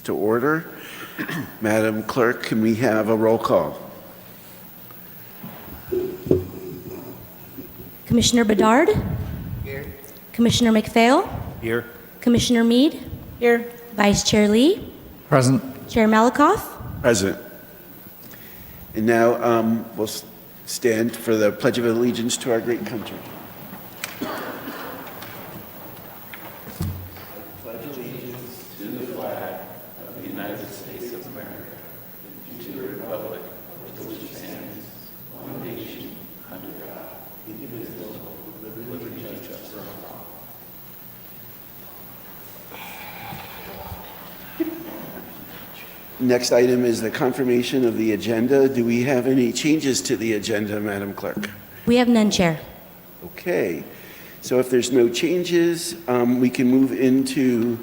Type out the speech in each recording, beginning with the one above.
to order. Madam Clerk, can we have a roll call? Commissioner Bedard? Here. Commissioner McPhail? Here. Commissioner Meade? Here. Vice Chair Present. Chair Malakoff? Present. And now we'll stand for the Pledge of Allegiance to our great country. Next item is the confirmation of the agenda. Do we have any changes to the agenda, Madam Clerk? We have none, Chair. Okay, so if there's no changes, we can move into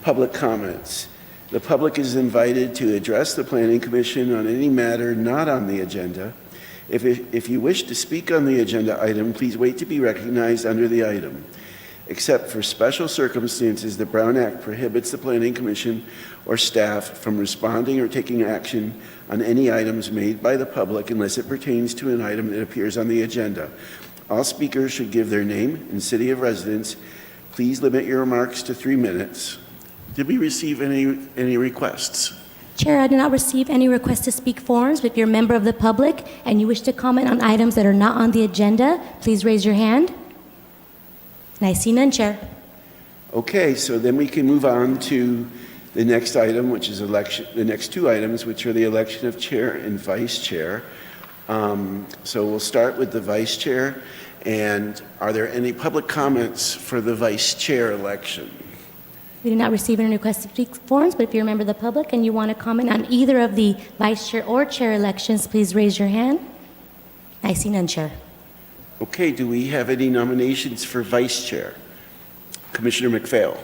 public comments. The public is invited to address the Planning Commission on any matter not on the agenda. If you wish to speak on the agenda item, please wait to be recognized under the item. Except for special circumstances, the Brown Act prohibits the Planning Commission or staff from responding or taking action on any items made by the public unless it pertains to an item that appears on the agenda. All speakers should give their name and city of residence. Please limit your remarks to 3 minutes. Did we receive any requests? Chair, I did not receive any requests to speak forums. If you're a member of the public and you wish to comment on items that are not on the agenda, please raise your hand. And I see none, Chair. Okay, so then we can move on to the next item, which is election, the next two items, which are the election of chair and vice chair. So we'll start with the vice chair. And are there any public comments for the vice chair election? We did not receive any requests to speak forums, but if you're a member of the public and you want to comment on either of the vice chair or chair elections, please raise your hand. I see none, Chair. Okay, do we have any nominations for vice chair? Commissioner McPhail.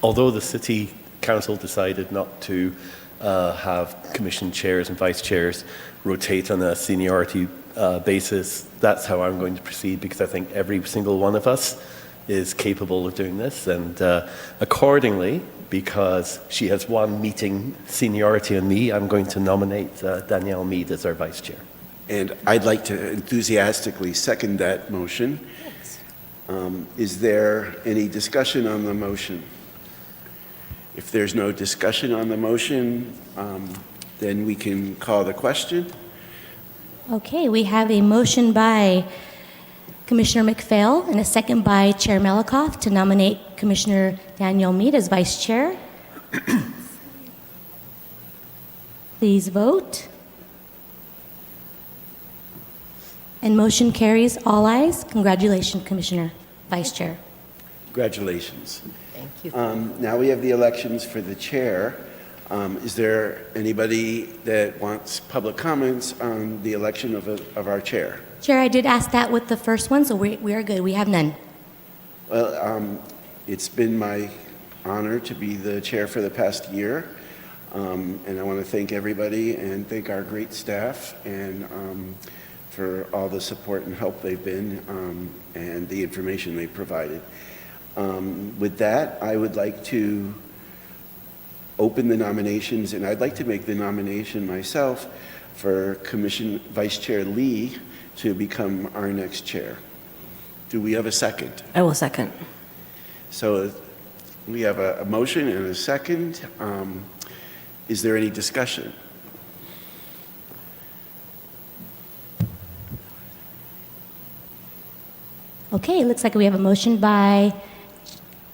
Although the City Council decided not to have commission chairs and vice chairs rotate on a seniority basis, that's how I'm going to proceed, because I think every single one of us is capable of doing this. And accordingly, because she has one meeting seniority on me, I'm going to nominate Danielle Meade as our vice chair. And I'd like to enthusiastically second that motion. Is there any discussion on the motion? If there's no discussion on the motion, then we can call the question. Okay, we have a motion by Commissioner McPhail and a second by Chair Malakoff to nominate Commissioner Danielle Meade as vice chair. Please vote. And motion carries, all ayes. Congratulations, Commissioner, Vice Chair. Congratulations. Thank you. Now we have the elections for the chair. Is there anybody that wants public comments on the election of our chair? Chair, I did ask that with the first one, so we are good. We have none. Well, it's been my honor to be the chair for the past year, and I want to thank everybody and thank our great staff and for all the support and help they've been and the information they provided. With that, I would like to open the nominations, and I'd like to make the nomination myself for Commission Vice Chair Lee to become our next chair. Do we have a second? I will second. So we have a motion and a second. Is there any discussion? Okay, it looks like we have a motion by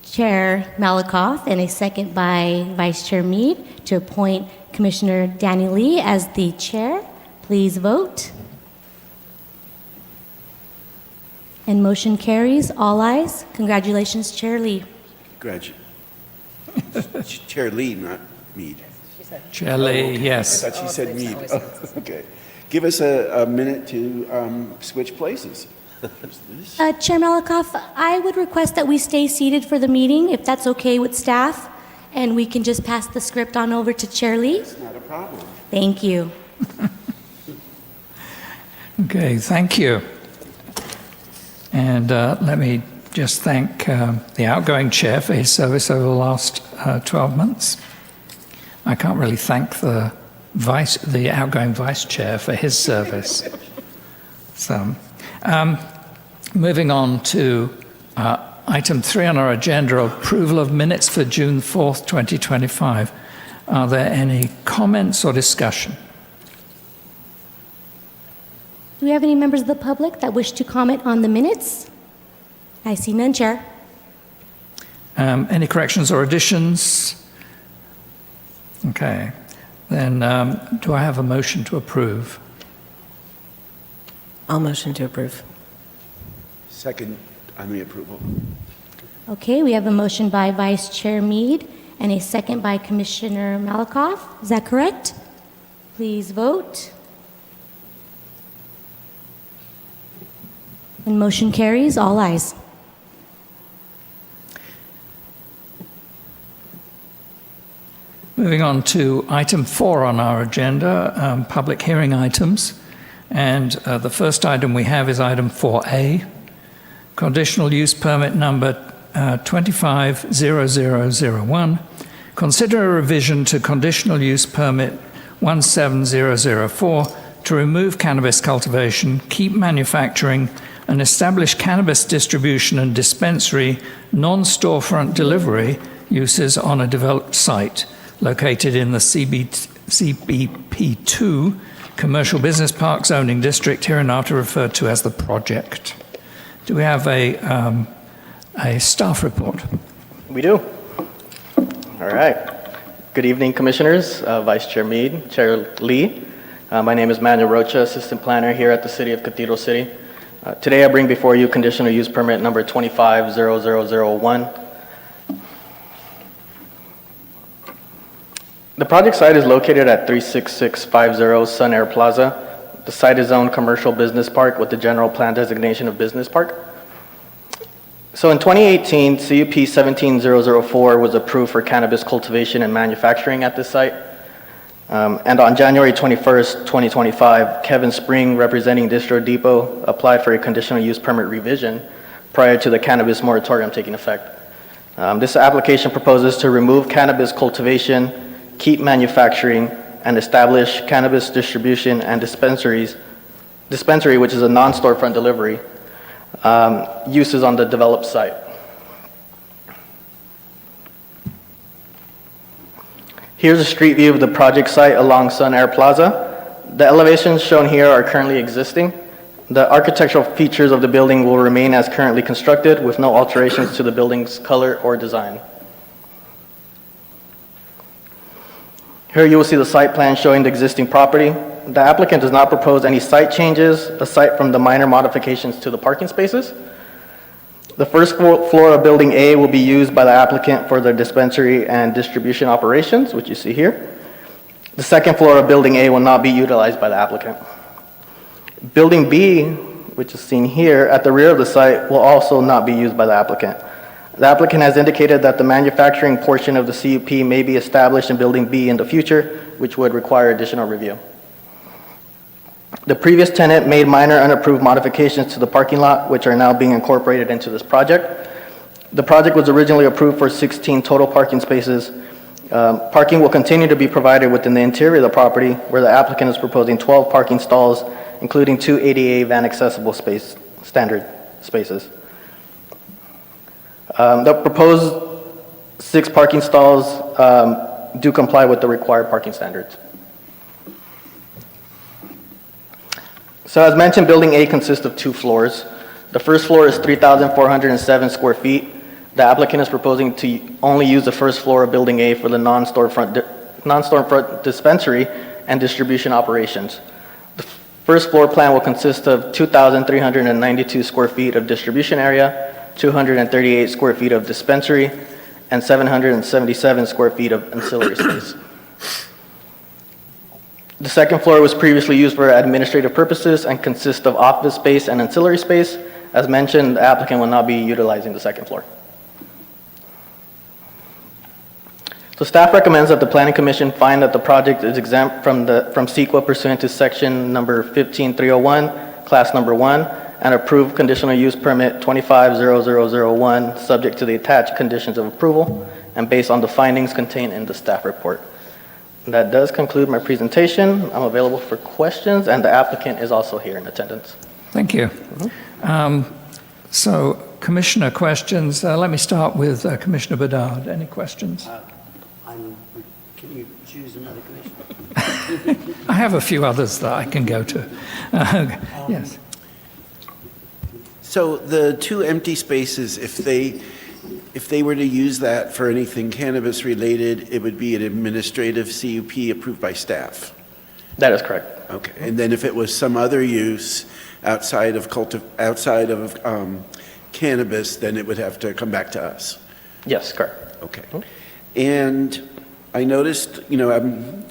Chair Malakoff and a second by Vice Chair Meade to appoint Commissioner Danny Lee as the chair. Please vote. And motion carries, all ayes. Congratulations, Chair Lee. Chair Lee, not Meade. Chair Lee, yes. I thought she said Meade. Oh, okay. Give us a minute to switch places. Chair Malakoff, I would request that we stay seated for the meeting, if that's okay with staff, and we can just pass the script on over to Chair Lee. It's not a problem. Thank you. Okay, thank you. And let me just thank the outgoing chair for his service over the last 12 months. I can't really thank the outgoing vice chair for his service. So, moving on to item 3 on our agenda, approval of minutes for June 4th, 2025. Are there any comments or discussion? Do we have any members of the public that wish to comment on the minutes? I see none, Chair. Any corrections or additions? Okay. Then do I have a motion to approve? I'll motion to approve. Second on the approval. Okay, we have a motion by Vice Chair Mead and a second by Commissioner Malakoff. Is that correct? Please vote. And motion carries, all ayes. Moving on to item 4 on our agenda, public hearing items. And the first item we have is item 4A, conditional use permit number 250001. Consider a revision to conditional use permit 17004 to remove cannabis cultivation, keep manufacturing, and establish cannabis distribution and dispensary non-storefront delivery uses on a developed site located in the CBP2 Commercial Business Park Zoning District, hereinafter referred to as the project. Do we have a staff report? We do. All right. Good evening, Commissioners, Vice Chair Mead, Chair Lee. My name is Manuel Rocha, Assistant Planner here at the City of Cathedral City. Today I bring before you conditional use permit number 250001. The project site is located at 36650 Sun Air Plaza. The site is zoned commercial business park with the general plan designation of business park. So in 2018, CUP 17004 was approved for cannabis cultivation and manufacturing at this site. And on January 21st, 2025, Kevin Spring, representing Distro Depot, applied for a conditional use permit revision prior to the cannabis moratorium taking effect. This application proposes to remove cannabis cultivation, keep manufacturing, and establish cannabis distribution and dispensary, which is a non-storefront delivery, uses on the developed site. Here's a street view of the project site along Sun Air Plaza. The elevations shown here are currently existing. The architectural features of the building will remain as currently constructed with no alterations to the building's color or design. Here you will see the site plan showing the existing property. The applicant does not propose any site changes aside from the minor modifications to the parking spaces. The first floor of Building A will be used by the applicant for their dispensary and distribution operations, which you see here. The second floor of Building A will not be utilized by the applicant. Building B, which is seen here at the rear of the site, will also not be used by the applicant. The applicant has indicated that the manufacturing portion of the CUP may be established in Building B in the future, which would require additional review. The previous tenant made minor unapproved modifications to the parking lot, which are now being incorporated into this project. The project was originally approved for 16 total parking spaces. Parking will continue to be provided within the interior of the property, where the applicant is proposing 12 parking stalls, including 2 ADA van accessible standard spaces. The proposed 6 parking stalls do comply with the required parking standards. So as mentioned, Building A consists of 2 floors. The first floor is 3,407 square feet. The applicant is proposing to only use the first floor of Building A for the non-storefront dispensary and distribution operations. The first floor plan will consist of 2,392 square feet of distribution area, 238 square feet of dispensary, and 777 square feet of ancillary space. The second floor was previously used for administrative purposes and consists of office space and ancillary space. As mentioned, the applicant will not be utilizing the second floor. So staff recommends that the Planning Commission find that the project is exempt from CEQA pursuant to section number 15301, class number 1, and approve conditional use permit 250001, subject to the attached conditions of approval. and based on the findings contained in the staff report. That does conclude my presentation. I'm available for questions, and the applicant is also here in attendance. Thank you. So, Commissioner questions. Let me start with Commissioner Bedard. Any questions? Can you choose another commissioner? I have a few others that I can go to. Yes. So the two empty spaces, if they were to use that for anything cannabis related, it would be an administrative CUP approved by staff. That is correct. Okay, and then if it was some other use outside of cannabis, then it would have to come back to us. Yes, correct. Okay. And I noticed, I'm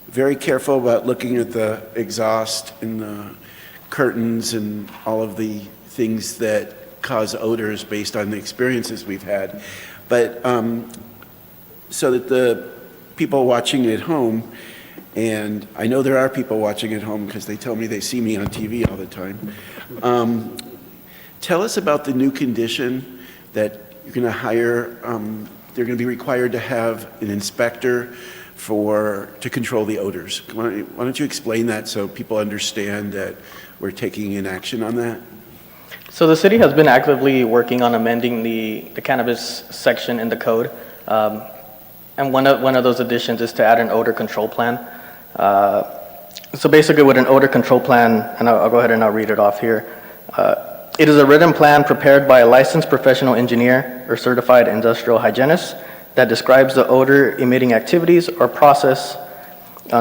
very careful about looking at the exhaust and the curtains and all of the things that cause odors based on the experiences we've had. But so that the people watching at home, and I know there are people watching at home because they tell me they see me on TV all the time. Tell us about the new condition that you're going to hire, they're going to be required to have an inspector to control the odors. Why don't you explain that so people understand that we're taking an action on that? So the city has been actively working on amending the cannabis section in the code. And one of those additions is to add an odor control plan. So basically with an odor control plan, and I'll go ahead and I'll read it off here. It is a written plan prepared by a licensed professional engineer or certified industrial hygienist that describes the odor emitting activities or process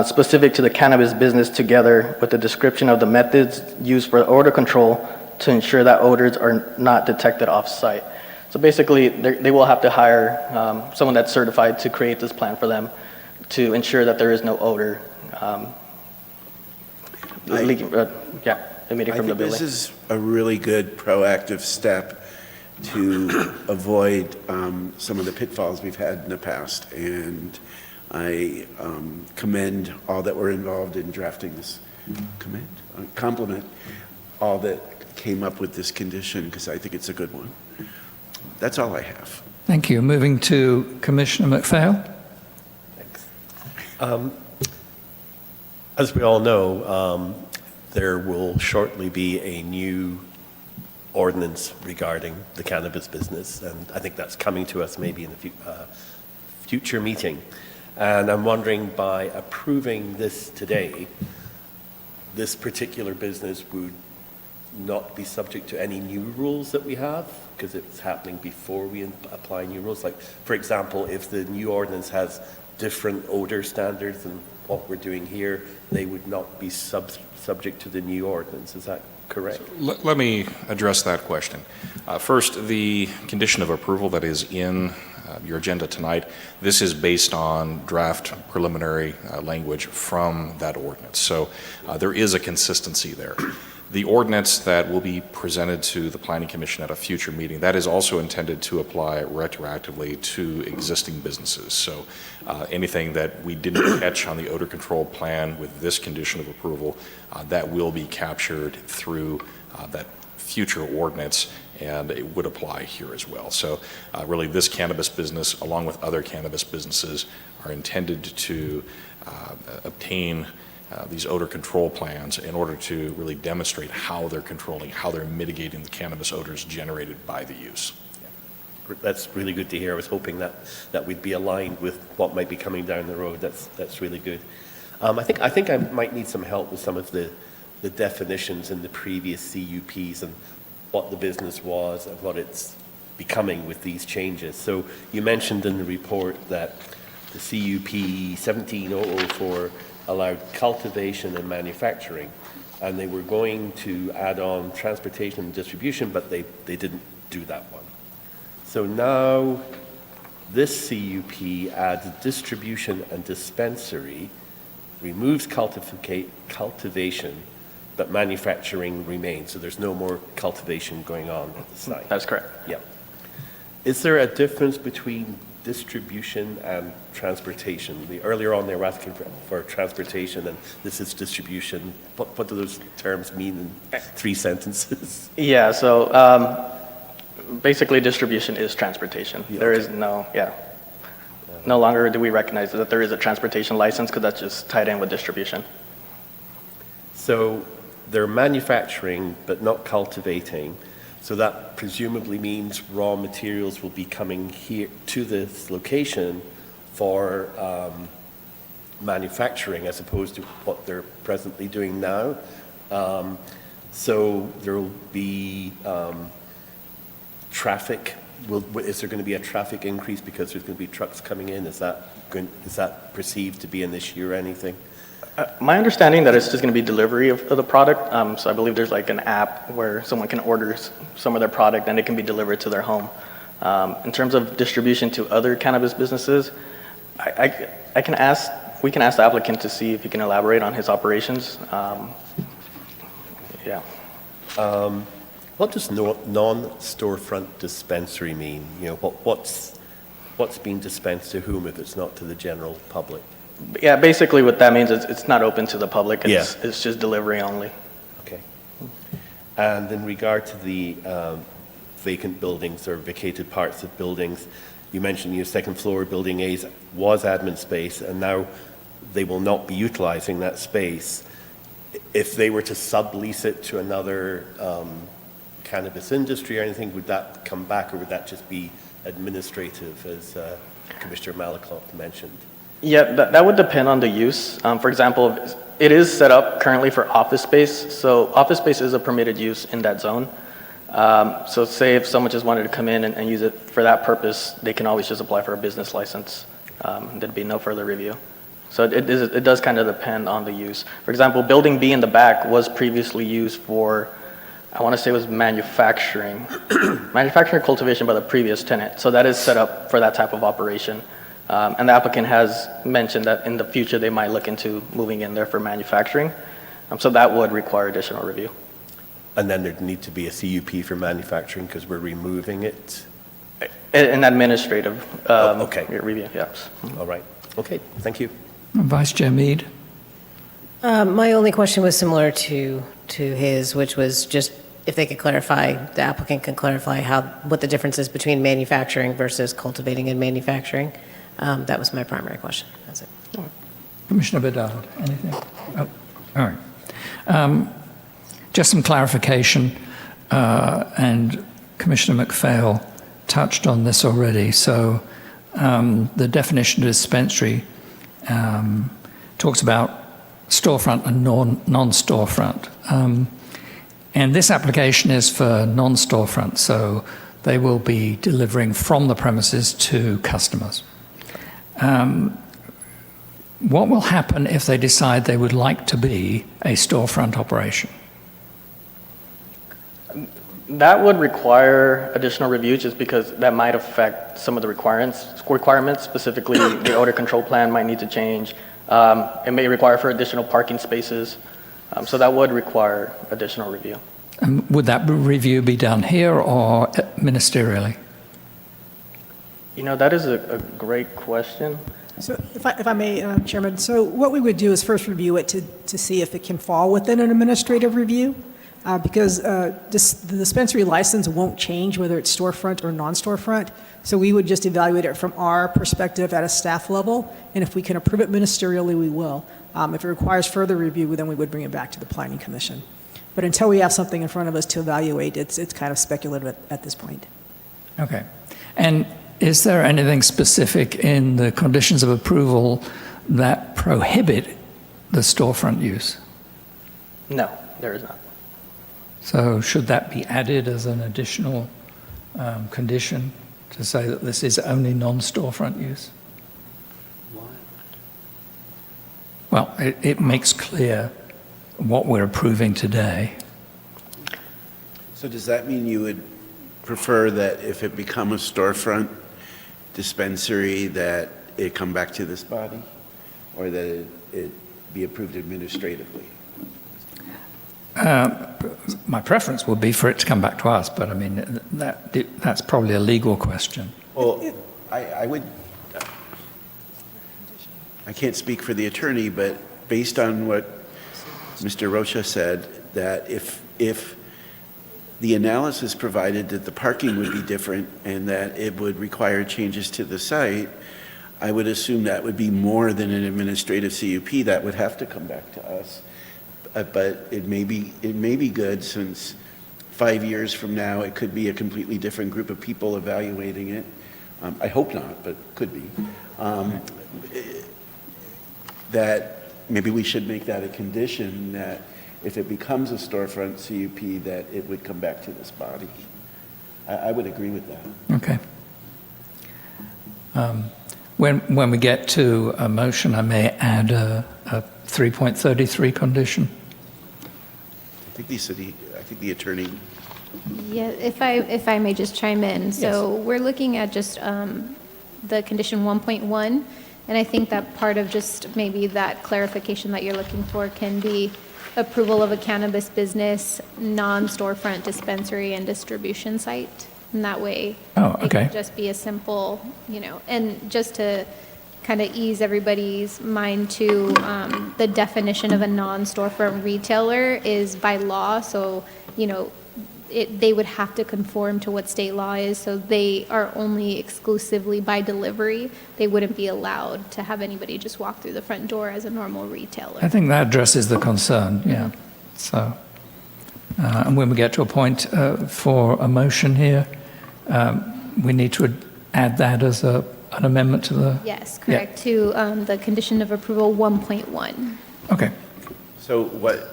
specific to the cannabis business, together with the description of the methods used for odor control to ensure that odors are not detected off-site. So basically, they will have to hire someone that's certified to create this plan for them to ensure that there is no odor emitting from the building. This is a really good proactive step to avoid some of the pitfalls we've had in the past. And I commend all that were involved in drafting this, compliment all that came up with this condition, because I think it's a good one. That's all I have. Thank you. Moving to Commissioner McPhail. Thanks. As we all know, there will shortly be a new ordinance regarding the cannabis business, and I think that's coming to us maybe in a future meeting. And I'm wondering, by approving this today, this particular business would not be subject to any new rules that we have, because it's happening before we apply new rules. Like, for example, if the new ordinance has different odor standards than what we're doing here, they would not be subject to the new ordinance. Is that correct? Let me address that question. First, the condition of approval that is in your agenda tonight, this is based on draft preliminary language from that ordinance. So there is a consistency there. The ordinance that will be presented to the Planning Commission at a future meeting, that is also intended to apply retroactively to existing businesses. So anything that we didn't catch on the odor control plan with this condition of approval, that will be captured through that future ordinance, and it would apply here as well. So really, this cannabis business, along with other cannabis businesses, are intended to obtain these odor control plans in order to really demonstrate how they're controlling, how they're mitigating the cannabis odors generated by the use. That's really good to hear. I was hoping that we'd be aligned with what might be coming down the road. That's really good. I think I might need some help with some of the definitions in the previous CUPs and what the business was and what it's becoming with these changes. So you mentioned in the report that the CUP 17004 allowed cultivation and manufacturing, and they were going to add on transportation and distribution, but they didn't do that one. So now this CUP adds distribution and dispensary, removes cultivation, but manufacturing remains. So there's no more cultivation going on at the site. That's correct. Yeah. Is there a difference between distribution and transportation? Earlier on they were asking for transportation, and this is distribution. What do those terms mean in 3 sentences? Yeah, so basically distribution is transportation. Yeah, There okay. is no, yeah. No longer do we recognize that there is a transportation license because that's just tied in with distribution. So they're manufacturing but not cultivating. So that presumably means raw materials will be coming here to this location for manufacturing as opposed to what they're presently doing now. So there will be traffic. Is there going to be a traffic increase because there's going to be trucks coming in? Is that perceived to be an issue or anything? My understanding that it's just going to be delivery of the product. So I believe there's like an app where someone can order some of their product and it can be delivered to their home. In terms of distribution to other cannabis businesses, we can ask the applicant to see if he can elaborate on his operations. Yeah. What does non-storefront dispensary mean? You know, what's being dispensed to whom if it's not to the general public? Yeah, basically what that means is it's not open to the public. It's just delivery only. Okay. And in regard to the vacant buildings or vacated parts of buildings, you mentioned your second floor, building A was admin space, and now they will not be utilizing that space. If they were to sublease it to another cannabis industry or anything, would that come back or would that just be administrative, as Commissioner Malakoff mentioned? Yeah, that would depend on the use. For example, it is set up currently for office space. So office space is a permitted use in that zone. So say if someone just wanted to come in and use it for that purpose, they can always just apply for a business license. There'd be no further review. So it does kind of depend on the use. For example, building B in the back was previously used for, I want to say it was manufacturing cultivation by the previous tenant. So that is set up for that type of operation. And the applicant has mentioned that in the future they might look into moving in there for manufacturing. So that would require additional review. And then there'd need to be a CUP for manufacturing because we're removing it? An administrative okay. review, yes. All right. Okay, thank you. Vice Chair Mead. My only question was similar to his, which was just if they could clarify, the applicant can clarify what the difference is between manufacturing versus cultivating and manufacturing. That was my primary question. That's it. Commissioner Bedard, anything? Oh, all right. Just some clarification, and Commissioner McPhail touched on this already. So the definition of dispensary talks about storefront and non-storefront. And this application is for non-storefront, so they will be delivering from the premises to customers. What will happen if they decide they would like to be a storefront operation? That would require additional review just because that might affect some of the requirements, specifically the odor control plan might need to change. It may require for additional parking spaces. So that would require additional review. Would that review be done here or ministerially? You know, that is a great question. So if I may, Chairman, so what we would do is first review it to see if it can fall within an administrative review, because the dispensary license won't change whether it's storefront or non-storefront. So we would just evaluate it from our perspective at a staff level, and if we can approve it ministerially, we will. If it requires further review, then we would bring it back to the Planning Commission. But until we have something in front of us to evaluate, it's kind of speculative at this point. Okay. And is there anything specific in the conditions of approval that prohibit the storefront use? No, there is not. So should that be added as an additional condition to say that this is only non-storefront use? Why? Well, it makes clear what we're approving today. So does that mean you would prefer that if it become a storefront dispensary, that it come back to this body? Or that it be approved administratively? My preference would be for it to come back to us, but I mean, that's probably a legal question. Well, I can't speak for the attorney, but based on what Mr. Rocha said, that if the analysis provided that the parking would be different and that it would require changes to the site, I would assume that would be more than an administrative CUP. That would have to come back to us. But it may be good, since 5 years from now, it could be a completely different group of people evaluating it. I hope not, but could be. That maybe we should make that a condition, that if it becomes a storefront CUP, that it would come back to this body. I would agree with that. Okay. When we get to a motion, I may add a 3.33 condition. I think the attorney. Yeah, if I may just chime in. So we're looking at just the condition 1.1, and I think that part of just maybe that clarification that you're looking for can be approval of a cannabis business, non-storefront dispensary and distribution site. And that way, Oh, it okay. can just be a simple, and just to kind of ease everybody's mind to the definition of a non-storefront retailer is by law. So, they would have to conform to what state law is. So they are only exclusively by delivery. They wouldn't be allowed to have anybody just walk through the front door as a normal retailer. I think that addresses the concern, yeah. So, and when we get to a point for a motion here, we need to add that as an amendment to the... Yes, correct, to the condition of approval 1.1. Okay. So what,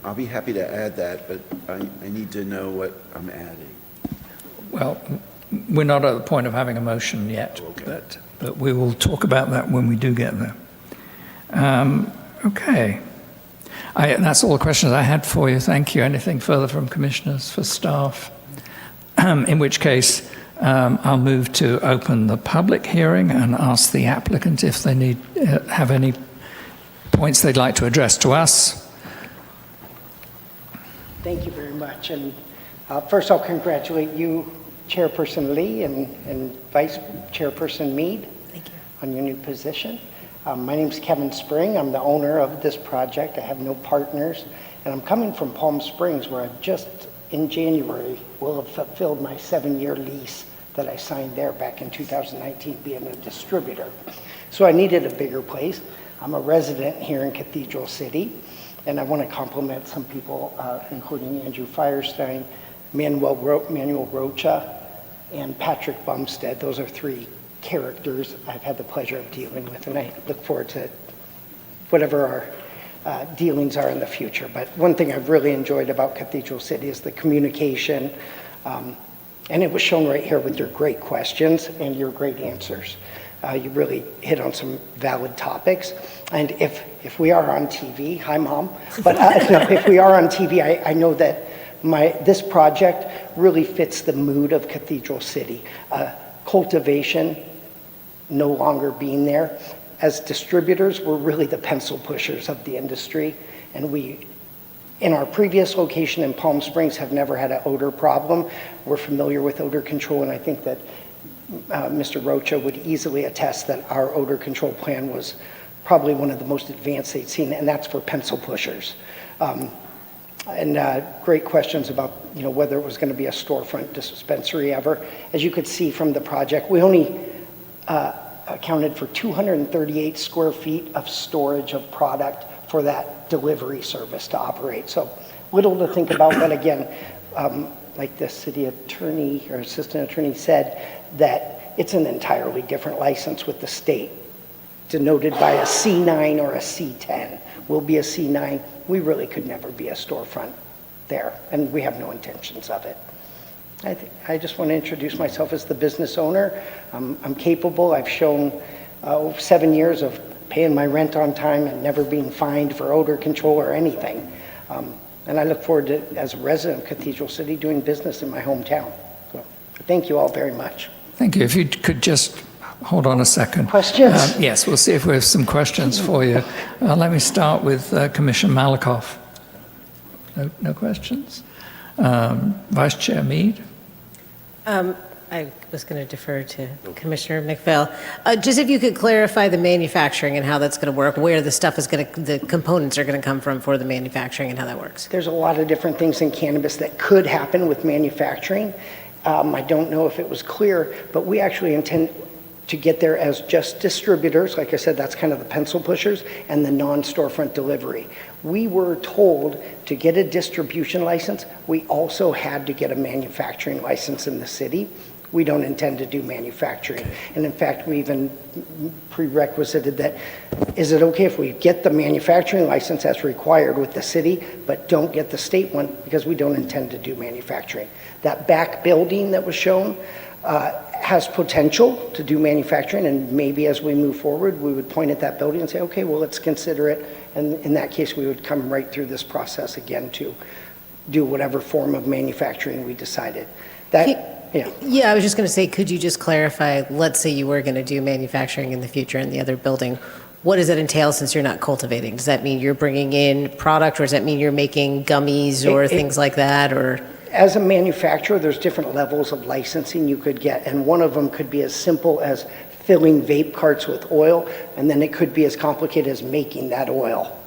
I'll be happy to add that, but I need to know what I'm adding. Well, we're not at the point of having a motion yet, Okay. but we will talk about that when we do get there. Okay. That's all the questions I had for you. Thank you. Anything further from commissioners, for staff? In which case, I'll move to open the public hearing and ask the applicant if they have any points they'd like to address to us. Thank you very much. And first, I'll congratulate you, Chairperson Lee, and Vice Chairperson Mead, on your new position. My name's Kevin Spring. I'm the owner of this project. I have no partners, and I'm coming from Palm Springs, where I've just, in January, will have fulfilled my 7-year lease that I signed there back in 2019, being a distributor. So I needed a bigger place. I'm a resident here in Cathedral City, and I want to compliment some people, including Andrew Firestein, Manuel Rocha, and Patrick Bumstead. Those are 3 characters I've had the pleasure of dealing with, and I look forward to whatever our dealings are in the future. But one thing I've really enjoyed about Cathedral City is the communication, and it was shown right here with your great questions and your great answers. You really hit on some valid topics. And if we are on TV, hi Mom, but no, if we are on TV, I know that this project really fits the mood of Cathedral City. Cultivation no longer being there. As distributors, we're really the pencil pushers of the industry, and we, in our previous location in Palm Springs, have never had an odor problem. We're familiar with odor control, and I think that Mr. Rocha would easily attest that our odor control plan was probably one of the most advanced they'd seen, and that's for pencil pushers. And great questions about whether it was going to be a storefront dispensary ever. As you could see from the project, we only accounted for 238 square feet of storage of product for that delivery service to operate. So little to think about, but again, like the city attorney or assistant attorney said, that it's an entirely different license with the state, denoted by a C9 or a C10. We'll be a C9. We really could never be a storefront there, and we have no intentions of it. I just want to introduce myself as the business owner. I'm capable. I've shown 7 years of paying my rent on time and never being fined for odor control or anything. And I look forward to, as a resident of Cathedral City, doing business in my hometown. So, thank you all very much. Thank you. If you could just hold on a second. Questions? Yes, we'll see if we have some questions for you. Let me start with Commissioner Malakoff. No questions? Vice Chair Mead? I was going to defer to Commissioner McPhail. Just if you could clarify the manufacturing and how that's going to work, where the components are going to come from for the manufacturing and how that works. There's a lot of different things in cannabis that could happen with manufacturing. I don't know if it was clear, but we actually intend, to get there as just distributors. Like I said, that's kind of the pencil pushers and the non-storefront delivery. We were told to get a distribution license, we also had to get a manufacturing license in the city. We don't intend to do manufacturing. And in fact, we even prerequisited that, is it okay if we get the manufacturing license as required with the city, but don't get the state one because we don't intend to do manufacturing. That back building that was shown has potential to do manufacturing, and maybe as we move forward, we would point at that building and say, okay, well, let's consider it. And in that case, we would come right through this process again to do whatever form of manufacturing we decided. Yeah, I was just going to say, could you just clarify, let's say you were going to do manufacturing in the future in the other building, what does it entail since you're not cultivating? Does that mean you're bringing in product, or does that mean you're making gummies or things like that, or? As a manufacturer, there's different levels of licensing you could get, and one of them could be as simple as filling vape carts with oil, and then it could be as complicated as making that oil.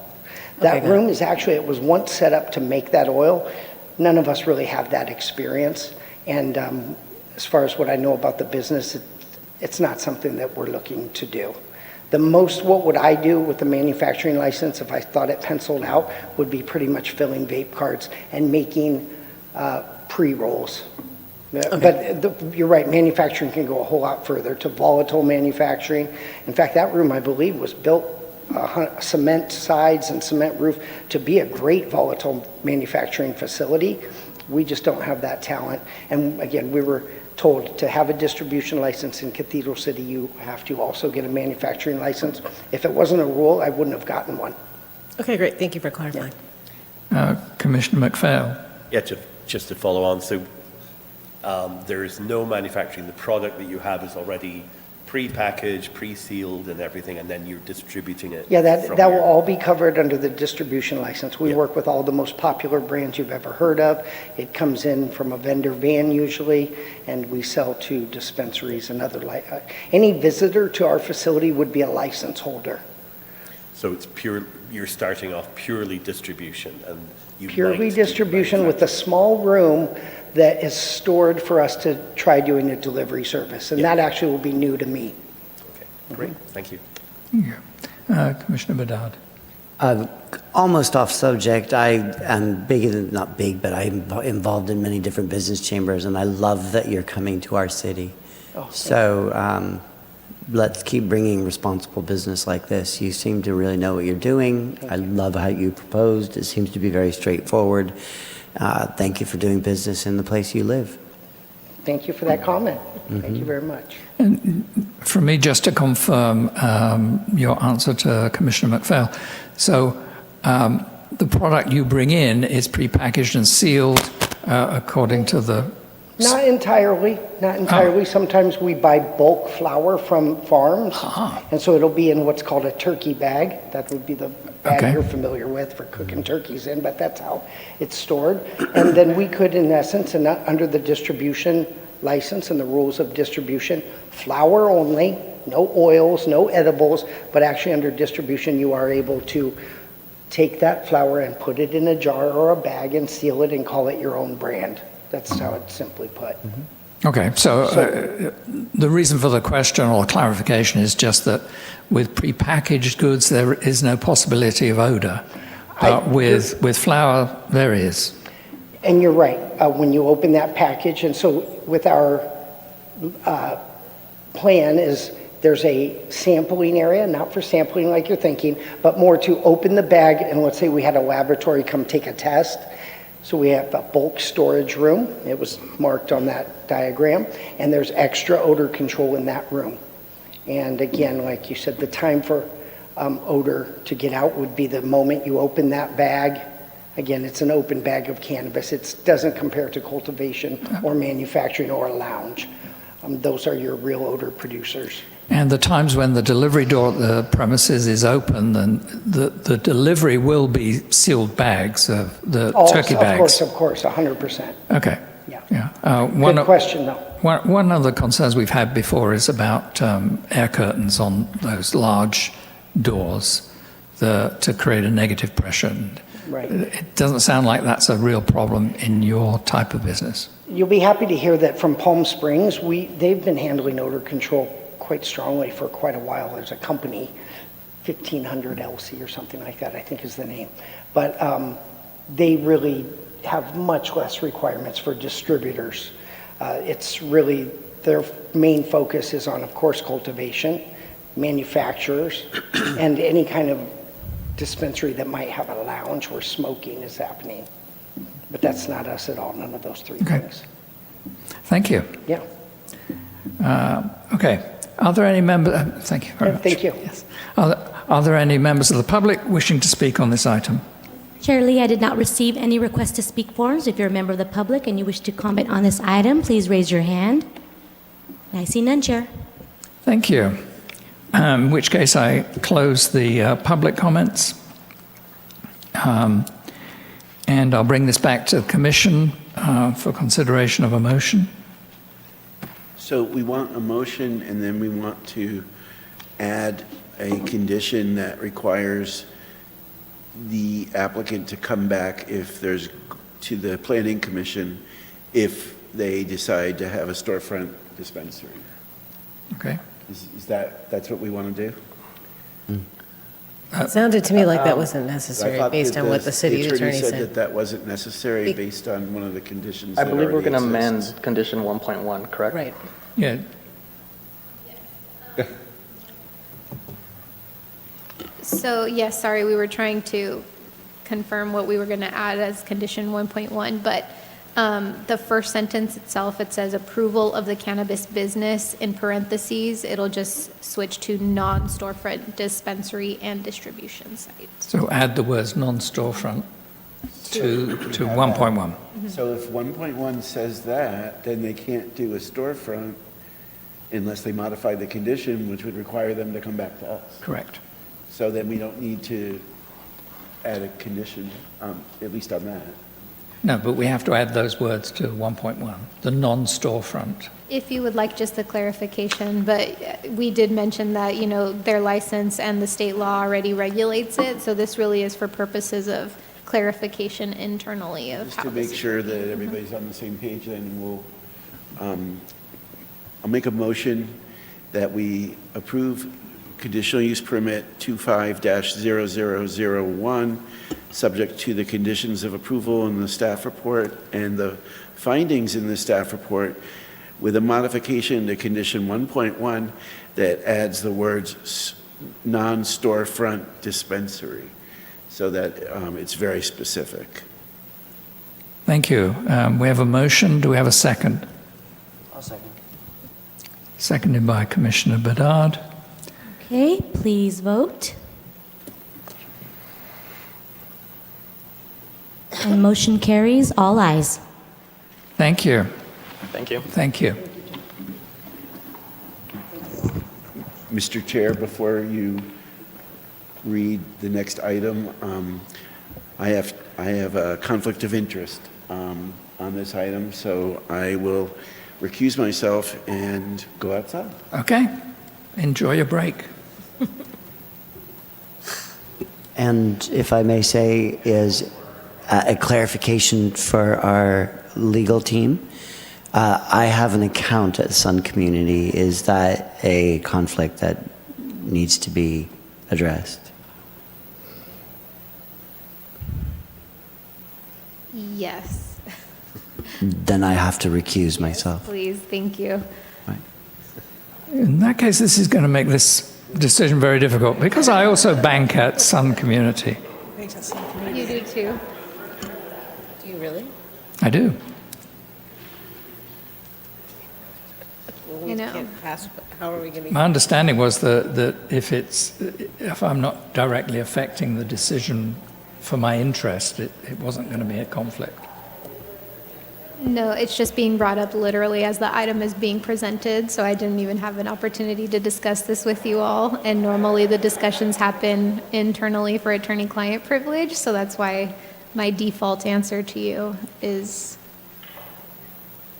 That room is actually, it was once set up to make that oil. None of us really have that experience, and as far as what I know about the business, it's not something that we're looking to do. The most, what would I do with the manufacturing license if I thought it penciled out, would be pretty much filling vape carts and making pre-rolls. But you're right, manufacturing can go a whole lot further to volatile manufacturing. In fact, that room, I believe, was built cement sides and cement roof to be a great volatile manufacturing facility. We just don't have that talent. And again, we were told to have a distribution license in Cathedral City, you have to also get a manufacturing license. If it wasn't a rule, I wouldn't have gotten one. Okay, great. Thank you for clarifying. Commissioner McPhail. Yeah, just to follow on, so there is no manufacturing. The product that you have is already pre-packaged, pre-sealed and everything, and then you're distributing it. Yeah, that from will your- all be covered under the distribution license. We Yeah. work with all the most popular brands you've ever heard of. It comes in from a vendor van usually, and we sell to dispensaries and other, any visitor to our facility would be a license holder. So it's pure, you're starting off purely distribution, and you Purely distribution with a small room that is stored for us to try doing a delivery service, and that actually will be new to me. Okay, great, thank you. Commissioner Bedard. Almost off subject, I am not big, but I'm involved in many different business chambers, and I love that you're coming to our city. So let's keep bringing responsible business like this. You seem to really know what you're doing. I love how you proposed. It seems to be very straightforward. Thank you for doing business in the place you live. Thank you for that comment. Thank you very much. For me, just to confirm your answer to Commissioner McPhail, so the product you bring in is prepackaged and sealed according to the... Not entirely, not entirely. Sometimes we buy bulk flour from farms, and so it'll be in what's called a turkey bag. That would be the bag you're familiar with for cooking turkeys in, but that's how it's stored. And then we could, in essence, and under the distribution license and the rules of distribution, flour only, no oils, no edibles, but actually under distribution you are able to take that flour and put it in a jar or a bag and seal it and call it your own brand. That's how it's simply put. Okay, so the reason for the question or clarification is just that with prepackaged goods, there is no possibility of odor. But with flour, there is. And you're right. When you open that package, and so with our plan is there's a sampling area, not for sampling like you're thinking, but more to open the bag, and let's say we had a laboratory come take a test. So we have a bulk storage room. It was marked on that diagram, and there's extra odor control in that room. And again, like you said, the time for odor to get out would be the moment you open that bag. Again, it's an open bag of cannabis. It doesn't compare to cultivation or manufacturing or a lounge. Those are your real odor producers. And the times when the delivery door at the premises is open, then the delivery will be sealed bags, the turkey bags. Of course, 100%. Okay. Yeah. Good question, though. One of the concerns we've had before is about air curtains on those large doors to create a negative pressure. Right. It doesn't sound like that's a real problem in your type of business. You'll be happy to hear that from Palm Springs, they've been handling odor control quite strongly for quite a while. There's a company, 1500 LC or something like that, I think is the name. But they really have much less requirements for distributors. It's really, their main focus is on, of course, cultivation, manufacturers, and any kind of dispensary that might have a lounge where smoking is happening. But that's not us at all, none of those three Okay. things. Thank you. Yeah, Okay. Are there any members? Thank you very much. thank you. Yes. Are there any members of the public wishing to speak on this item? Chair Lee, I did not receive any request to speak forms. If you're a member of the public and you wish to comment on this item, please raise your hand. I see none, Chair. Thank you. In which case, I close the public comments. And I'll bring this back to the Commission for consideration of a motion. So we want a motion, and then we want to add a condition that requires the applicant to come back if there's, to the planning commission, if they decide to have a storefront dispensary. Okay. Is that's what we want to do? It sounded to me like that wasn't I necessary thought based that on what the city attorney said said. that that wasn't necessary Be- based on one of the conditions I that believe we're already going to amend exists. condition 1.1, correct? Right. Yeah. So, yes, sorry, we were trying to confirm what we were going to add as condition 1.1, but the first sentence itself, it says approval of the cannabis business, in parentheses, it'll just switch to non-storefront dispensary and distribution site. So add the words non-storefront to 1.1. So if 1.1 says that, then they can't do a storefront unless they modify the condition, which would require them to come back to us. Correct. So then we don't need to add a condition, at least on that. No, but we have to add those words to 1.1, the non-storefront. If you would like just a clarification, but we did mention that, you know, their license and the state law already regulates it, so this really is for purposes of clarification internally of Just how to this make sure that everybody's on the same page, then we'll, I'll make a motion that we approve conditional use permit 25-0001, subject to the conditions of approval in the staff report and the findings in the staff report, with a modification to condition 1.1 that adds the words non-storefront dispensary, so that it's very specific. Thank you. We have a motion. Do we have a second? I'll second. Seconded by Commissioner Bedard. Okay, please vote. And motion carries, all ayes. Thank you. Thank you. Thank you. Mr. Chair, before you read the next item, I have a conflict of interest on this item, so I will recuse myself and go outside. Okay. Enjoy your break. And if I may say, is a clarification for our legal team. I have an account at Sun Community. Is that a conflict that needs to be addressed? Yes, Then I have to recuse myself. please, thank you. In that case, this is going to make this decision very difficult because I also bank at Sun Community. You do too. Do you really? I do. Well, I we know. can't pass, how are we going to? My understanding was that if I'm not directly affecting the decision for my interest, it wasn't going to be a conflict. No, it's just being brought up literally as the item is being presented, so I didn't even have an opportunity to discuss this with you all. And normally the discussions happen internally for attorney-client privilege, so that's why my default answer to you is,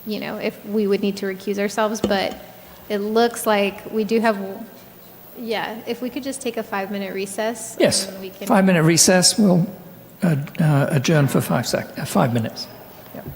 you know, if we would need to recuse ourselves, but it looks like we do have, yeah, if we could just take a 5-minute recess. Yes. and we can- 5-minute recess. We'll adjourn for 5 minutes. Yep.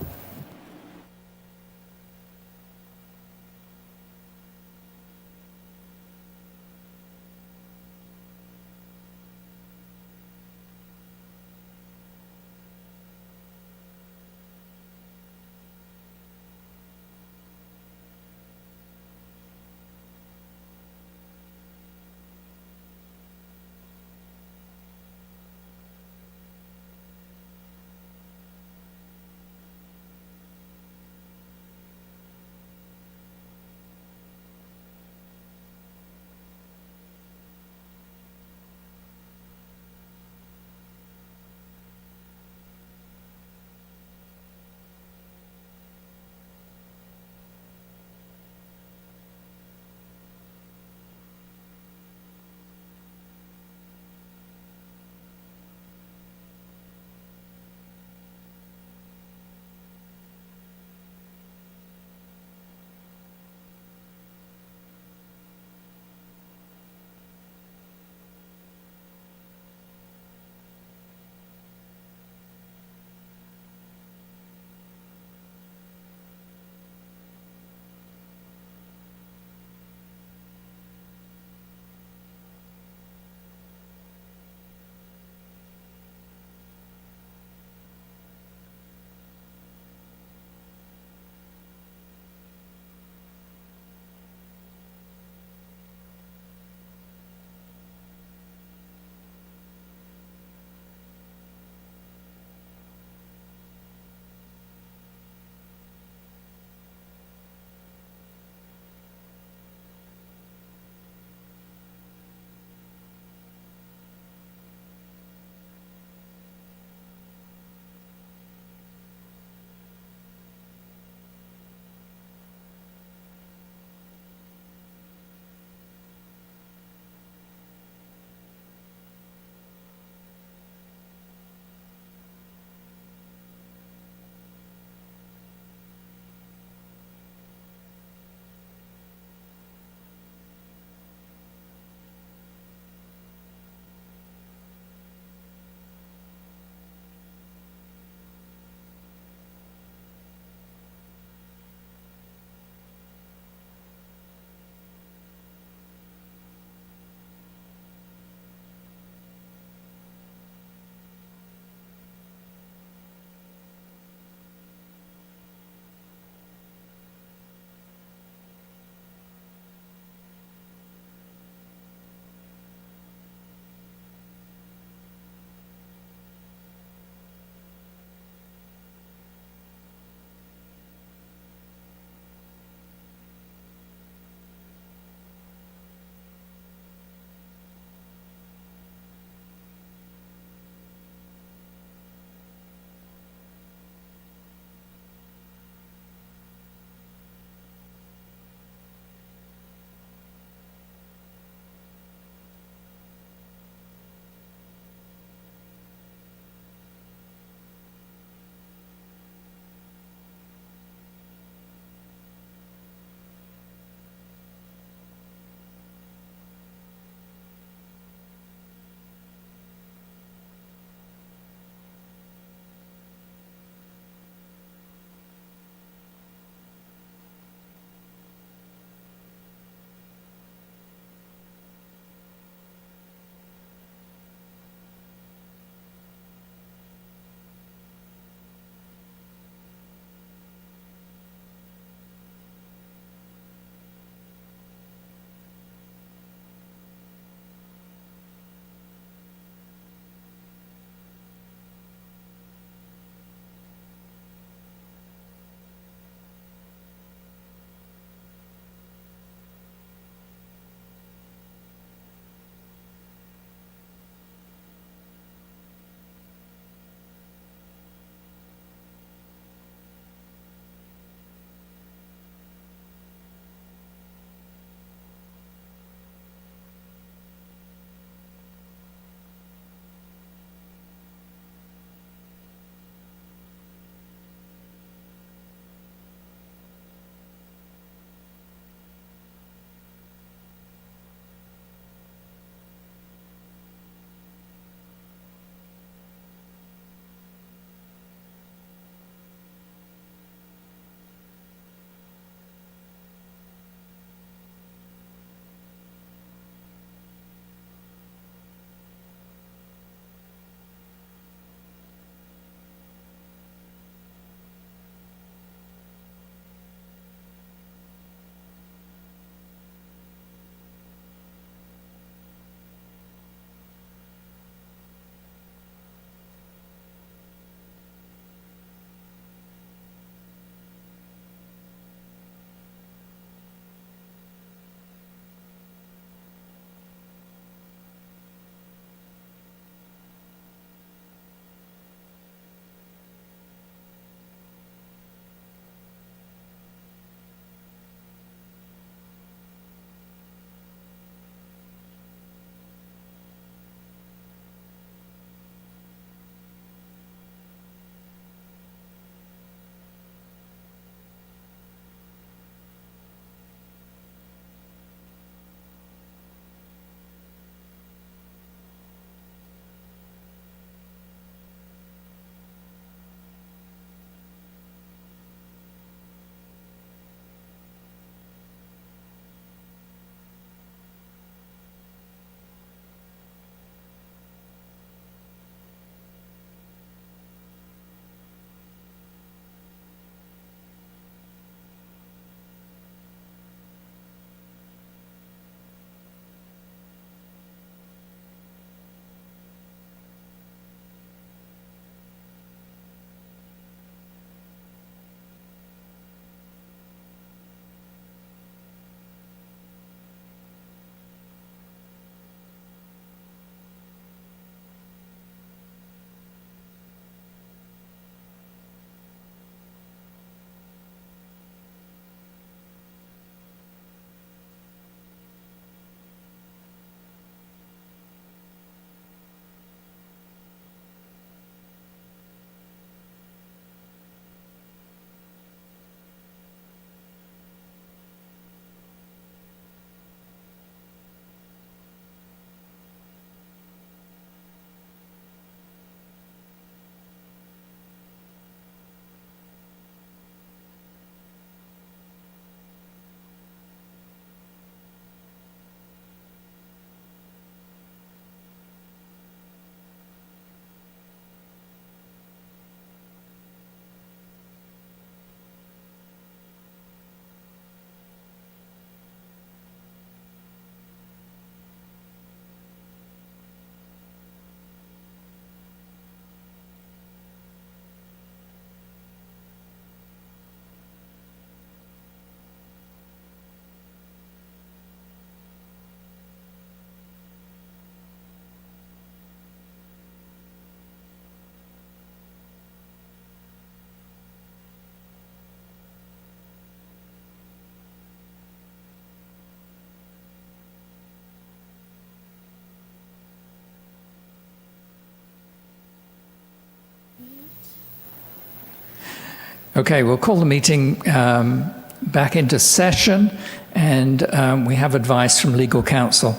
Okay, we'll call the meeting back into session, and we have advice from legal counsel.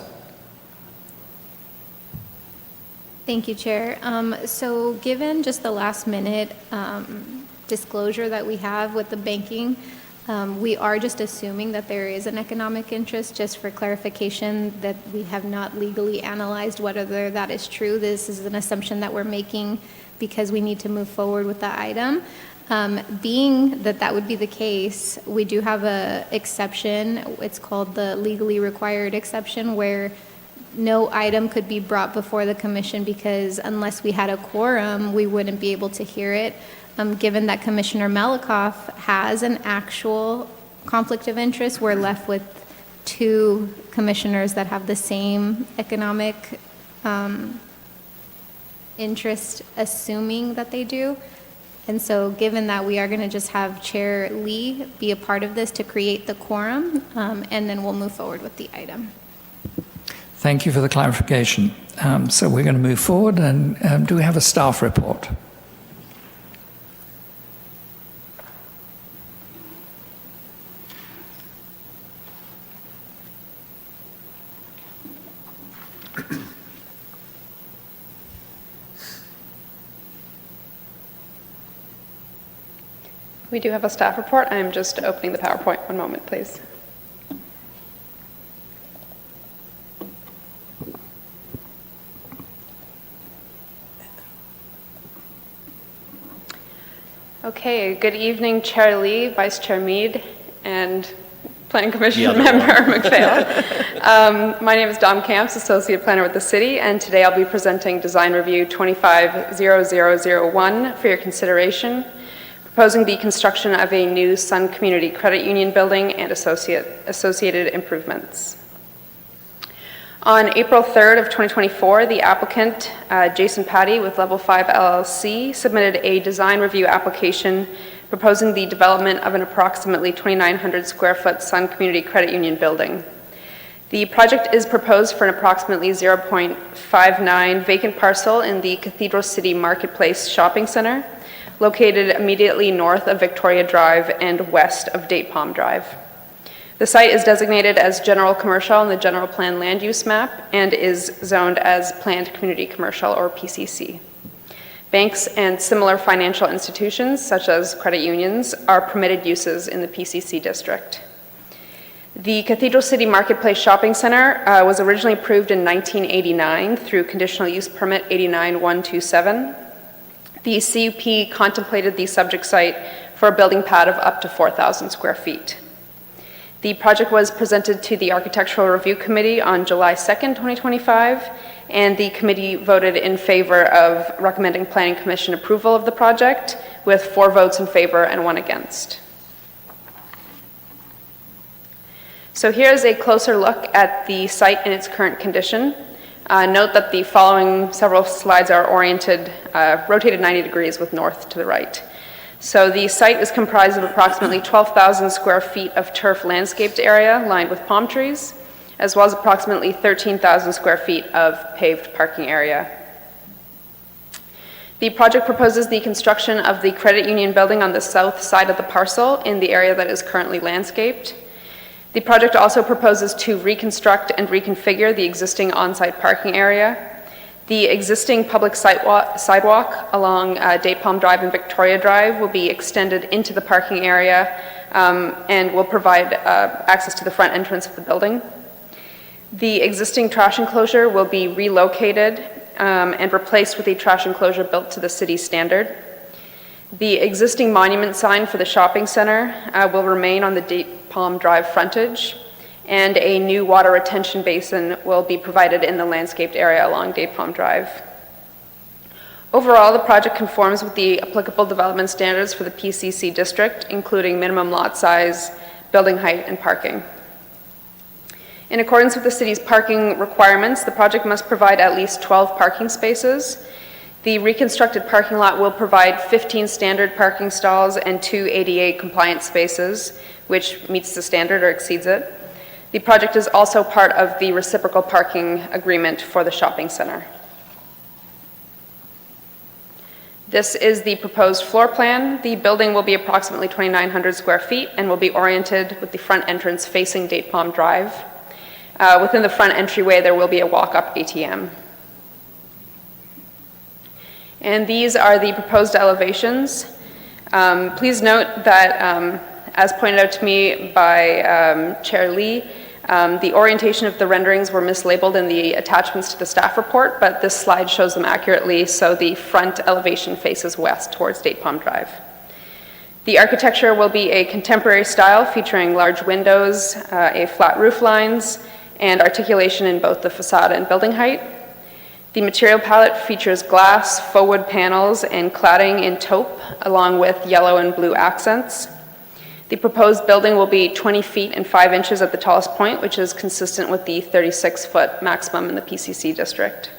Thank you, Chair. So given just the last minute disclosure that we have with the banking, we are just assuming that there is an economic interest, just for clarification that we have not legally analyzed whether that is true. This is an assumption that we're making because we need to move forward with the item. Being that that would be the case, we do have a exception. It's called the legally required exception, where no item could be brought before the commission because unless we had a quorum, we wouldn't be able to hear it. Given that Commissioner Malakoff has an actual conflict of interest, we're left with two commissioners that have the same economic interest, assuming that they do. And so given that, we are going to just have Chair Lee be a part of this to create the quorum, and then we'll move forward with the item. Thank you for the clarification. So we're going to move forward, and do we have a staff report? We do have a staff report. I'm just opening the PowerPoint. One moment, please. Okay, good evening, Chair Lee, Vice Chair Mead, and Planning Commission member McPhail. My name is Dom Camps, Associate Planner with the City, and today I'll be presenting Design Review 250001 for your consideration, proposing the construction of a new Sun Community Credit Union building and associated improvements. On April 3rd of 2024, the applicant, Jason Patty with Level 5 LLC, submitted a design review application proposing the development of an approximately 2,900 square foot Sun Community Credit Union building. The project is proposed for an approximately 0.59 vacant parcel in the Cathedral City Marketplace Shopping Center, located immediately north of Victoria Drive and west of Date Palm Drive. The site is designated as general commercial in the general plan land use map and is zoned as planned community commercial, or PCC. Banks and similar financial institutions, such as credit unions, are permitted uses in the PCC district. The Cathedral City Marketplace Shopping Center was originally approved in 1989 through Conditional Use Permit 89127. The CUP contemplated the subject site for a building pad of up to 4,000 square feet. The project was presented to the Architectural Review Committee on July 2nd, 2025, and the committee voted in favor of recommending Planning Commission approval of the project, with 4 votes in favor and 1 against. So here's a closer look at the site in its current condition. Note that the following several slides are rotated 90 degrees with north to the right. So the site is comprised of approximately 12,000 square feet of turf landscaped area lined with palm trees, as well as approximately 13,000 square feet of paved parking area. The project proposes the construction of the credit union building on the south side of the parcel in the area that is currently landscaped. The project also proposes to reconstruct and reconfigure the existing on-site parking area. The existing public sidewalk along Date Palm Drive and Victoria Drive will be extended into the parking area and will provide access to the front entrance of the building. The existing trash enclosure will be relocated and replaced with a trash enclosure built to the city standard. The existing monument sign for the shopping center will remain on the Date Palm Drive frontage, and a new water retention basin will be provided in the landscaped area along Date Palm Drive. Overall, the project conforms with the applicable development standards for the PCC district, including minimum lot size, building height, and parking. In accordance with the city's parking requirements, the project must provide at least 12 parking spaces. The reconstructed parking lot will provide 15 standard parking stalls and 2 ADA compliant spaces, which meets the standard or exceeds it. The project is also part of the reciprocal parking agreement for the shopping center. This is the proposed floor plan. The building will be approximately 2,900 square feet and will be oriented with the front entrance facing Date Palm Drive. Within the front entryway, there will be a walk-up ATM. And these are the proposed elevations. Please note that, as pointed out to me by Chair Lee, the orientation of the renderings were mislabeled in the attachments to the staff report, but this slide shows them accurately, so the front elevation faces west towards Date Palm Drive. The architecture will be a contemporary style featuring large windows, a flat roof lines, and articulation in both the facade and building height. The material palette features glass, faux wood panels, and cladding in taupe, along with yellow and blue accents. The proposed building will be 20 feet and 5 inches at the tallest point, which is consistent with the 36-foot maximum in the PCC district.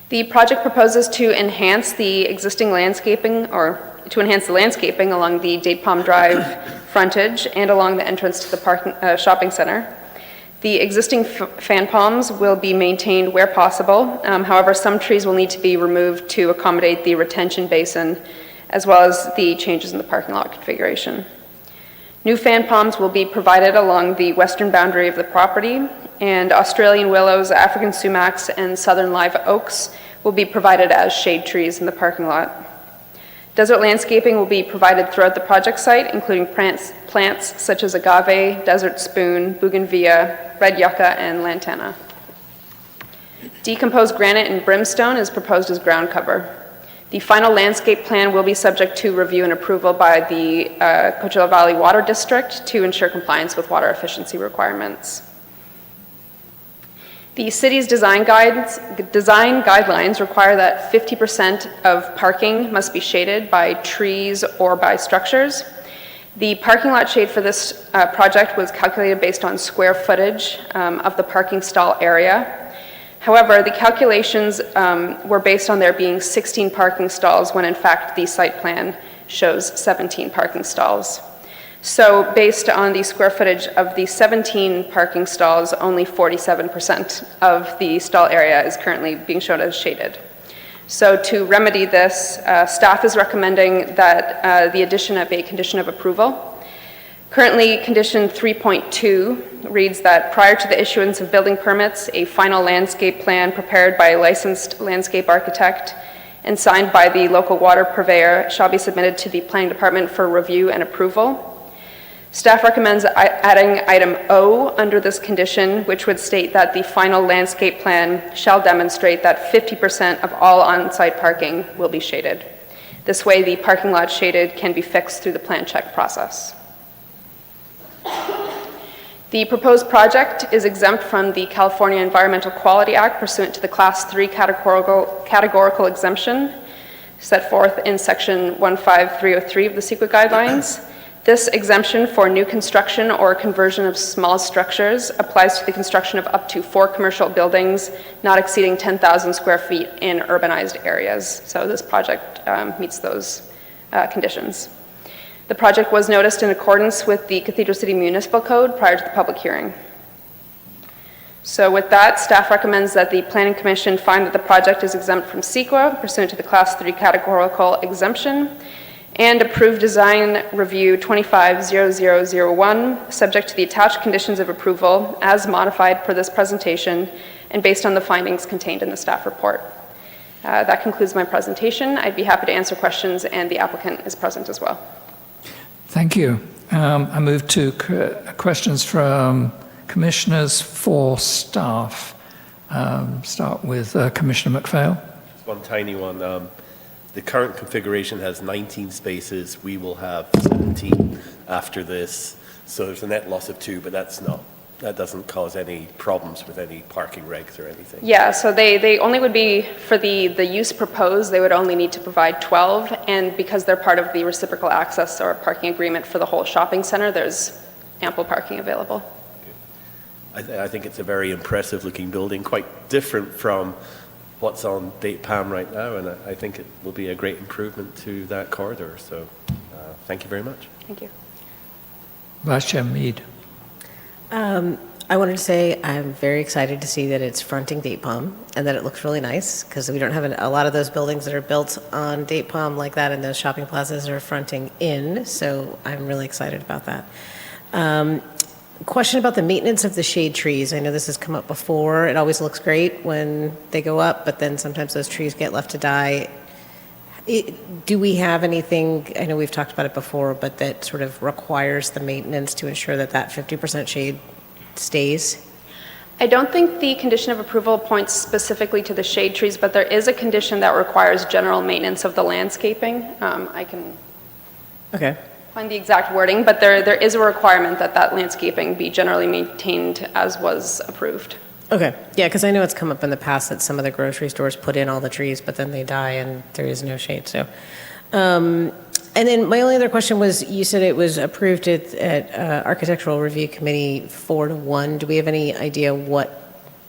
The project proposes to enhance the existing landscaping, or to enhance the landscaping along the Date Palm Drive frontage and along the entrance to the shopping center. The existing fan palms will be maintained where possible. However, some trees will need to be removed to accommodate the retention basin, as well as the changes in the parking lot configuration. New fan palms will be provided along the western boundary of the property, and Australian willows, African sumacs, and southern live oaks will be provided as shade trees in the parking lot. Desert landscaping will be provided throughout the project site, including plants such as agave, desert spoon, bougainvillea, red yucca, and lantana. Decomposed granite and brimstone is proposed as ground cover. The final landscape plan will be subject to review and approval by the Coachella Valley Water District to ensure compliance with water efficiency requirements. The city's design guidelines require that 50% of parking must be shaded by trees or by structures. The parking lot shade for this project was calculated based on square footage of the parking stall area. However, the calculations were based on there being 16 parking stalls when in fact the site plan shows 17 parking stalls. So based on the square footage of the 17 parking stalls, only 47% of the stall area is currently being shown as shaded. So to remedy this, staff is recommending that the addition of a condition of approval. Currently, condition 3.2 reads that prior to the issuance of building permits, a final landscape plan prepared by a licensed landscape architect and signed by the local water purveyor shall be submitted to the planning department for review and approval. Staff recommends adding item O under this condition, which would state that the final landscape plan shall demonstrate that 50% of all on-site parking will be shaded. This way, the parking lot shaded can be fixed through the plan check process. The proposed project is exempt from the California Environmental Quality Act pursuant to the Class 3 categorical exemption set forth in Section 15303 of the CEQA guidelines. This exemption for new construction or conversion of small structures applies to the construction of up to 4 commercial buildings not exceeding 10,000 square feet in urbanized areas. So this project meets those conditions. The project was noticed in accordance with the Cathedral City Municipal Code prior to the public hearing. So with that, staff recommends that the Planning Commission find that the project is exempt from CEQA pursuant to the Class 3 categorical exemption, and approve design review 250001, subject to the attached conditions of approval as modified per this presentation and based on the findings contained in the staff report. That concludes my presentation. I'd be happy to answer questions, and the applicant is present as well. Thank you. I move to questions from commissioners for staff. Start with Commissioner McPhail. Just one tiny one. The current configuration has 19 spaces. We will have 17 after this. So there's a net loss of 2, but that doesn't cause any problems with any parking regs or anything. Yeah, so they only would be, for the use proposed, they would only need to provide 12, and because they're part of the reciprocal access or parking agreement for the whole shopping center, there's ample parking available. I think it's a very impressive looking building, quite different from what's on Date Palm right now, and I think it will be a great improvement to that corridor. So thank you very much. Thank you. Vice Chair Mead. I wanted to say I'm very excited to see that it's fronting Date Palm and that it looks really nice because we don't have a lot of those buildings that are built on Date Palm like that, and those shopping plazas are fronting in. So I'm really excited about that. Question about the maintenance of the shade trees. I know this has come up before. It always looks great when they go up, but then sometimes those trees get left to die. Do we have anything, I know we've talked about it before, but that sort of requires the maintenance to ensure that that 50% shade stays? I don't think the condition of approval points specifically to the shade trees, but there is a condition that requires general maintenance of the landscaping. I can find the exact wording, but there is a requirement that that landscaping be generally maintained as was approved. Okay, yeah, because I know it's come up in the past that some of the grocery stores put in all the trees, but then they die and there is no shade, so. And then my only other question was, you said it was approved at Architectural Review Committee 4-1. Do we have any idea what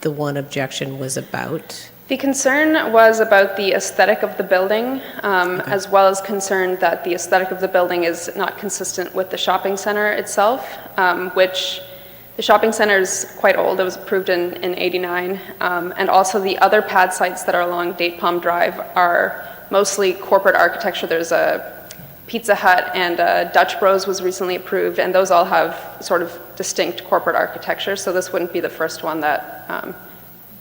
the one objection was about? The concern was about the aesthetic of the building, as well as concern that the aesthetic of the building is not consistent with the shopping center itself, which the shopping center is quite old. It was approved in 89. And also the other pad sites that are along Date Palm Drive are mostly corporate architecture. There's a Pizza Hut and Dutch Bros was recently approved, and those all have sort of distinct corporate architecture. So this wouldn't be the first one that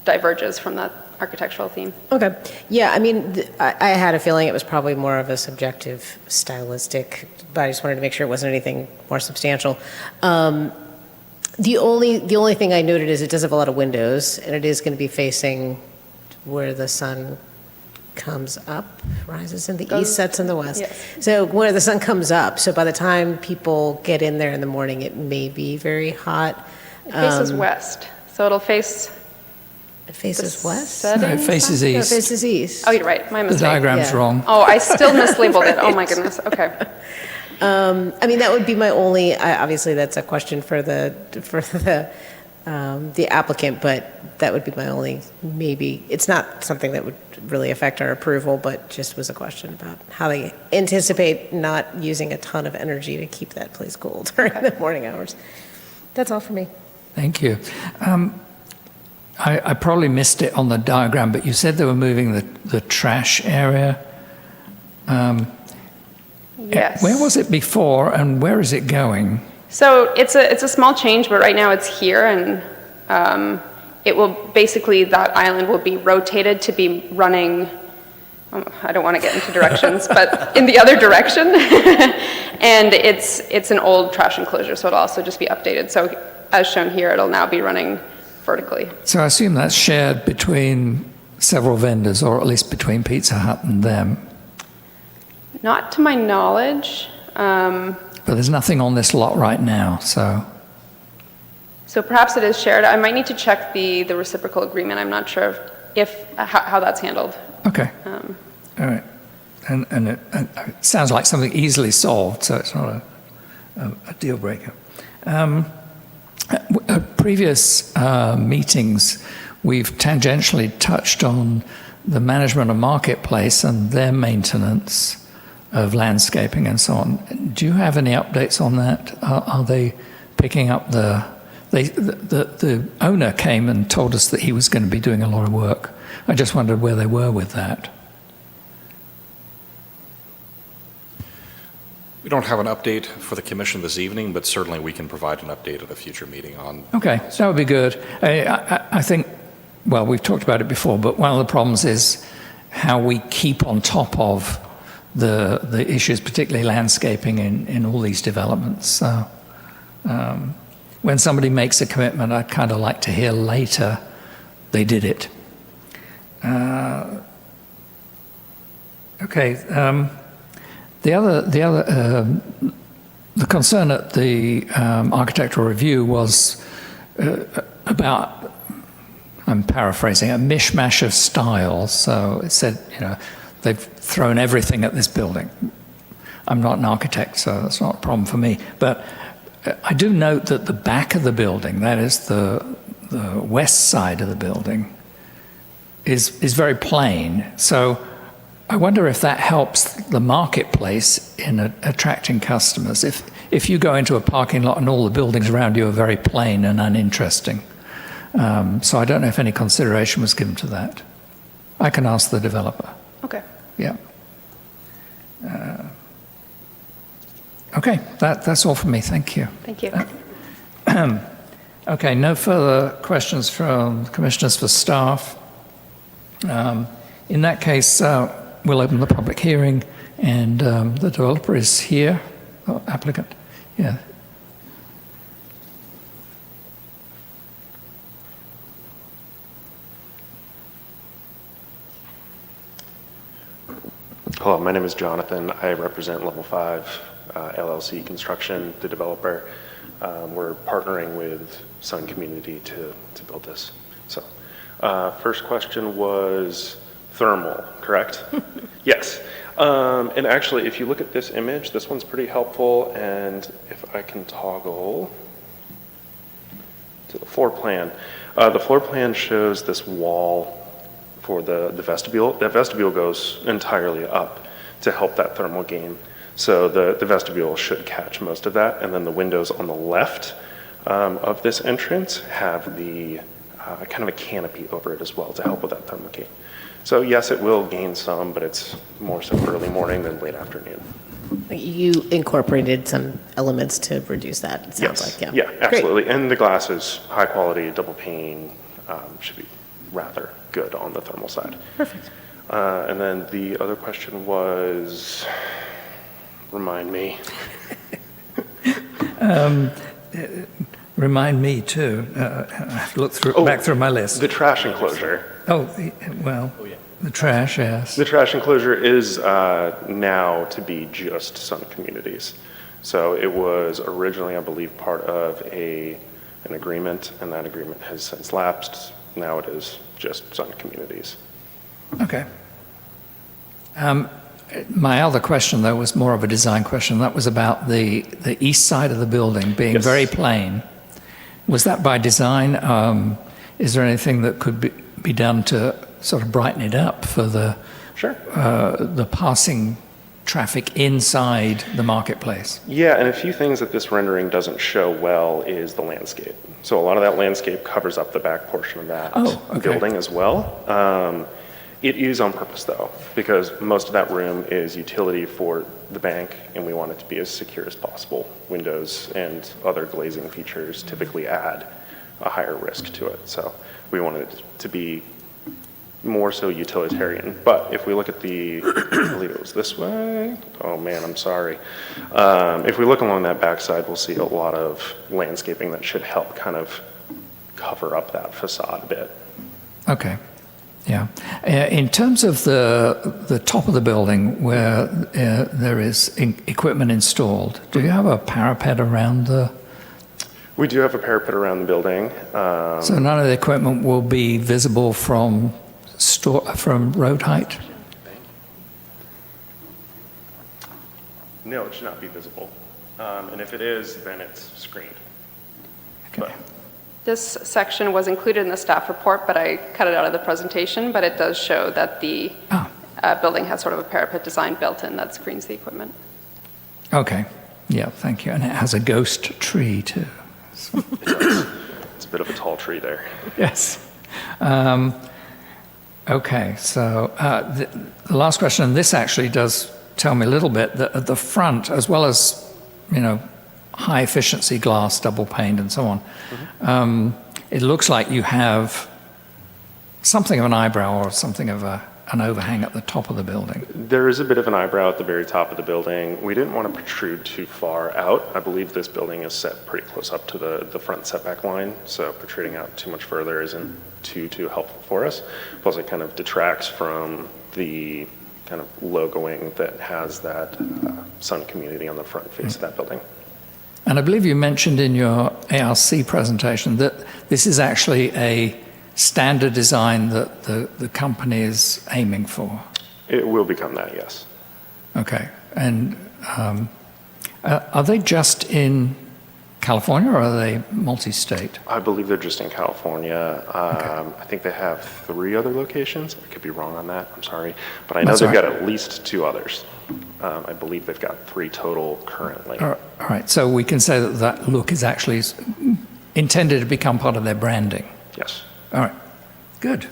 diverges from that architectural theme. Okay. Yeah, I mean, I had a feeling it was probably more of a subjective, stylistic, but I just wanted to make sure it wasn't anything more substantial. The only thing I noted is it does have a lot of windows, and it is going to be facing where the sun comes up, rises in the east, sets in the west. Yes. So where the sun comes up, so by the time people get in there in the morning, it may be very hot. It faces west, so it'll face... It faces west? No, it faces No, it east. faces east. Oh, you're right, my The mistake. diagram's Yeah. wrong. Oh, I still mislabeled it. Oh my goodness, okay. I mean, that would be my only, obviously that's a question for the applicant, but that would be my only, maybe, it's not something that would really affect our approval, but just was a question about how they anticipate not using a ton of energy to keep that place cool during the morning hours. That's all for me. Thank you. I probably missed it on the diagram, but you said they were moving the trash area. Yes. Where was it before, and where is it going? So it's a small change, but right now it's here, and it will basically, that island will be rotated to be running, I don't want to get into directions, but in the other direction. And it's an old trash enclosure, so it'll also just be updated. So as shown here, it'll now be running vertically. So I assume that's shared between several vendors, or at least between Pizza Hut and them. Not to my knowledge. But there's nothing on this lot right now, so... So perhaps it is shared. I might need to check the reciprocal agreement. I'm not sure how that's handled. Okay. All right. And it sounds like something easily solved, so it's not a deal breaker. At previous meetings, we've tangentially touched on the management of Marketplace and their maintenance of landscaping and so on. Do you have any updates on that? Are they picking up the owner came and told us that he was going to be doing a lot of work. I just wondered where they were with that. We don't have an update for the commission this evening, but certainly we can provide an update at a future meeting on... Okay, that would be good. I think, well, we've talked about it before, but one of the problems is how we keep on top of the issues, particularly landscaping in all these developments. So when somebody makes a commitment, I'd kind of like to hear later they did it. Okay. The concern at the architectural review was about, I'm paraphrasing, a mishmash of styles. So it said, they've thrown everything at this building. I'm not an architect, so that's not a problem for me. But I do note that the back of the building, that is the west side of the building, is very plain. So I wonder if that helps the marketplace in attracting customers. if you go into a parking lot and all the buildings around you are very plain and uninteresting. So I don't know if any consideration was given to that. I can ask the developer. Okay. Yeah. Okay, that's all from me. Thank you. Thank you. Okay, no further questions from commissioners for staff. In that case, we'll open the public hearing, and the developer is here. Oh, applicant, yeah. Hello, my name is Jonathan. I represent Level 5 LLC Construction, the developer. We're partnering with Sun Community to build this. So, first question was thermal, correct? Yes. And actually, if you look at this image, this one's pretty helpful. And if I can toggle to the floor plan. The floor plan shows this wall for the vestibule. That vestibule goes entirely up to help that thermal gain. So the vestibule should catch most of that. And then the windows on the left of this entrance have the kind of a canopy over it as well to help with that thermal gain. So yes, it will gain some, but it's more so early morning than late afternoon. You incorporated some elements to reduce that, it sounds Yes. like, yeah. Yeah, absolutely. And the glass is high quality, double pane, should be rather good on the thermal side. Perfect. And then the other question was, remind me. Remind me too. I have to look back through my list. The trash enclosure. Oh, well, the trash, yes. The trash enclosure is now to be just Sun Communities. So it was originally, I believe, part of an agreement, and that agreement has since lapsed. Now it is just Sun Communities. Okay. My other question, though, was more of a design question. That was about the east side of the building being Yes. very plain. Was that by design? Is there anything that could be done to sort of brighten it up for the passing traffic inside the marketplace? Yeah, and a few things that this rendering doesn't show well is the landscape. So a lot of that landscape covers up the back portion of that building as well. It is on purpose, though, because most of that room is utility for the bank, and we want it to be as secure as possible. Windows and other glazing features typically add a higher risk to it, so we wanted it to be more so utilitarian. But if we look at the, I believe it was this way. Oh man, I'm sorry. If we look along that backside, we'll see a lot of landscaping that should help kind of cover up that facade a bit. Okay. Yeah. In terms of the top of the building where there is equipment installed, do you have a parapet around the... We do have a parapet around the building. So none of the equipment will be visible from road height? No, it should not be visible. And if it is, then it's screened. Okay. This section was included in the staff report, but I cut it out of the presentation, but it does show that the building has sort of a parapet design built in that screens the equipment. Okay. Yeah, thank you. And it has a ghost tree, too. It's a bit of a tall tree there. Yes. Okay, so the last question, and this actually does tell me a little bit, that at the front, as well as, high efficiency glass, double paned and so on, it looks like you have something of an eyebrow or something of an overhang at the top of the building. There is a bit of an eyebrow at the very top of the building. We didn't want to protrude too far out. I believe this building is set pretty close up to the front setback line, so protruding out too much further isn't too helpful for us. Plus it kind of detracts from the kind of logoing that has that Sun Community on the front face of that building. And I believe you mentioned in your ARC presentation that this is actually a standard design that the company is aiming for. It will become that, yes. Okay. And are they just in California, or are they multi-state? I believe they're just in California. I think they have 3 other locations. I could be wrong on that. I'm sorry. But I know That's they've all right. got at least 2 others. I believe they've got 3 total currently. All right, so we can say that that look is actually intended to become part of their branding. Yes. All right, good.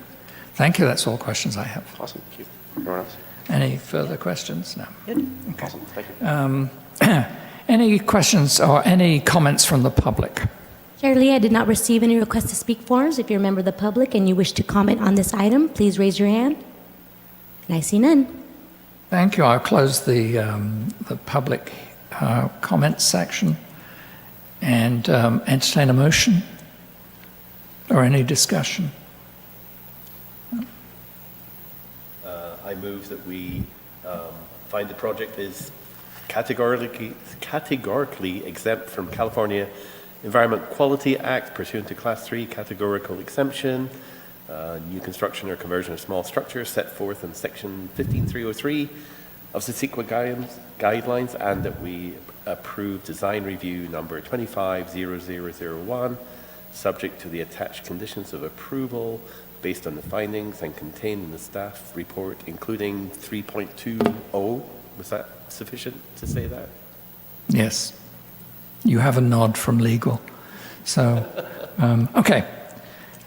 Thank you. That's all questions I have. Awesome. Thank you. Everyone else? Any further questions? No. Awesome. Thank you. Any questions or any comments from the public? Chair Lee, I did not receive any request to speak forms. If you're a member of the public and you wish to comment on this item, please raise your hand. And I see none. Thank you. I'll close the public comments section and entertain a motion or any discussion. I move that we find the project is categorically exempt from California Environment Quality Act pursuant to Class 3 categorical exemption, new construction or conversion of small structures set forth in Section 15303 of the CEQA guidelines, and that we approve design review number 250001, subject to the attached conditions of approval based on the findings and contained in the staff report, including 3.20. Was that sufficient to say that? Yes. You have a nod from legal. So, okay.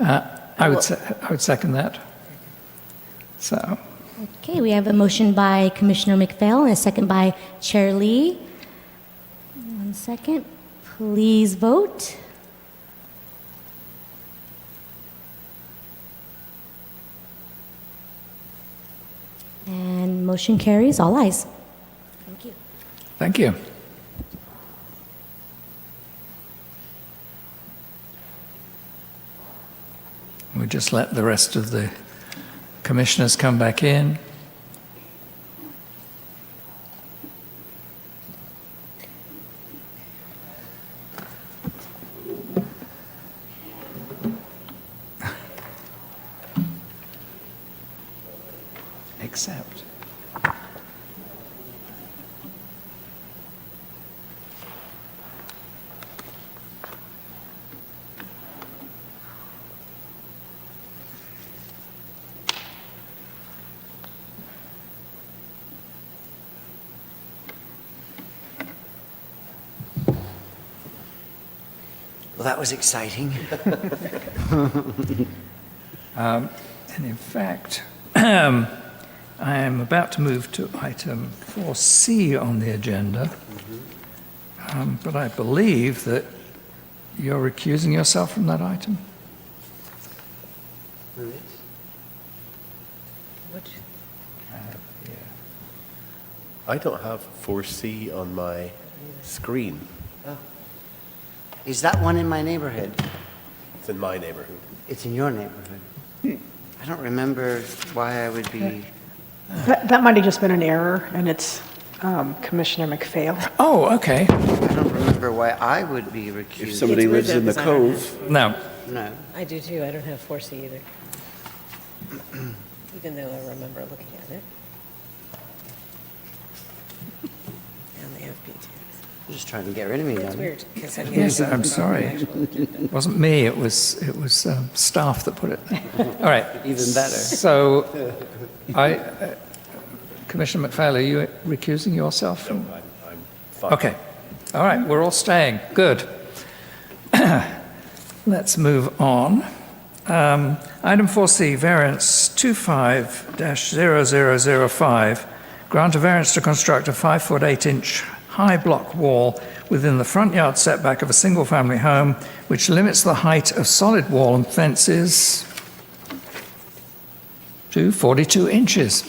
I would second that. So, Okay, we have a motion by Commissioner McPhail and a second by Chair Lee. 1 second. Please vote. And motion carries. All ayes. Thank you. thank you. We just let the rest of the commissioners come back in. Except. Well, that was exciting. And in fact, I am about to move to item 4C on the agenda, but I believe that you're recusing yourself from that item? I don't have 4C on my screen. Is that one in my neighborhood? It's in my neighborhood. It's in your neighborhood. I don't remember why I would be. That might have just been an error, and it's Commissioner McPhail. Oh, okay. I don't remember why I would be recused. If somebody lives in the cove. No. No. I do too. I don't have 4C either. Even though I remember looking at it. And the FP too. You're just trying to get rid of me, It's Doug. weird. 'Cause I Yes, have I'm sorry. It wasn't me, it was staff that put it there. All right. Even better. So, Commissioner McPhail, are you recusing yourself from? I'm fine. Okay. All right, we're all staying. Good. Let's move on. Item 4C, variance 25-0005, grant a variance to construct a 5-foot 8-inch high block wall within the front yard setback of a single-family home, which limits the height of solid wall and fences to 42 inches.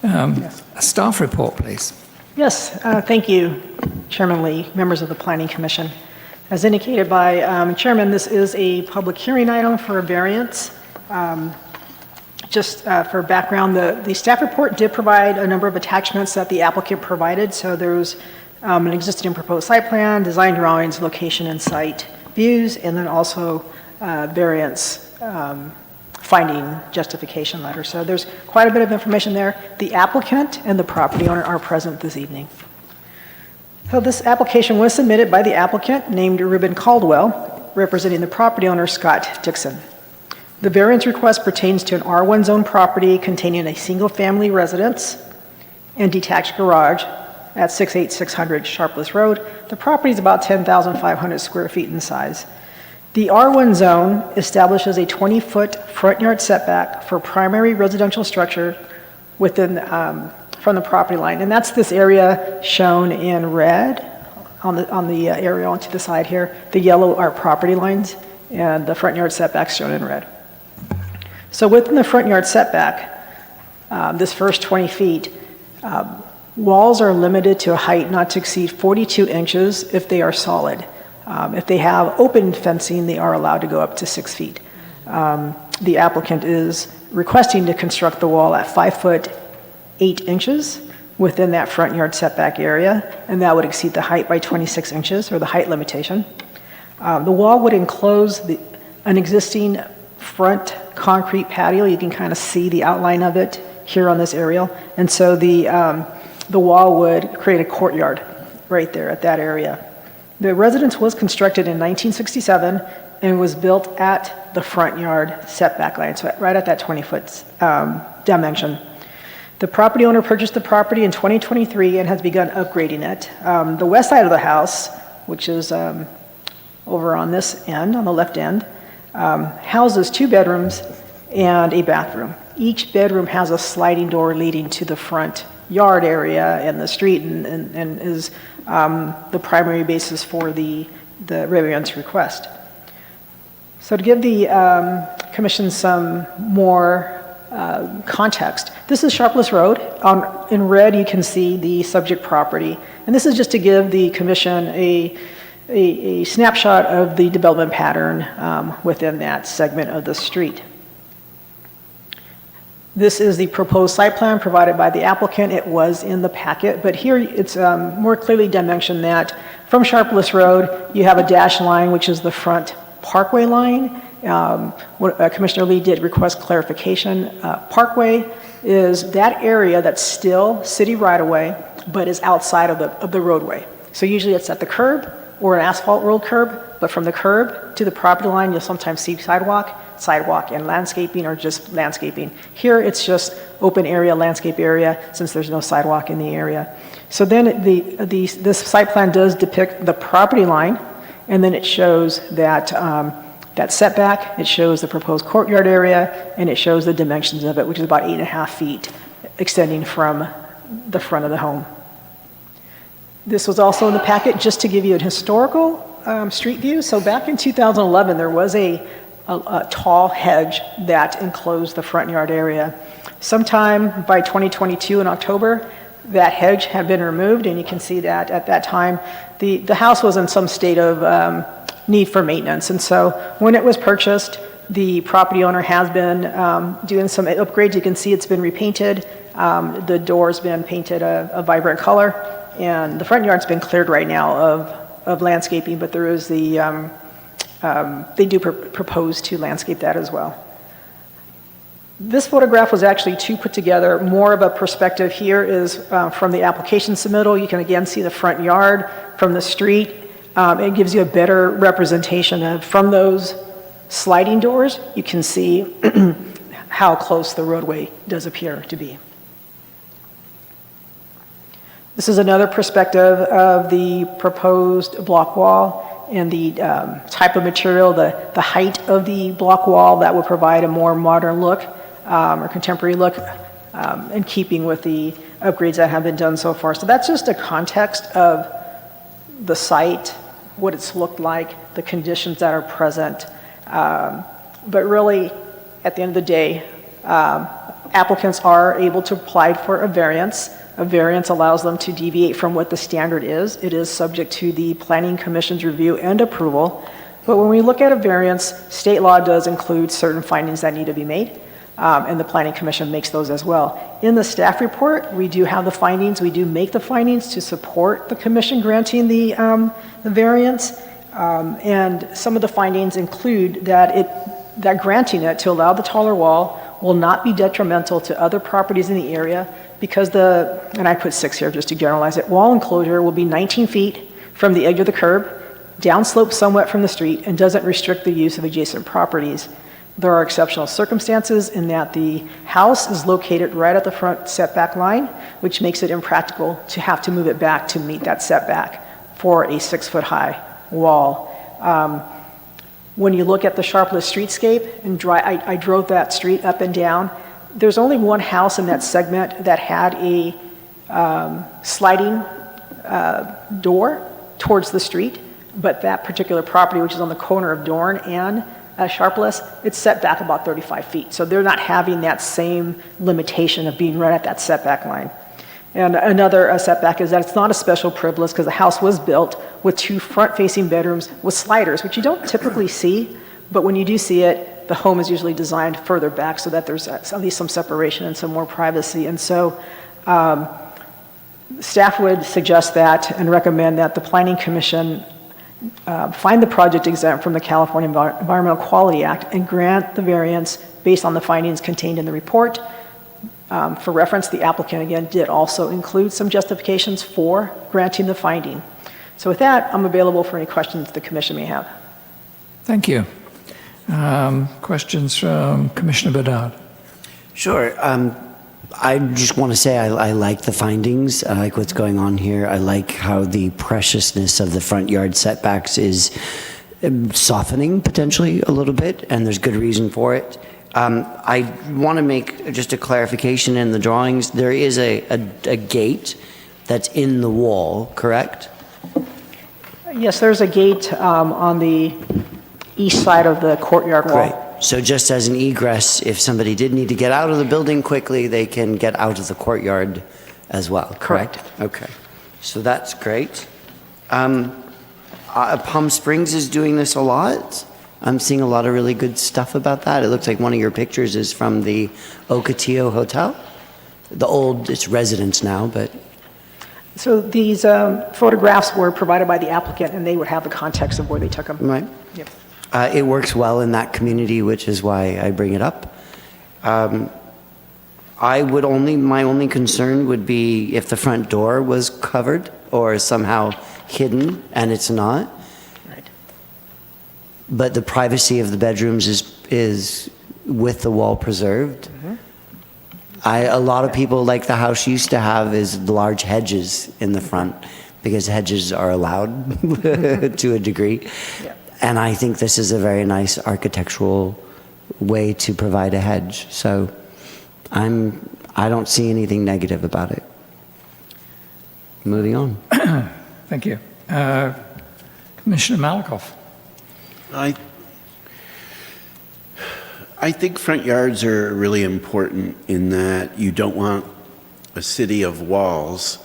A staff report, please. Yes, thank you, Chairman Lee, members of the Planning Commission. As indicated by Chairman, this is a public hearing item for a variance. Just for background, the staff report did provide a number of attachments that the applicant provided. So there's an existing and proposed site plan, design drawings, location and site views, and then also variance finding justification letter. So there's quite a bit of information there. The applicant and the property owner are present this evening. So this application was submitted by the applicant named Ruben Caldwell, representing the property owner Scott Dixon. The variance request pertains to an R1 zone property containing a single-family residence and detached garage at 68600 Sharpless Road. The property is about 10,500 square feet in size. The R1 zone establishes a 20-foot front yard setback for primary residential structure within, from the property line. And that's this area shown in red on the aerial to the side here. The yellow are property lines, and the front yard setback's shown in red. So within the front yard setback, this first 20 feet, walls are limited to a height not to exceed 42 inches if they are solid. If they have open fencing, they are allowed to go up to 6 feet. The applicant is requesting to construct the wall at 5 foot 8 inches within that front yard setback area, and that would exceed the height by 26 inches, or the height limitation. The wall would enclose an existing front concrete patio. You can kind of see the outline of it here on this aerial. And so the wall would create a courtyard right there at that area. The residence was constructed in 1967 and was built at the front yard setback line, so right at that 20-foot dimension. The property owner purchased the property in 2023 and has begun upgrading it. The west side of the house, which is over on this end, on the left end, houses 2 bedrooms and a bathroom. Each bedroom has a sliding door leading to the front yard area and the street, and is the primary basis for the variance request. So to give the commission some more context, this is Sharpless Road. In red, you can see the subject property, and this is just to give the commission a snapshot of the development pattern within that segment of the street. This is the proposed site plan provided by the applicant. It was in the packet, but here it's more clearly dimensioned that from Sharpless Road, you have a dashed line, which is the front parkway line. Commissioner Lee did request clarification. Parkway is that area that's still city right-of-way, but is outside of the roadway. So usually it's at the curb or an asphalt road curb, but from the curb to the property line, you'll sometimes see sidewalk and landscaping, or just landscaping. Here, it's just open area, landscape area, since there's no sidewalk in the area. So then this site plan does depict the property line, and then it shows that that setback, it shows the proposed courtyard area, and it shows the dimensions of it, which is about 8.5 feet extending from the front of the home. This was also in the packet just to give you a historical street view. So back in 2011, there was a tall hedge that enclosed the front yard area. Sometime by 2022 in October, that hedge had been removed, and you can see that at that time, the house was in some state of need for maintenance. And so when it was purchased, the property owner has been doing some upgrades. You can see it's been repainted. The door's been painted a vibrant color, and the front yard's been cleared right now of landscaping, but there is the they do propose to landscape that as well. This photograph was actually put together. More of a perspective here is from the application submittal. You can again see the front yard from the street. It gives you a better representation of, from those sliding doors, you can see how close the roadway does appear to be. This is another perspective of the proposed block wall and the type of material, the height of the block wall that would provide a more modern look or contemporary look in keeping with the upgrades that have been done so far. So that's just a context of the site, what it's looked like, the conditions that are present. But really, at the end of the day, applicants are able to apply for a variance. A variance allows them to deviate from what the standard is. It is subject to the Planning Commission's review and approval. But when we look at a variance, state law does include certain findings that need to be made, and the Planning Commission makes those as well. In the staff report, we do have the findings. We do make the findings to support the commission granting the variance. And some of the findings include that granting it to allow the taller wall will not be detrimental to other properties in the area because and I put 6 here just to generalize it, wall enclosure will be 19 feet from the edge of the curb, downslope somewhat from the street, and doesn't restrict the use of adjacent properties. There are exceptional circumstances in that the house is located right at the front setback line, which makes it impractical to have to move it back to meet that setback for a 6-foot-high wall. When you look at the Sharpless streetscape, and I drove that street up and down, there's only one house in that segment that had a sliding door towards the street, but that particular property, which is on the corner of Dorn and Sharpless, it's set back about 35 feet. So they're not having that same limitation of being right at that setback line. And another setback is that it's not a special privilege because the house was built with 2 front-facing bedrooms with sliders, which you don't typically see, but when you do see it, the home is usually designed further back so that there's at least some separation and some more privacy. And so staff would suggest that and recommend that the Planning Commission find the project exempt from the California Environmental Quality Act and grant the variance based on the findings contained in the report. For reference, the applicant again did also include some justifications for granting the finding. So with that, I'm available for any questions the commission may have. Thank you. Questions from Commissioner Bedard? Sure. I just want to say I like the findings. I like what's going on here. I like how the preciousness of the front yard setbacks is softening potentially a little bit, and there's good reason for it. I want to make just a clarification in the drawings. There is a gate that's in the wall, correct? Yes, there's a gate on the east side of the courtyard wall. Great. So just as an egress, if somebody did need to get out of the building quickly, they can get out of the courtyard as well, correct? Okay. So that's great. Palm Springs is doing this a lot. I'm seeing a lot of really good stuff about that. It looks like one of your pictures is from the Ocotillo Hotel. It's residence now, but... So these photographs were provided by the applicant, and they would have the context of where they took them. Right. Yep. It works well in that community, which is why I bring it up. My only concern would be if the front door was covered or somehow hidden, and it's not. Right. But the privacy of the bedrooms is with the wall preserved. Mm-hmm. A lot of people, like the house used to have, is large hedges in the front because hedges are allowed to a degree. Yeah. And I think this is a very nice architectural way to provide a hedge. So I don't see anything negative about it. Moving on. Thank you. Commissioner Malakoff. I think front yards are really important in that you don't want a city of walls,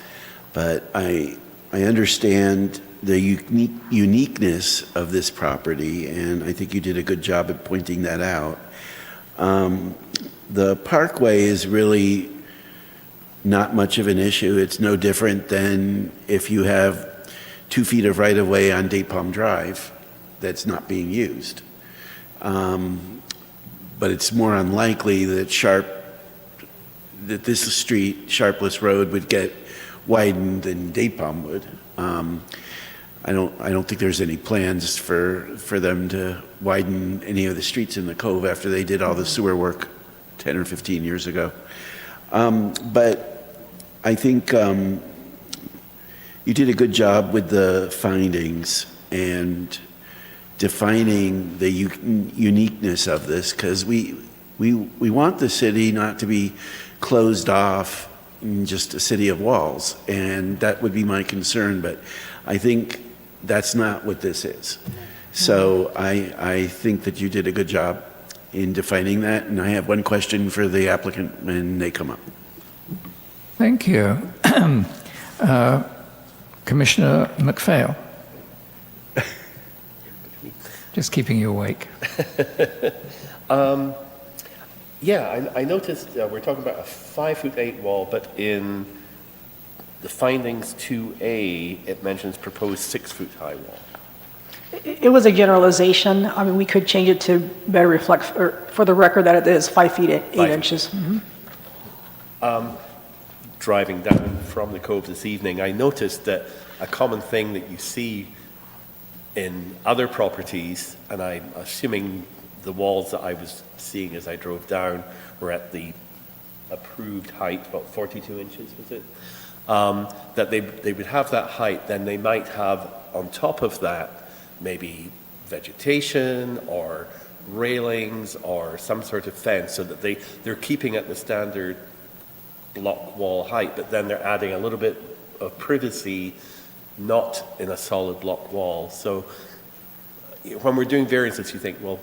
but I understand the uniqueness of this property, and I think you did a good job at pointing that out. The parkway is really not much of an issue. It's no different than if you have 2 feet of right-of-way on Date Palm Drive that's not being used. But it's more unlikely that this street, Sharpless Road, would get widened than Date Palm would. I don't think there's any plans for them to widen any of the streets in the Cove after they did all the sewer work 10 or 15 years ago. But I think you did a good job with the findings and defining the uniqueness of this, because we want the city not to be closed off in just a city of walls, and that would be my concern, but I think that's not what this is. So I think that you did a good job in defining that, and I have one question for the applicant when they come up. Thank you. Commissioner McPhail. Just keeping you awake. Yeah, I noticed we're talking about a 5'8" wall, but in the findings 2A, it mentions proposed 6-foot high wall. It was a generalization. I mean, we could change it to better reflect, or for the record, that it is 5 feet 8 inches. Driving down from the Cove this evening, I noticed that a common thing that you see in other properties, and I'm assuming the walls that I was seeing as I drove down were at the approved height, about 42 inches, was it? That they would have that height, then they might have on top of that maybe vegetation or railings or some sort of fence, so that they're keeping at the standard block wall height, but then they're adding a little bit of privacy, not in a solid block wall. So when we're doing variances, you think, well,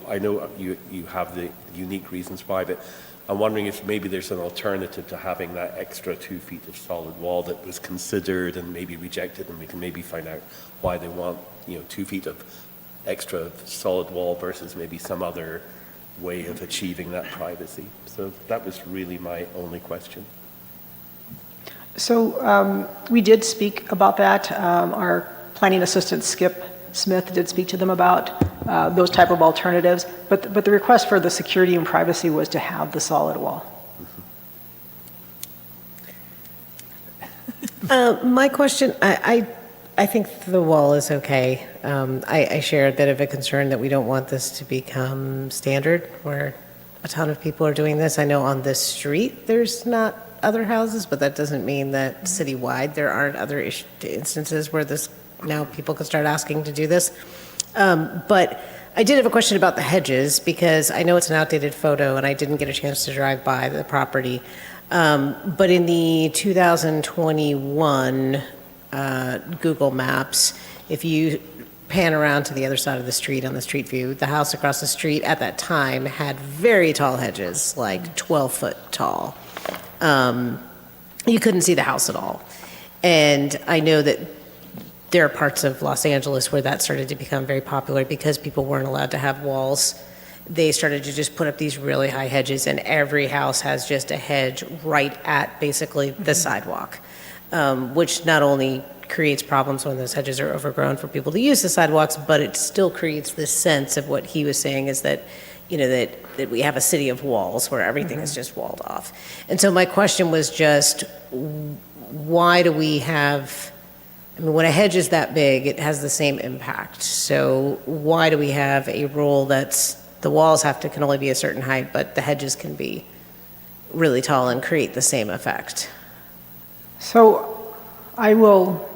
I know you have the unique reasons why, but I'm wondering if maybe there's an alternative to having that extra 2 feet of solid wall that was considered and maybe rejected, and we can maybe find out why they want 2 feet of extra solid wall versus maybe some other way of achieving that privacy. So that was really my only question. So we did speak about that. Our planning assistant, Skip Smith, did speak to them about those type of alternatives. But the request for the security and privacy was to have the solid wall. My question, I think the wall is okay. I share a bit of a concern that we don't want this to become standard, where a ton of people are doing this. I know on this street there's not other houses, but that doesn't mean that citywide there aren't other instances where now people can start asking to do this. But I did have a question about the hedges, because I know it's an outdated photo and I didn't get a chance to drive by the property. But in the 2021 Google Maps, if you pan around to the other side of the street on the street view, the house across the street at that time had very tall hedges, like 12 foot tall. You couldn't see the house at all. And I know that there are parts of Los Angeles where that started to become very popular because people weren't allowed to have walls. They started to just put up these really high hedges, and every house has just a hedge right at basically the sidewalk, which not only creates problems when those hedges are overgrown for people to use the sidewalks, but it still creates this sense of what he was saying is that, that we have a city of walls where everything is just walled off. And so my question was just, why do we have, when a hedge is that big, it has the same impact. So why do we have a rule that's the walls can only be a certain height, but the hedges can be really tall and create the same effect? So I will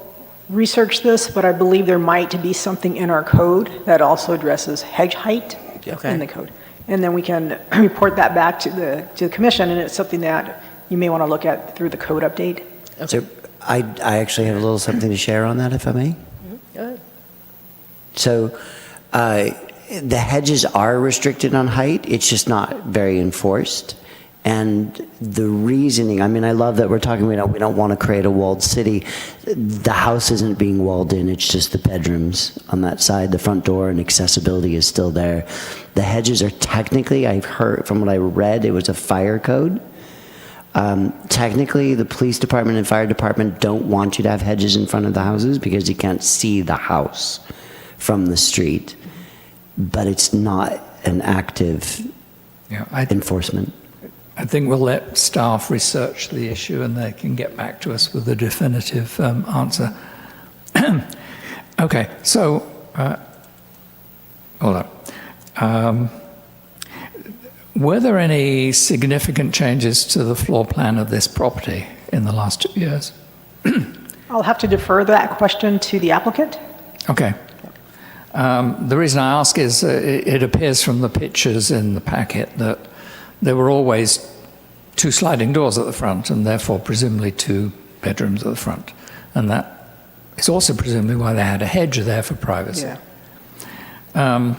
research this, but I believe there might be something in our code that also addresses hedge height in the code. And then we can report that back to the commission, and it's something that you may want to look at through the code update. Okay. So I actually have a little something to share on that, if I may. Go ahead. So the hedges are restricted on height. It's just not very enforced. And the reasoning, I love that we're talking, we don't want to create a walled city. The house isn't being walled in, it's just the bedrooms on that side, the front door, and accessibility is still there. The hedges are technically, I've heard, from what I read, it was a fire code. Technically, the police department and fire department don't want you to have hedges in front of the houses because you can't see the house from the street. But it's not an active enforcement. I think we'll let staff research the issue and they can get back to us with a definitive answer. Okay, so, hold up. Were there any significant changes to the floor plan of this property in the last 2 years? I'll have to defer that question to the applicant. Okay. The reason I ask is it appears from the pictures in the packet that there were always 2 sliding doors at the front and therefore presumably 2 bedrooms at the front. And that is also presumably why they had a hedge there for privacy. Yeah.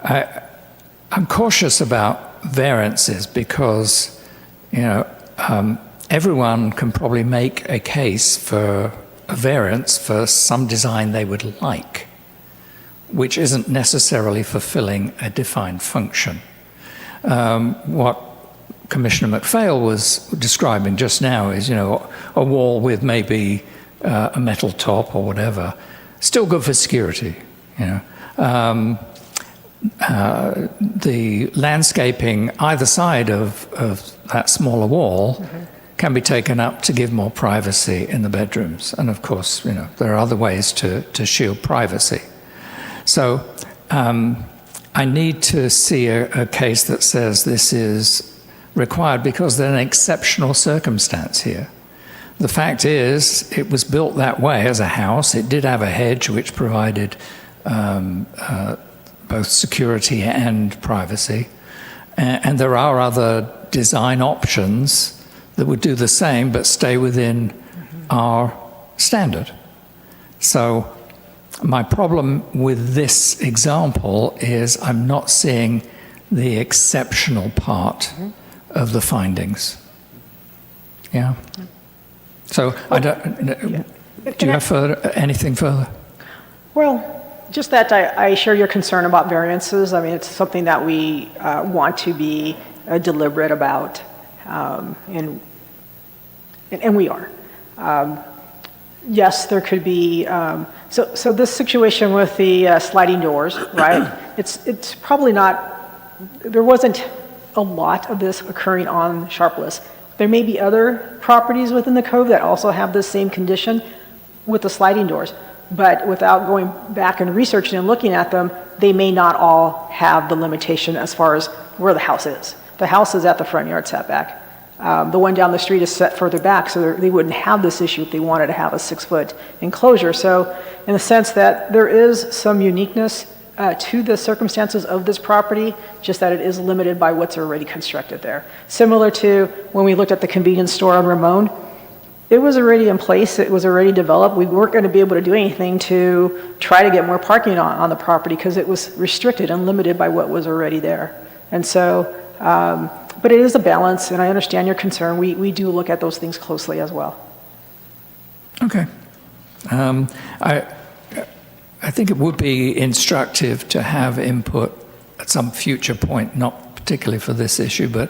I'm cautious about variances because, everyone can probably make a case for a variance for some design they would like, which isn't necessarily fulfilling a defined function. What Commissioner McPhail was describing just now is, a wall with maybe a metal top or whatever still good for security, you know. The landscaping either side of that smaller wall can be taken up to give more privacy in the bedrooms. And of course, you know, there are other ways to shield privacy. So I need to see a case that says this is required because there's an exceptional circumstance here. The fact is, it was built that way as a house. It did have a hedge which provided both security and privacy. And there are other design options that would do the same but stay within our standard. So my problem with this example is I'm not seeing the exceptional part of the findings. Yeah. So I don't. Do you have anything further? Well, just that I share your concern about variances. I mean, it's something that we want to be deliberate about, and we are. Yes, there could be. So this situation with the sliding doors, right? It's probably not. There wasn't a lot of this occurring on Sharpless. There may be other properties within the cove that also have the same condition with the sliding doors. But without going back and researching and looking at them, they may not all have the limitation as far as where the house is. The house is at the front yard setback. The one down the street is set further back, so they wouldn't have this issue if they wanted to have a 6-foot enclosure. So in the sense that there is some uniqueness to the circumstances of this property, just that it is limited by what's already constructed there. Similar to when we looked at the convenience store on Ramon, it was already in place, it was already developed. We weren't going to be able to do anything to try to get more parking on the property because it was restricted and limited by what was already there. And so, but it is a balance, and I understand your concern. We do look at those things closely as well. Okay. I think it would be instructive to have input at some future point, not particularly for this issue, but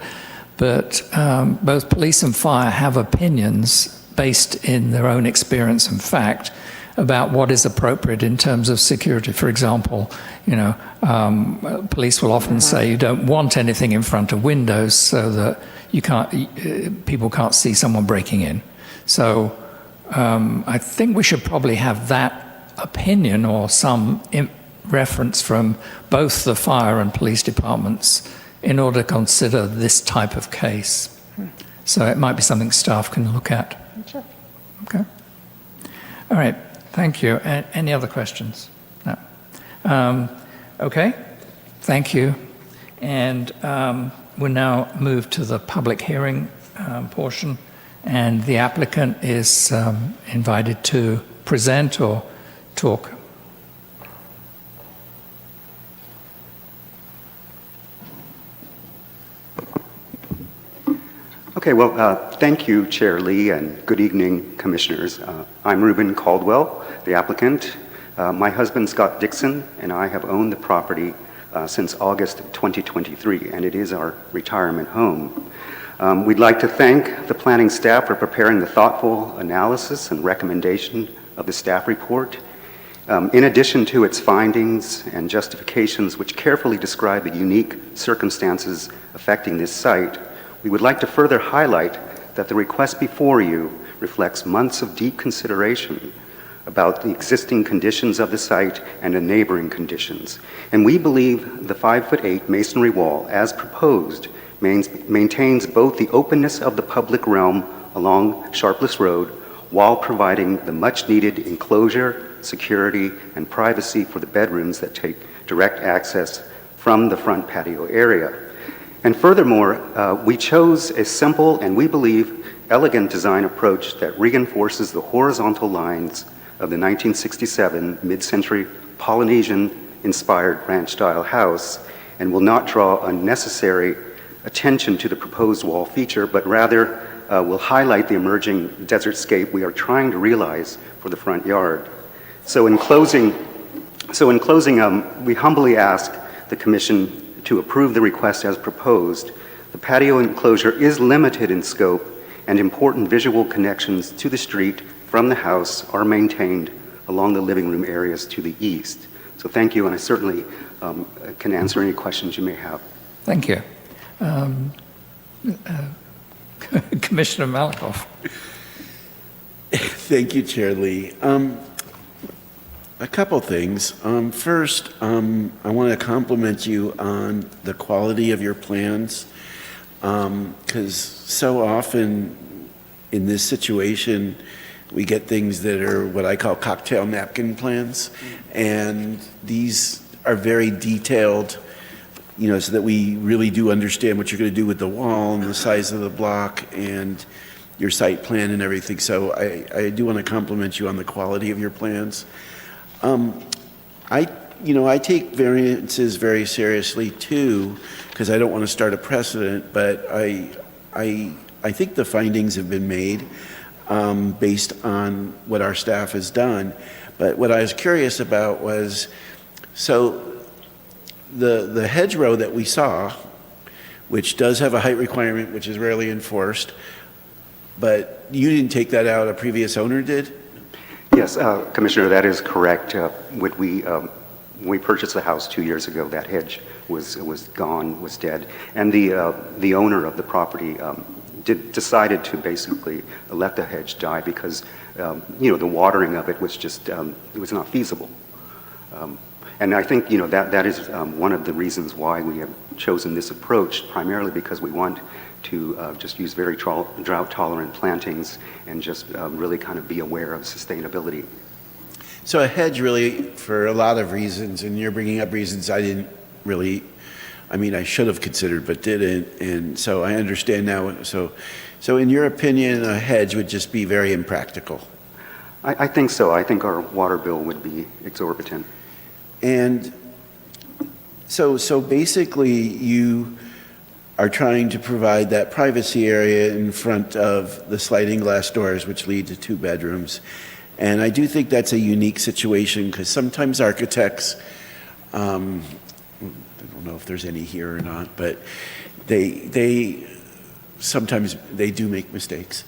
both police and fire have opinions based in their own experience and fact about what is appropriate in terms of security. For example, you know, police will often say you don't want anything in front of windows so that people can't see someone breaking in. So I think we should probably have that opinion or some reference from both the fire and police departments in order to consider this type of case. So it might be something staff can look at. Sure. Okay. All right. Thank you. Any other questions? No. Okay. Thank you. And we'll now move to the public hearing portion. And the applicant is invited to present or talk. Okay, well, thank you, Chair Lee, and good evening, Commissioners. I'm Reuben Caldwell, the applicant. My husband, Scott Dixon, and I have owned the property since August of 2023, and it is our retirement home. We'd like to thank the planning staff for preparing the thoughtful analysis and recommendation of the staff report. In addition to its findings and justifications which carefully describe the unique circumstances affecting this site, we would like to further highlight that the request before you reflects months of deep consideration about the existing conditions of the site and the neighboring conditions. And we believe the 5'8" masonry wall, as proposed, maintains both the openness of the public realm along Sharpless Road while providing the much-needed enclosure, security, and privacy for the bedrooms that take direct access from the front patio area. And furthermore, we chose a simple and we believe elegant design approach that reinforces the horizontal lines of the 1967 mid-century Polynesian-inspired ranch-style house and will not draw unnecessary attention to the proposed wall feature, but rather will highlight the emerging desertscape we are trying to realize for the front yard. So in closing, we humbly ask the Commission to approve the request as proposed. The patio enclosure is limited in scope and important visual connections to the street from the house are maintained along the living room areas to the east. So thank you, and I certainly can answer any questions you may have. Thank you. Commissioner Malakoff. Thank you, Chair Lee. A couple things. First, I want to compliment you on the quality of your plans, because so often in this situation, we get things that are what I call cocktail napkin plans, and these are very detailed, you know, so that we really do understand what you're going to do with the wall and the size of the block and your site plan and everything. So I do want to compliment you on the quality of your plans. I take variances very seriously too, because I don't want to start a precedent, but I think the findings have been made based on what our staff has done. But what I was curious about was, so the hedgerow that we saw, which does have a height requirement, which is rarely enforced, but you didn't take that out, a previous owner did? Yes, Commissioner, that is correct. When we purchased the house 2 years ago, that hedge was gone, was dead, and the owner of the property decided to basically let the hedge die because the watering of it was just it was not feasible. And I think that is one of the reasons why we have chosen this approach, primarily because we want to just use very drought-tolerant plantings and just really kind of be aware of sustainability. So a hedge really, for a lot of reasons, and you're bringing up reasons I didn't really, I should have considered but didn't, and so I understand now. So in your opinion, a hedge would just be very impractical? I think so. I think our water bill would be exorbitant. And so basically you are trying to provide that privacy area in front of the sliding glass doors, which lead to 2 bedrooms. And I do think that's a unique situation, because sometimes architects, I don't know if there's any here or not, but they sometimes they do make mistakes.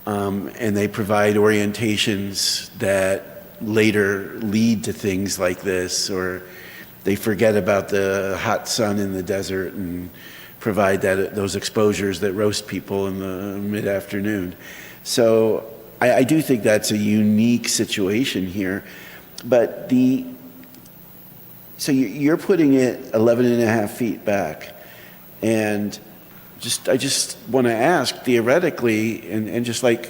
And they provide orientations that later lead to things like this, or they forget about the hot sun in the desert and provide those exposures that roast people in the mid-afternoon. So I do think that's a unique situation here. But so you're putting it 11 and a half feet back, and I just want to ask, theoretically, and just like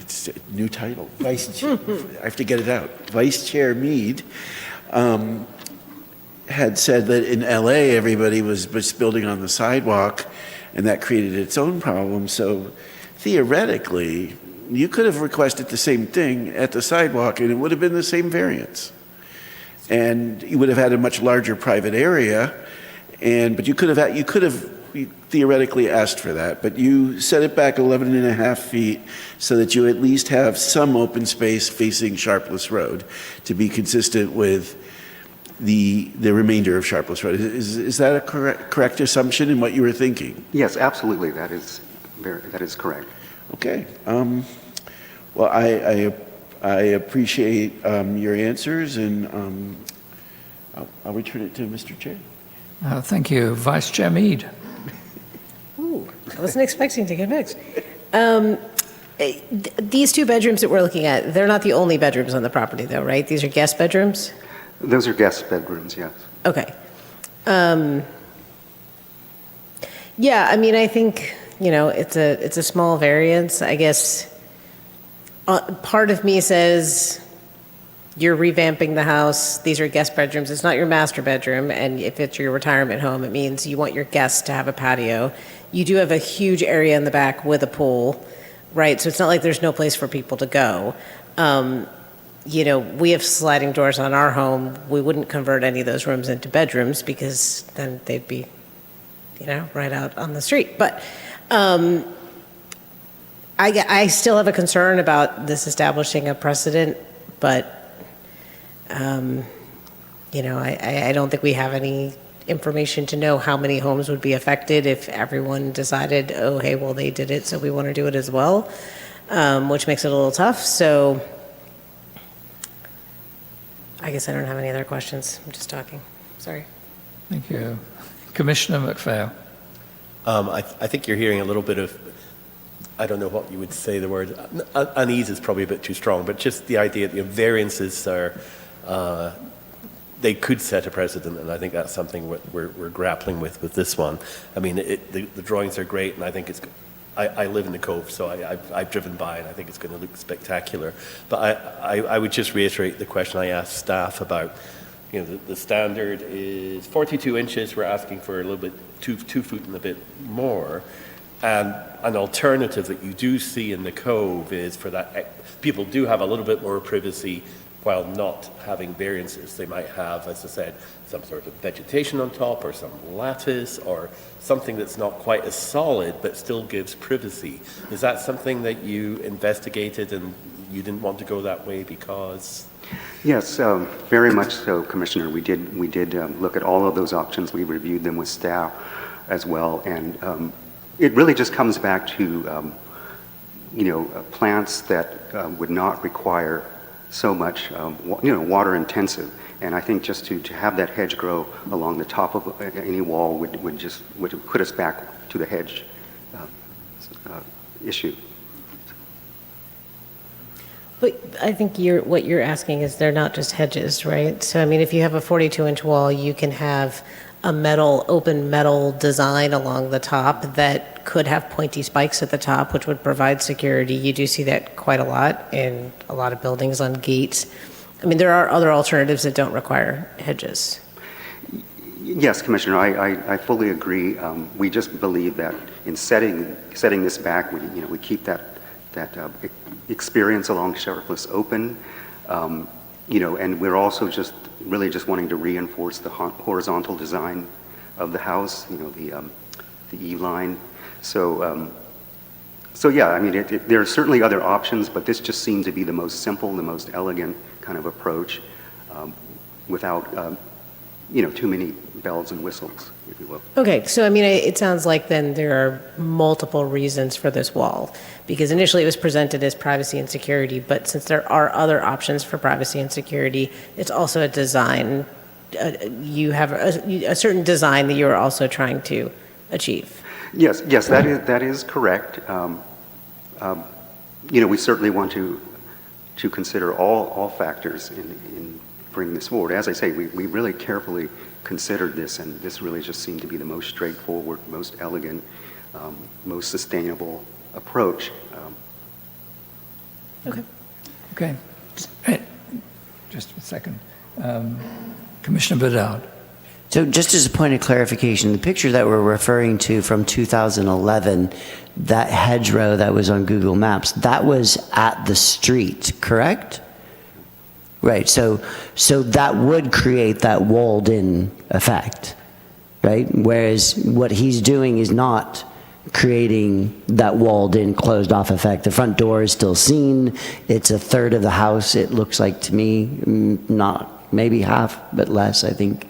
it's a new title, I have to get it out. Vice Chair Mead had said that in LA everybody was building on the sidewalk, and that created its own problem. So theoretically, you could have requested the same thing at the sidewalk, and it would have been the same variance. And you would have had a much larger private area, but you could have theoretically asked for that, but you set it back 11 and a half feet so that you at least have some open space facing Sharpless Road to be consistent with the remainder of Sharpless Road. Is that a correct assumption in what you were thinking? Yes, absolutely. That is correct. Okay. Well, I appreciate your answers, and I'll return it to Mr. Chair. Thank you. Vice Chair Mead. Ooh, I wasn't expecting to get mixed. These 2 bedrooms that we're looking at, they're not the only bedrooms on the property, though, right? These are guest bedrooms? Those are guest bedrooms, yes. Okay. Yeah, I think, it's a small variance. I guess part of me says you're revamping the house. These are guest bedrooms. It's not your master bedroom. And if it's your retirement home, it means you want your guests to have a patio. You do have a huge area in the back with a pool, right? So it's not like there's no place for people to go. We have sliding doors on our home. We wouldn't convert any of those rooms into bedrooms because then they'd be, right out on the street. But I still have a concern about this establishing a precedent, but, I don't think we have any information to know how many homes would be affected if everyone decided, oh, hey, well, they did it, so we want to do it as well. which makes it a little tough. So I guess I don't have any other questions. I'm just talking. Sorry. Thank you. Commissioner McPhail. I think you're hearing a little bit of, I don't know what you would say the word, unease is probably a bit too strong, but just the idea that variances are, they could set a precedent, and I think that's something we're grappling with this one. I mean, the drawings are great, and I think it's, I live in the Cove, so I've driven by, and I think it's going to look spectacular. But I would just reiterate the question I asked staff about, the standard is 42 inches. We're asking for a little bit, 2 foot and a bit more. And an alternative that you do see in the Cove is for that, people do have a little bit more privacy while not having variances. They might have, as I said, some sort of vegetation on top or some lattice or something that's not quite as solid but still gives privacy. Is that something that you investigated and you didn't want to go that way because? Yes, very much so, Commissioner. We did look at all of those options. We reviewed them with staff as well, and it really just comes back to plants that would not require so much water intensive. And I think just to have that hedge grow along the top of any wall would put us back to the hedge issue. But I think what you're asking is they're not just hedges, right? So, I mean, if you have a 42-inch wall, you can have a open metal design along the top that could have pointy spikes at the top, which would provide security. You do see that quite a lot in a lot of buildings on gates. I mean, there are other alternatives that don't require hedges. Yes, Commissioner, I fully agree. We just believe that in setting this back, we keep that experience along Sheriffless open, and we're also just wanting to reinforce the horizontal design of the house, the E-line. So yeah, I mean, there are certainly other options, but this just seemed to be the most simple, the most elegant kind of approach, without too many bells and whistles, if you will. Okay, so I mean, it sounds like then there are multiple reasons for this wall, because initially it was presented as privacy and security, but since there are other options for privacy and security, it's also a design. You have a certain design that you're also trying to achieve. Yes, that is correct. We certainly want to consider all factors in bringing this forward. As I say, we really carefully considered this, and this really just seemed to be the most straightforward, most elegant, most sustainable approach. Okay. Just a second. Commissioner Bedard. So just as a point of clarification, the picture that we're referring to from 2011, that hedgerow that was on Google Maps, that was at the street, correct? Right, so that would create that walled-in effect, right? Whereas what he's doing is not creating that walled-in, closed-off effect. The front door is still seen. It's a third of the house, it looks like to me, not maybe half, but less, I think.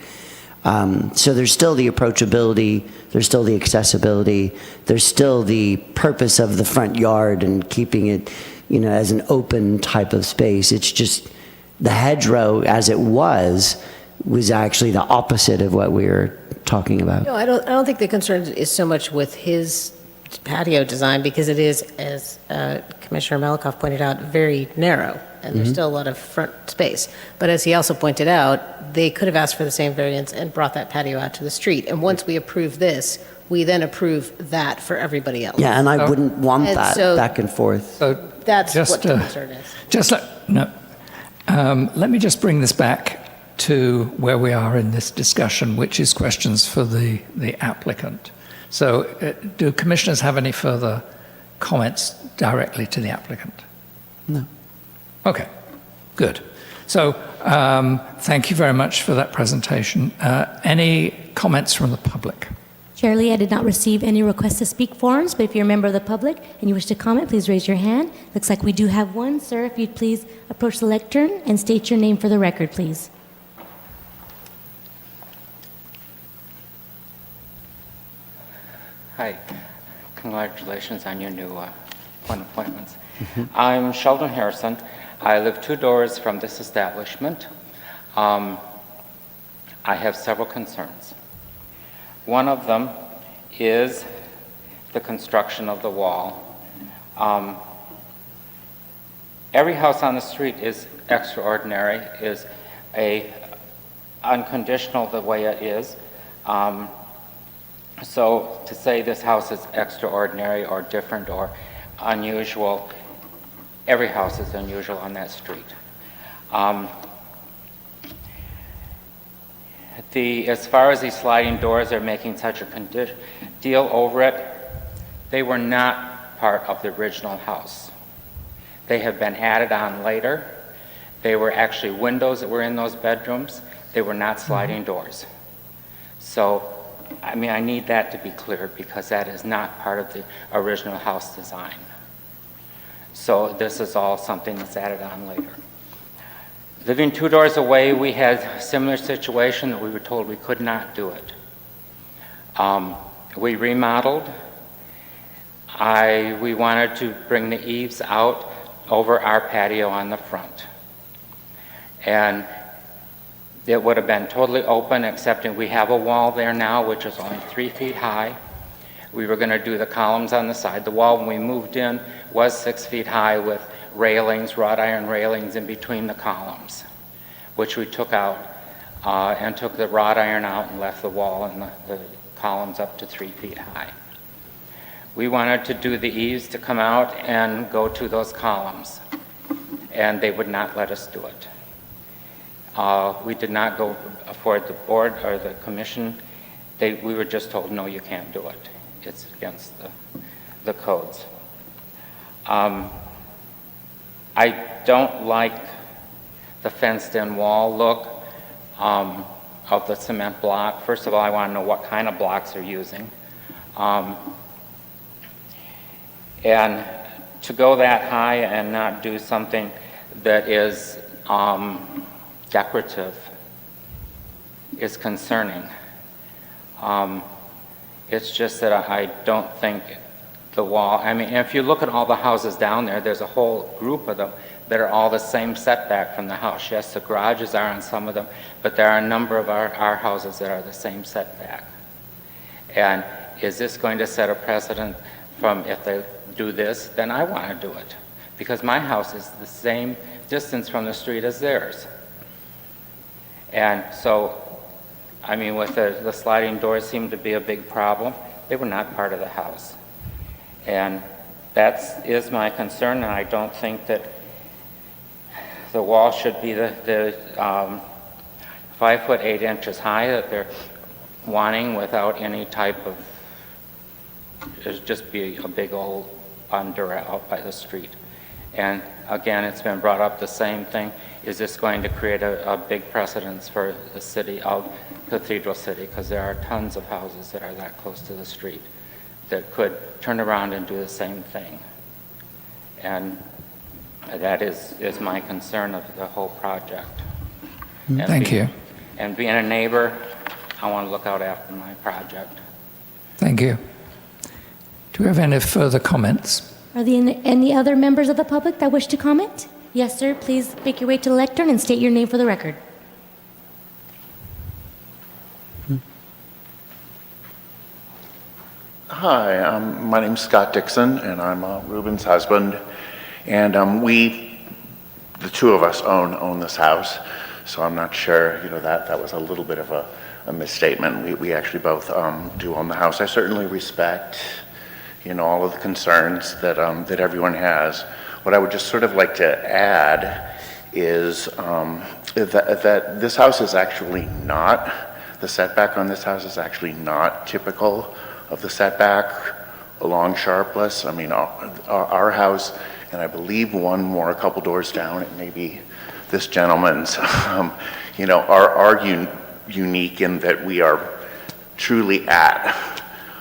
So there's still the approachability, there's still the accessibility, there's still the purpose of the front yard and keeping it, as an open type of space. It's just the hedgerow, as it was actually the opposite of what we were talking about. No, I don't think the concern is so much with his patio design, because it is, as Commissioner Malikoff pointed out, very narrow, and there's still a lot of front space. But as he also pointed out, they could have asked for the same variance and brought that patio out to the street. And once we approve this, we then approve that for everybody else. Yeah, and I wouldn't want And that so- back and forth. So That's just, what the concern is. Let me just bring this back to where we are in this discussion, which is questions for the applicant. So do commissioners have any further comments directly to the applicant? No. Okay, good. So thank you very much for that presentation. Any comments from the public? Chair Lee, I did not receive any request to speak forms, but if you're a member of the public and you wish to comment, please raise your hand. Looks like we do have one. Sir, if you'd please approach the lectern and state your name for the record, please. Hi. Congratulations on your new point appointments. I'm Sheldon Harrison. I live 2 doors from this establishment. I have several concerns. One of them is the construction of the wall. Every house on the street is extraordinary, is unconditional the way it is. So to say this house is extraordinary or different or unusual, every house is unusual on that street. As far as these sliding doors, they're making such a deal over it. They were not part of the original house. They have been added on later. They were actually windows that were in those bedrooms. They were not sliding doors. So, I mean, I need that to be clear because that is not part of the original house design. So this is all something that's added on later. Living 2 doors away, we had a similar situation that we were told we could not do it. We remodeled. We wanted to bring the eaves out over our patio on the front. And it would have been totally open, excepting we have a wall there now, which is only 3 feet high. We were going to do the columns on the side. The wall, when we moved in, was 6 feet high with railings, wrought iron railings in between the columns, which we took out and took the wrought iron out and left the wall and the columns up to 3 feet high. We wanted to do the eaves to come out and go to those columns, and they would not let us do it. We did not go for the board or the commission. We were just told, no, you can't do it. It's against the codes. I don't like the fenced-in wall look of the cement block. First of all, I want to know what kind of blocks they're using. And to go that high and not do something that is decorative is concerning. It's just that I don't think the wall, I mean, if you look at all the houses down there, there's a whole group of them that are all the same setback from the house. Yes, the garages are on some of them, but there are a number of our houses that are the same setback. And is this going to set a precedent from if they do this, then I want to do it, because my house is the same distance from the street as theirs. And so, I mean, with the sliding doors seemed to be a big problem. They were not part of the house. And that is my concern, and I don't think that the wall should be the 5 foot 8 inches high that they're wanting without any type of, it'd just be a big old under out by the street. And again, it's been brought up the same thing. Is this going to create a big precedence for the city of Cathedral City? Because there are tons of houses that are that close to the street that could turn around and do the same thing. And that is my concern of the whole project. Thank you. And being a neighbor, I want to look out after my project. Thank you. Do we have any further comments? Are there any other members of the public that wish to comment? Yes, sir. Please make your way to the lectern and state your name for the record. Hi, my name's Scott Dixon, and I'm Ruben's husband. And the two of us own this house, so I'm not sure, that was a little bit of a misstatement. We actually both do own the house. I certainly respect, all of the concerns that everyone has. What I would just sort of like to add is that this house is actually not, the setback on this house is actually not typical of the setback along Sharpless. I mean, our house, and I believe one more, a couple doors down, it may be this gentleman's, are unique in that we are truly at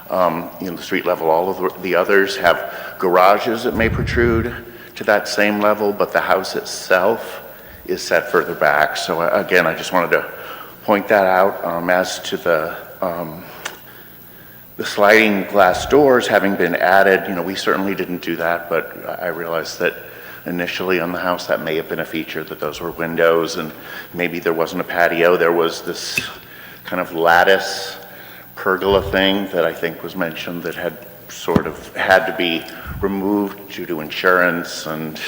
the street level. All of the others have garages that may protrude to that same level, but the house itself is set further back. So again, I just wanted to point that out. As to the sliding glass doors having been added, we certainly didn't do that, but I realized that initially on the house that may have been a feature, that those were windows, and maybe there wasn't a patio. There was this kind of lattice pergola thing that I think was mentioned that had sort of had to be removed due to insurance and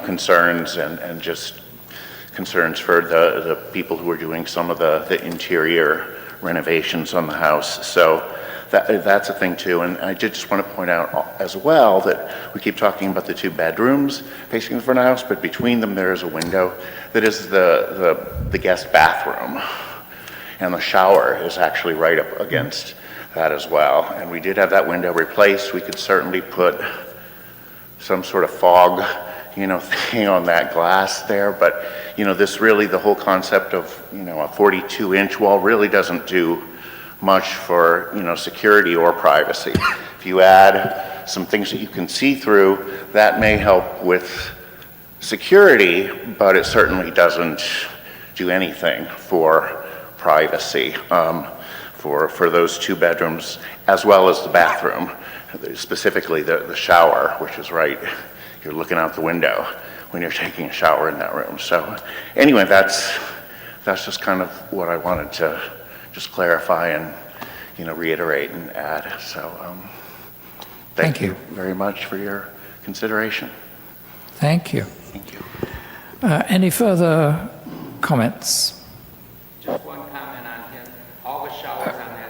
concerns and just concerns for the people who were doing some of the interior renovations on the house. So that's a thing too. And I did just want to point out as well that we keep talking about the 2 bedrooms facing the front of the house, but between them there is a window that is the guest bathroom. And the shower is actually right up against that as well. And we did have that window replaced. We could certainly put some sort of fog, thing on that glass there. But, this really, the whole concept of, a 42-inch wall really doesn't do much for, security or privacy. If you add some things that you can see through, that may help with security, but it certainly doesn't do anything for privacy for those 2 bedrooms, as well as the bathroom, specifically the shower, which is right. You're looking out the window when you're taking a shower in that room. So anyway, that's just kind of what I wanted to just clarify and reiterate and add. So thank you very much for your consideration. Thank you. Thank you. Any further comments? Just one comment on here. All the showers on that,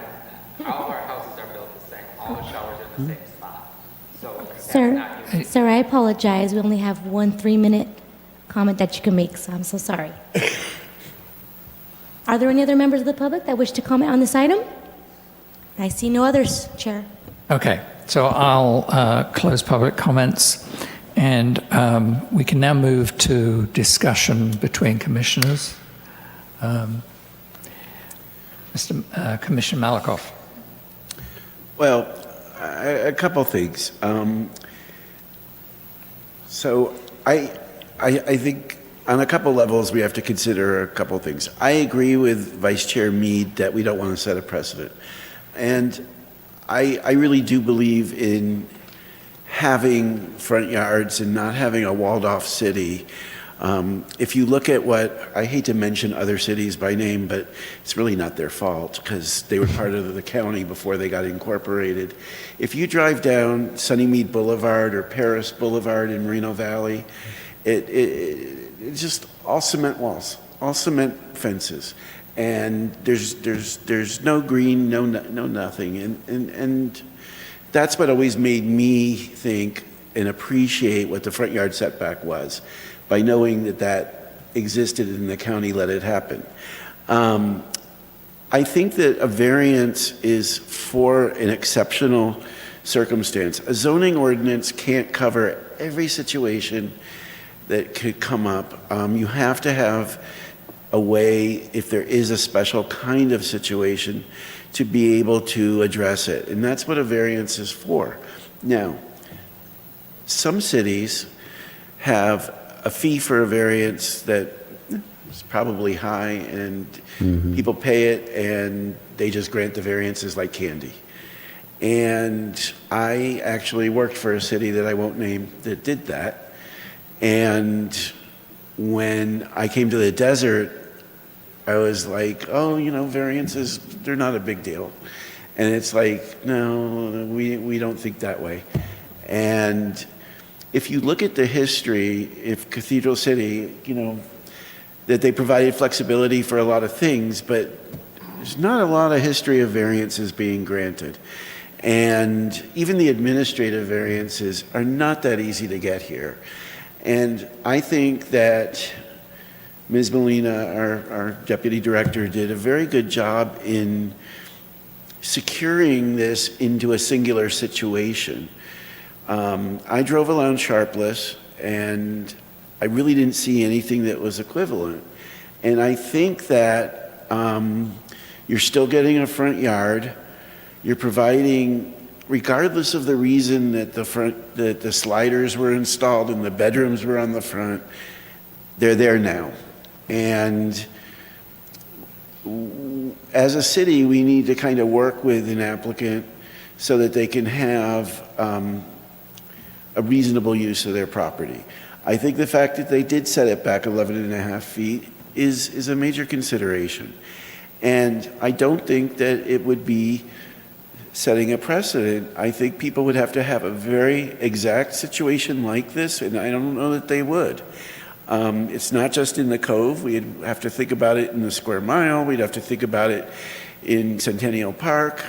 all of our houses are built the same. All the showers are the same spot. So that's not unique. Sir, I apologize. We only have 1 3-minute comment that you can make, so I'm so sorry. Are there any other members of the public that wish to comment on this item? I see no others, Chair. Okay, so I'll close public comments, and we can now move to discussion between commissioners. Commissioner Malakoff. Well, a couple things. So I think on a couple levels we have to consider a couple things. I agree with Vice Chair Mead that we don't want to set a precedent. And I really do believe in having front yards and not having a walled-off city. If you look at what, I hate to mention other cities by name, but it's really not their fault because they were part of the county before they got incorporated. If you drive down Sunnymead Boulevard or Paris Boulevard in Moreno Valley, it's just all cement walls, all cement fences. And there's no green, no nothing. And that's what always made me think and appreciate what the front yard setback was, by knowing that existed and the county let it happen. I think that a variance is for an exceptional circumstance. A zoning ordinance can't cover every situation that could come up. You have to have a way, if there is a special kind of situation, to be able to address it. And that's what a variance is for. Now, some cities have a fee for a variance that is probably high, and people pay it and they just grant the variances like candy. And I actually worked for a city that I won't name that did that. And when I came to the desert, I was like, oh, variances, they're not a big deal. And it's like, no, we don't think that way. And if you look at the history, if Cathedral City, that they provided flexibility for a lot of things, but there's not a lot of history of variances being granted. And even the administrative variances are not that easy to get here. And I think that Ms. Molina, our deputy director, did a very good job in securing this into a singular situation. I drove around Sharpless, and I really didn't see anything that was equivalent. And I think that you're still getting a front yard. You're providing, regardless of the reason that the sliders were installed and the bedrooms were on the front, they're there now. And as a city, we need to kind of work with an applicant so that they can have a reasonable use of their property. I think the fact that they did set it back 11 and a half feet is a major consideration. And I don't think that it would be setting a precedent. I think people would have to have a very exact situation like this, and I don't know that they would. It's not just in the Cove. We'd have to think about it in the Square Mile. We'd have to think about it in Centennial Park,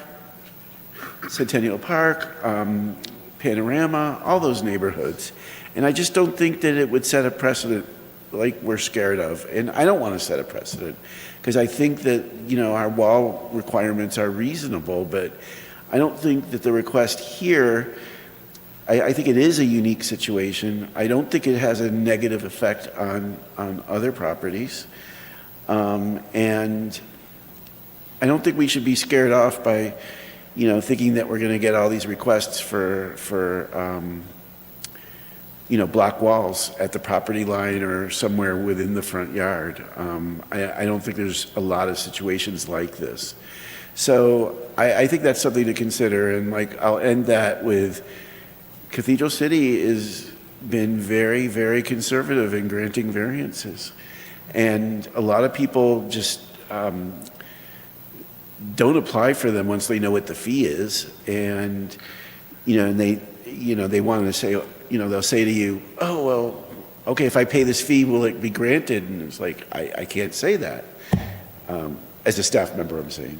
Panorama, all those neighborhoods. And I just don't think that it would set a precedent like we're scared of. And I don't want to set a precedent because I think that, you know, our wall requirements are reasonable, but I don't think that the request here, I think it is a unique situation. I don't think it has a negative effect on other properties. And I don't think we should be scared off by, you know, thinking that we're going to get all these requests for you know, block walls at the property line or somewhere within the front yard. I don't think there's a lot of situations like this. So I think that's something to consider. And like, I'll end that with Cathedral City has been very, very conservative in granting variances. And a lot of people just don't apply for them once they know what the fee is. And, you know, and they want to say, you know, they'll say to you, oh, well, okay, if I pay this fee, will it be granted? And it's like, I can't say that. As a staff member, I'm saying.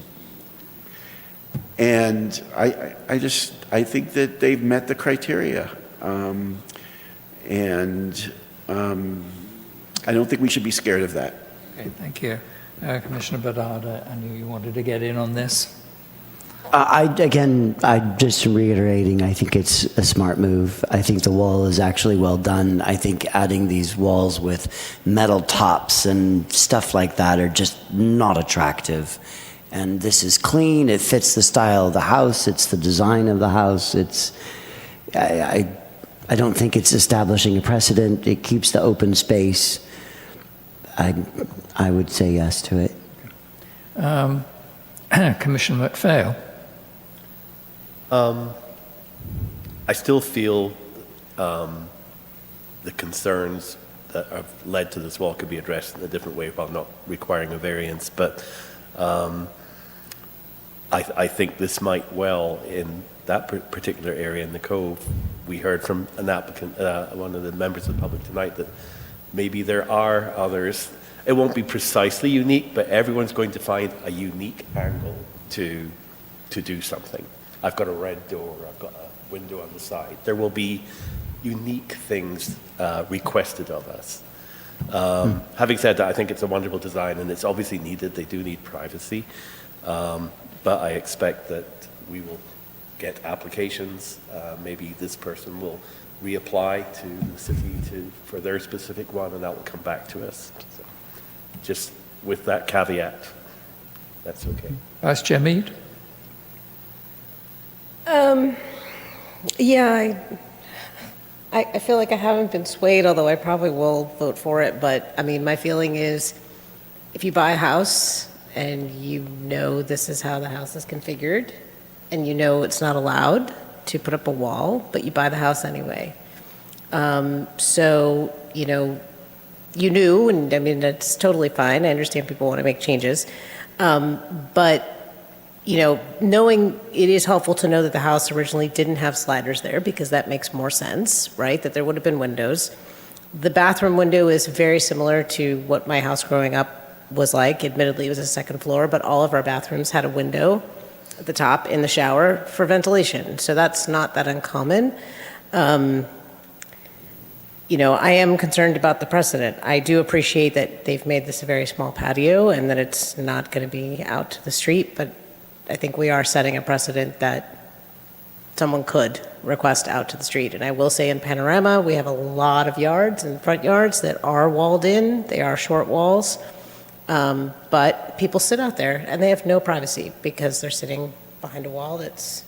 And I think that they've met the criteria. And I don't think we should be scared of that. Okay, thank you. Commissioner Bedard, I knew you wanted to get in on this. I'm just reiterating, I think it's a smart move. I think the wall is actually well done. I think adding these walls with metal tops and stuff like that are just not attractive. And this is clean, it fits the style of the house, it's the design of the house. I don't think it's establishing a precedent. It keeps the open space. I would say yes to it. Commissioner McPhail. I still feel the concerns that have led to this wall could be addressed in a different way while not requiring a variance. But I think this might well, in that particular area in the Cove, we heard from an applicant, one of the members of the public tonight, that maybe there are others. It won't be precisely unique, but everyone's going to find a unique angle to do something. I've got a red door, I've got a window on the side. There will be unique things requested of us. Having said that, I think it's a wonderful design and it's obviously needed. They do need privacy. But I expect that we will get applications. Maybe this person will reapply to the city for their specific one, and that will come back to us. So, just with that caveat, that's okay. Vice Chair Mead? Yeah, I feel like I haven't been swayed, although I probably will vote for it. But I mean, my feeling is if you buy a house and you know this is how the house is configured and you know it's not allowed to put up a wall, but you buy the house anyway. So, you know, you knew, and I mean, that's totally fine. I understand people want to make changes. But you know, knowing it is helpful to know that the house originally didn't have sliders there because that makes more sense, right? That there would have been windows. The bathroom window is very similar to what my house growing up was like. Admittedly, it was a second floor, but all of our bathrooms had a window at the top in the shower for ventilation. So that's not that uncommon. You know, I am concerned about the precedent. I do appreciate that they've made this a very small patio and that it's not going to be out to the street, but I think we are setting a precedent that someone could request out to the street. And I will say in Panorama, we have a lot of yards and front yards that are walled in. They are short walls. But people sit out there and they have no privacy because they're sitting behind a wall that's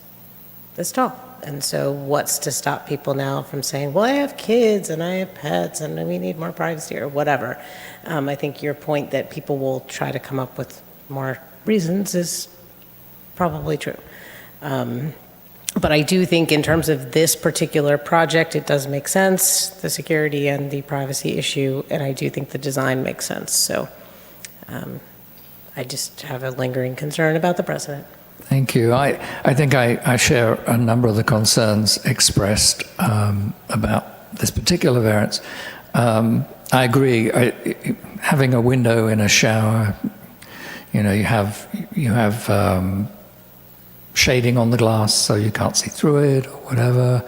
tall. And so what's to stop people now from saying, well, I have kids and I have pets and we need more privacy or whatever. I think your point that people will try to come up with more reasons is probably true. But I do think in terms of this particular project, it does make sense, the security and the privacy issue, and I do think the design makes sense. So I just have a lingering concern about the precedent. Thank you. I think I share a number of the concerns expressed about this particular variance. I agree. Having a window in a shower, you know, you have shading on the glass so you can't see through it or whatever.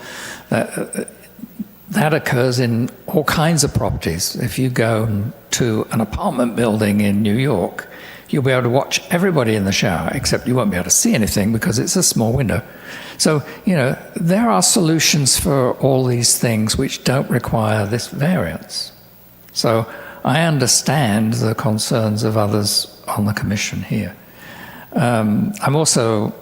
That occurs in all kinds of properties. If you go to an apartment building in New York, you'll be able to watch everybody in the shower, except you won't be able to see anything because it's a small window. So, you know, there are solutions for all these things which don't require this variance. So I understand the concerns of others on the commission here. I'm also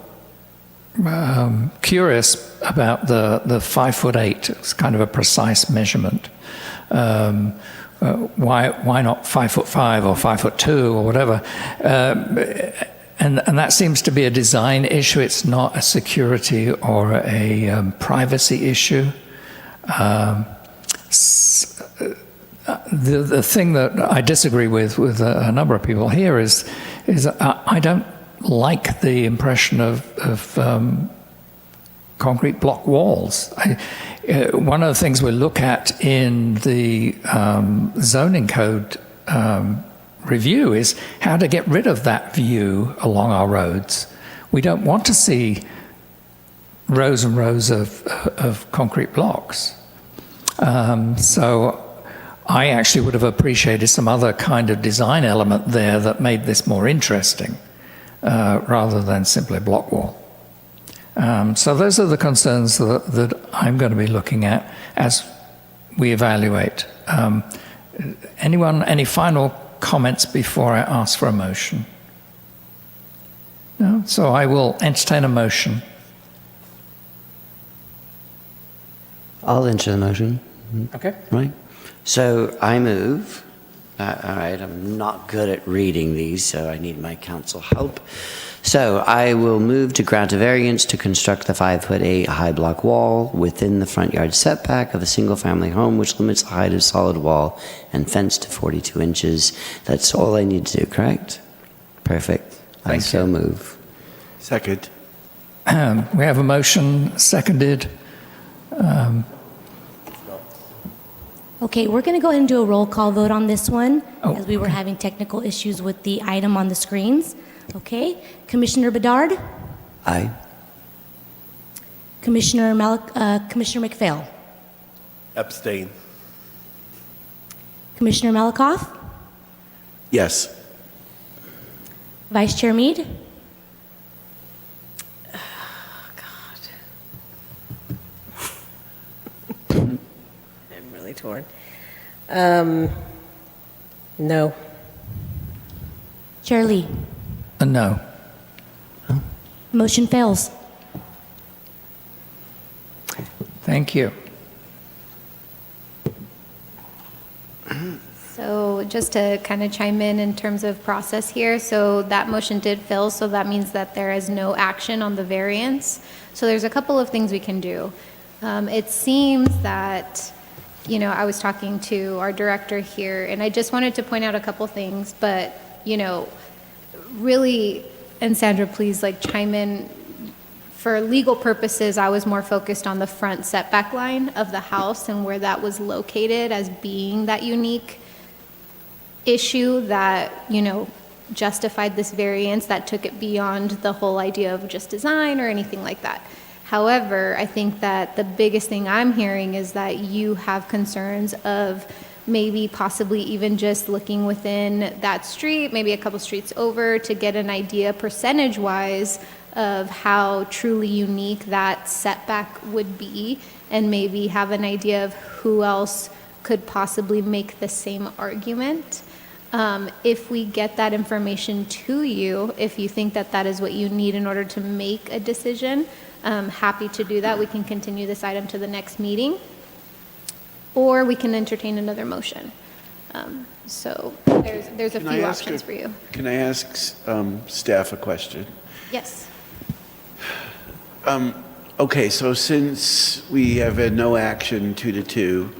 curious about the 5'8". It's kind of a precise measurement. Why not 5'5" or 5'2" or whatever? And that seems to be a design issue. It's not a security or a privacy issue. The thing that I disagree with a number of people here is I don't like the impression of concrete block walls. One of the things we look at in the zoning code review is how to get rid of that view along our roads. We don't want to see rows and rows of concrete blocks. So I actually would have appreciated some other kind of design element there that made this more interesting, rather than simply a block wall. So those are the concerns that I'm going to be looking at as we evaluate. Anyone, any final comments before I ask for a motion? No? So I will entertain a motion. I'll enter the motion. Okay. Right. So I move. All right, I'm not good at reading these, so I need my counsel help. So I will move to grant a variance to construct the 5'8" high block wall within the front yard setback of a single-family home, which limits the height of solid wall and fence to 42 inches. That's all I need to do, correct? Perfect. I so move. Second. We have a motion, seconded. Okay, we're going to go ahead and do a roll call vote on this one, as we were having technical issues with the item on the screens. Okay, Commissioner Bedard? Aye. Commissioner McPhail? Abstain. Commissioner Malikoff? Yes. Vice Chair Mead? I'm really torn. No. Chair Lee? No. Motion fails. Thank you. So just to kind of chime in terms of process here, so that motion did fail, so that means that there is no action on the variance. So there's a couple of things we can do. It seems that, you know, I was talking to our director here, and I just wanted to point out a couple things, but, you know, really, and Sandra, please, like, chime in. For legal purposes, I was more focused on the front setback line of the house and where that was located as being that unique issue that, you know, justified this variance, that took it beyond the whole idea of just design or anything like that. However, I think that the biggest thing I'm hearing is that you have concerns of maybe possibly even just looking within that street, maybe a couple streets over, to get an idea percentage-wise of how truly unique that setback would be, and maybe have an idea of who else could possibly make the same argument. If we get that information to you, if you think that that is what you need in order to make a decision, I'm happy to do that. We can continue this item to the next meeting, or we can entertain another motion. So there's a Can I few ask options for you. Can I ask staff a question? Yes. Okay, so since we have had no action 2-2,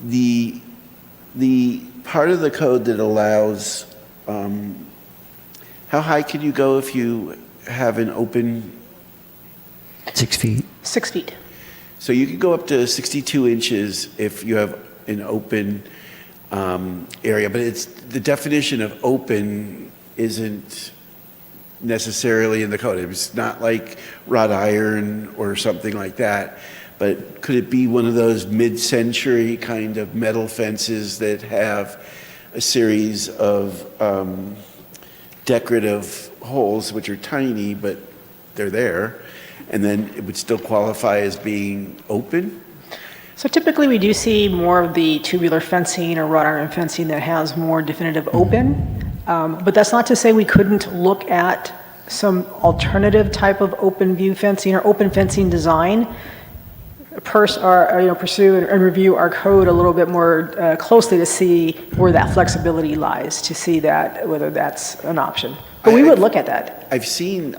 the part of the code that allows, how high can you go if you have an open? 6 feet. 6 feet. So you could go up to 62 inches if you have an open area, but it's the definition of open isn't necessarily in the code. It's not like wrought iron or something like that, but could it be one of those mid-century kind of metal fences that have a series of decorative holes, which are tiny, but they're there, and then it would still qualify as being open? So typically, we do see more of the tubular fencing or wrought iron fencing that has more definitive open. But that's not to say we couldn't look at some alternative type of open view fencing or open fencing design, pursue and review our code a little bit more closely to see where that flexibility lies, to see that whether that's an option. But we would look at that. I've seen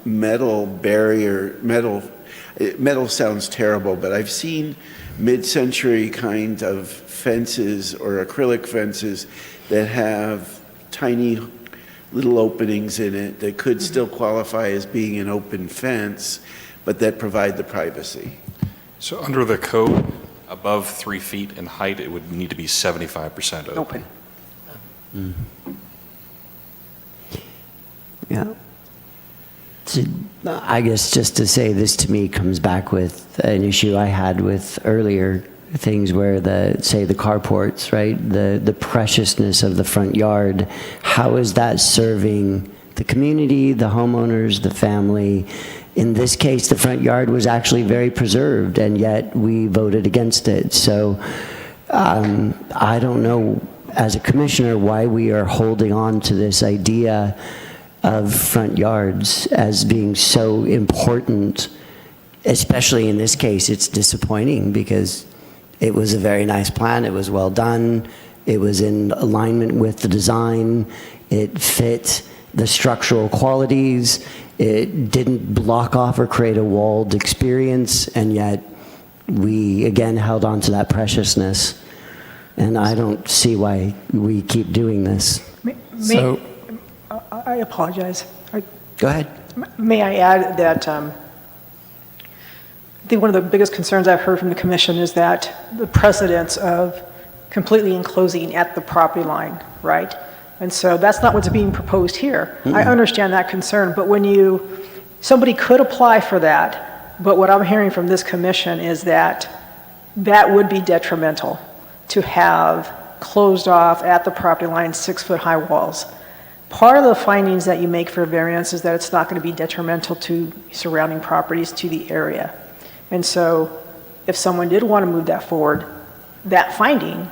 metal barrier, metal sounds terrible, but I've seen mid-century kind of fences or acrylic fences that have tiny little openings in it that could still qualify as being an open fence, but that provide the privacy. So under the code, above 3 feet in height, it would need to be 75% open. Yeah. So, I guess just to say, this to me comes back with an issue I had with earlier things where the carports, right? The preciousness of the front yard. How is that serving the community, the homeowners, the family? In this case, the front yard was actually very preserved, and yet we voted against it. So I don't know, as a commissioner, why we are holding on to this idea of front yards as being so important. Especially in this case, it's disappointing because it was a very nice plan. It was well done. It was in alignment with the design. It fit the structural qualities. It didn't block off or create a walled experience, and yet we again held on to that preciousness. And I don't see why we keep doing this. I apologize. Go ahead. May I add that I think one of the biggest concerns I've heard from the commission is that the precedence of completely enclosing at the property line, right? And so that's not what's being proposed here. I understand that concern, but somebody could apply for that, but what I'm hearing from this commission is that that would be detrimental to have closed off at the property line 6-foot-high walls. Part of the findings that you make for a variance is that it's not going to be detrimental to surrounding properties, to the area. And so if someone did want to move that forward, that finding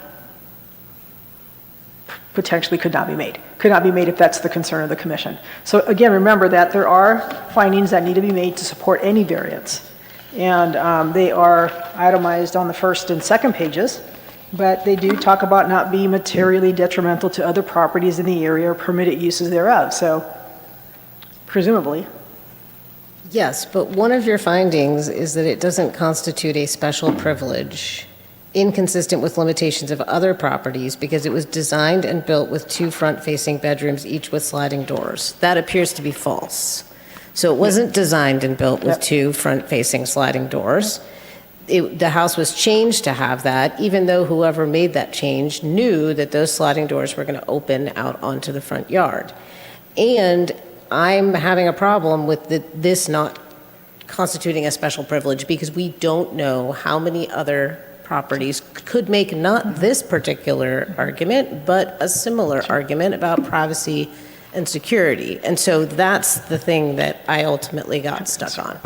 potentially could not be made. Could not be made if that's the concern of the commission. So again, remember that there are findings that need to be made to support any variance. And they are itemized on the first and second pages, but they do talk about not being materially detrimental to other properties in the area or permitted uses thereof. So presumably. Yes, but one of your findings is that it doesn't constitute a special privilege inconsistent with limitations of other properties because it was designed and built with 2 front-facing bedrooms, each with sliding doors. That appears to be false. So it wasn't designed and built with 2 front-facing sliding doors. The house was changed to have that, even though whoever made that change knew that those sliding doors were going to open out onto the front yard. And I'm having a problem with this not constituting a special privilege because we don't know how many other properties could make not this particular argument, but a similar argument about privacy and security. And so that's the thing that I ultimately got stuck on.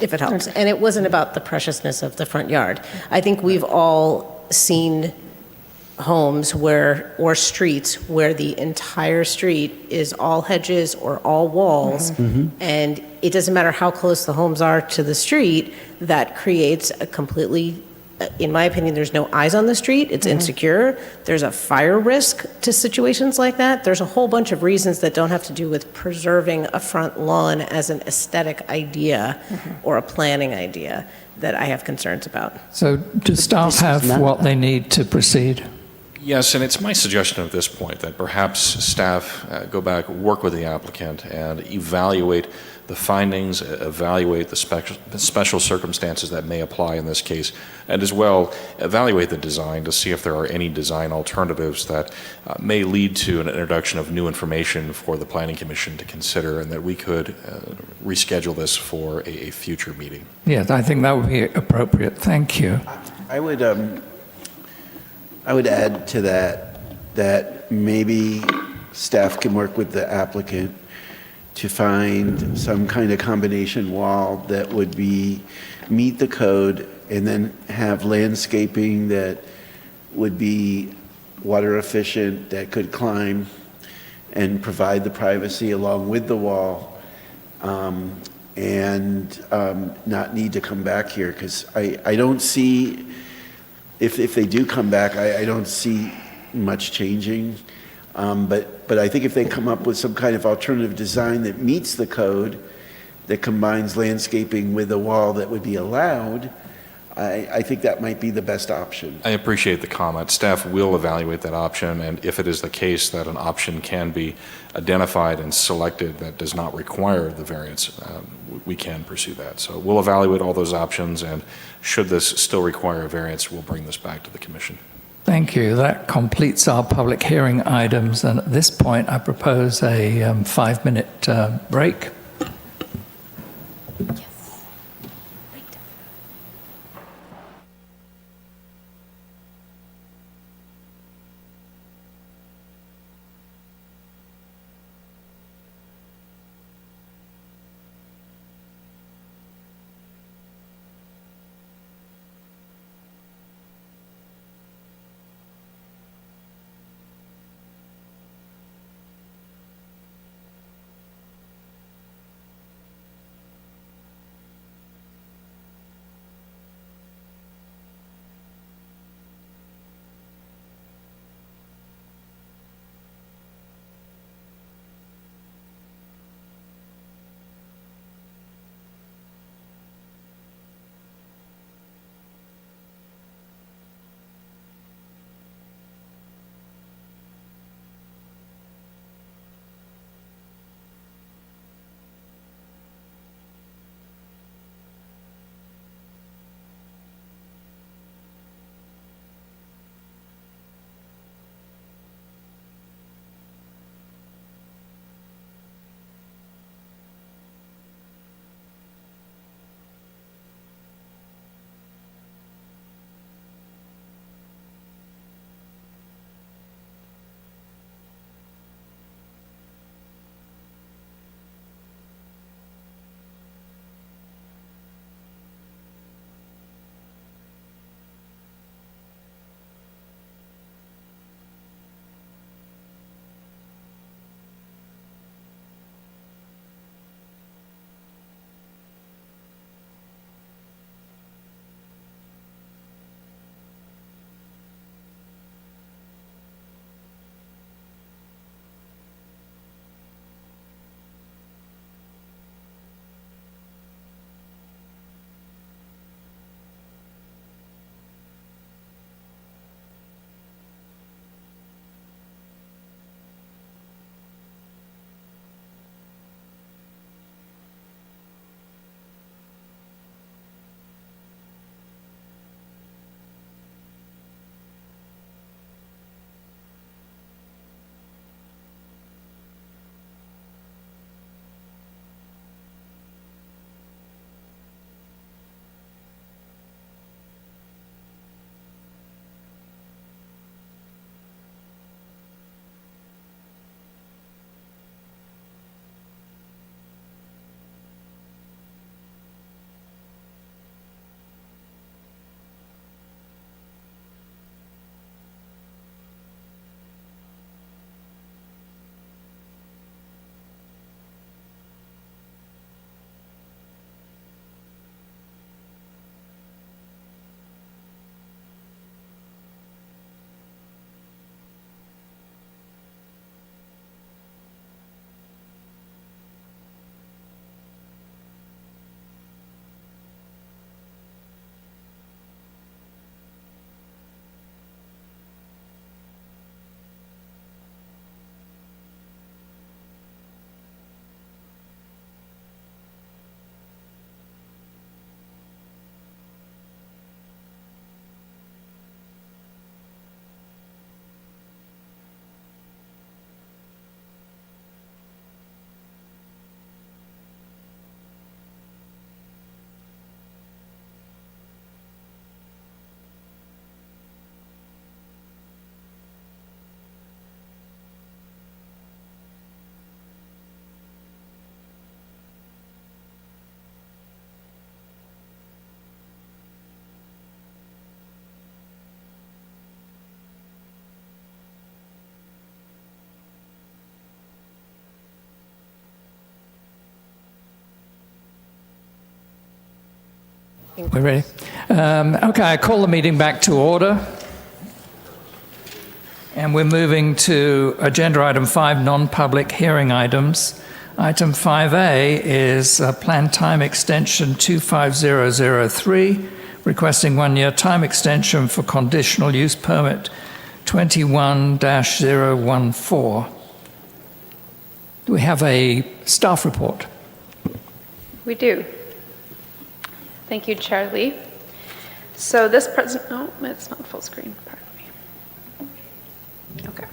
If it helps. And it wasn't about the preciousness of the front yard. I think we've all seen homes or streets where the entire street is all hedges or all walls, and it doesn't matter how close the homes are to the street, that creates a completely in my opinion, there's no eyes on the street, it's insecure, there's a fire risk to situations like that. There's a whole bunch of reasons that don't have to do with preserving a front lawn as an aesthetic idea or a planning idea that I have concerns about. So do staff have what they need to proceed? Yes, and it's my suggestion at this point that perhaps staff go back, work with the applicant, and evaluate the findings, evaluate the special circumstances that may apply in this case, and as well evaluate the design to see if there are any design alternatives that may lead to an introduction of new information for the Planning Commission to consider, and that we could reschedule this for a future meeting. Yes, I think that would be appropriate. Thank you. I would add to that maybe staff can work with the applicant to find some kind of combination wall that would meet the code, and then have landscaping that would be water efficient, that could climb and provide the privacy along with the wall, and not need to come back here, because I don't see, if they do come back, I don't see much changing. But I think if they come up with some kind of alternative design that meets the code, that combines landscaping with a wall that would be allowed, I think that might be the best option. I appreciate the comment. Staff will evaluate that option, and if it is the case that an option can be identified and selected that does not require the variance, we can pursue that. So we'll evaluate all those options, and should this still require a variance, we'll bring this back to the Commission. Thank you. That completes our public hearing items. And at this point, I propose a 5-minute break. We're ready? Okay, I call the meeting back to order. And we're moving to agenda item 5, non-public hearing items. Item 5A is plan time extension 25003, requesting 1-year time extension for conditional use permit 21-014. Do we have a staff report? We do. Thank you, Chair Lee. So this no, it's not full screen, pardon me. Okay.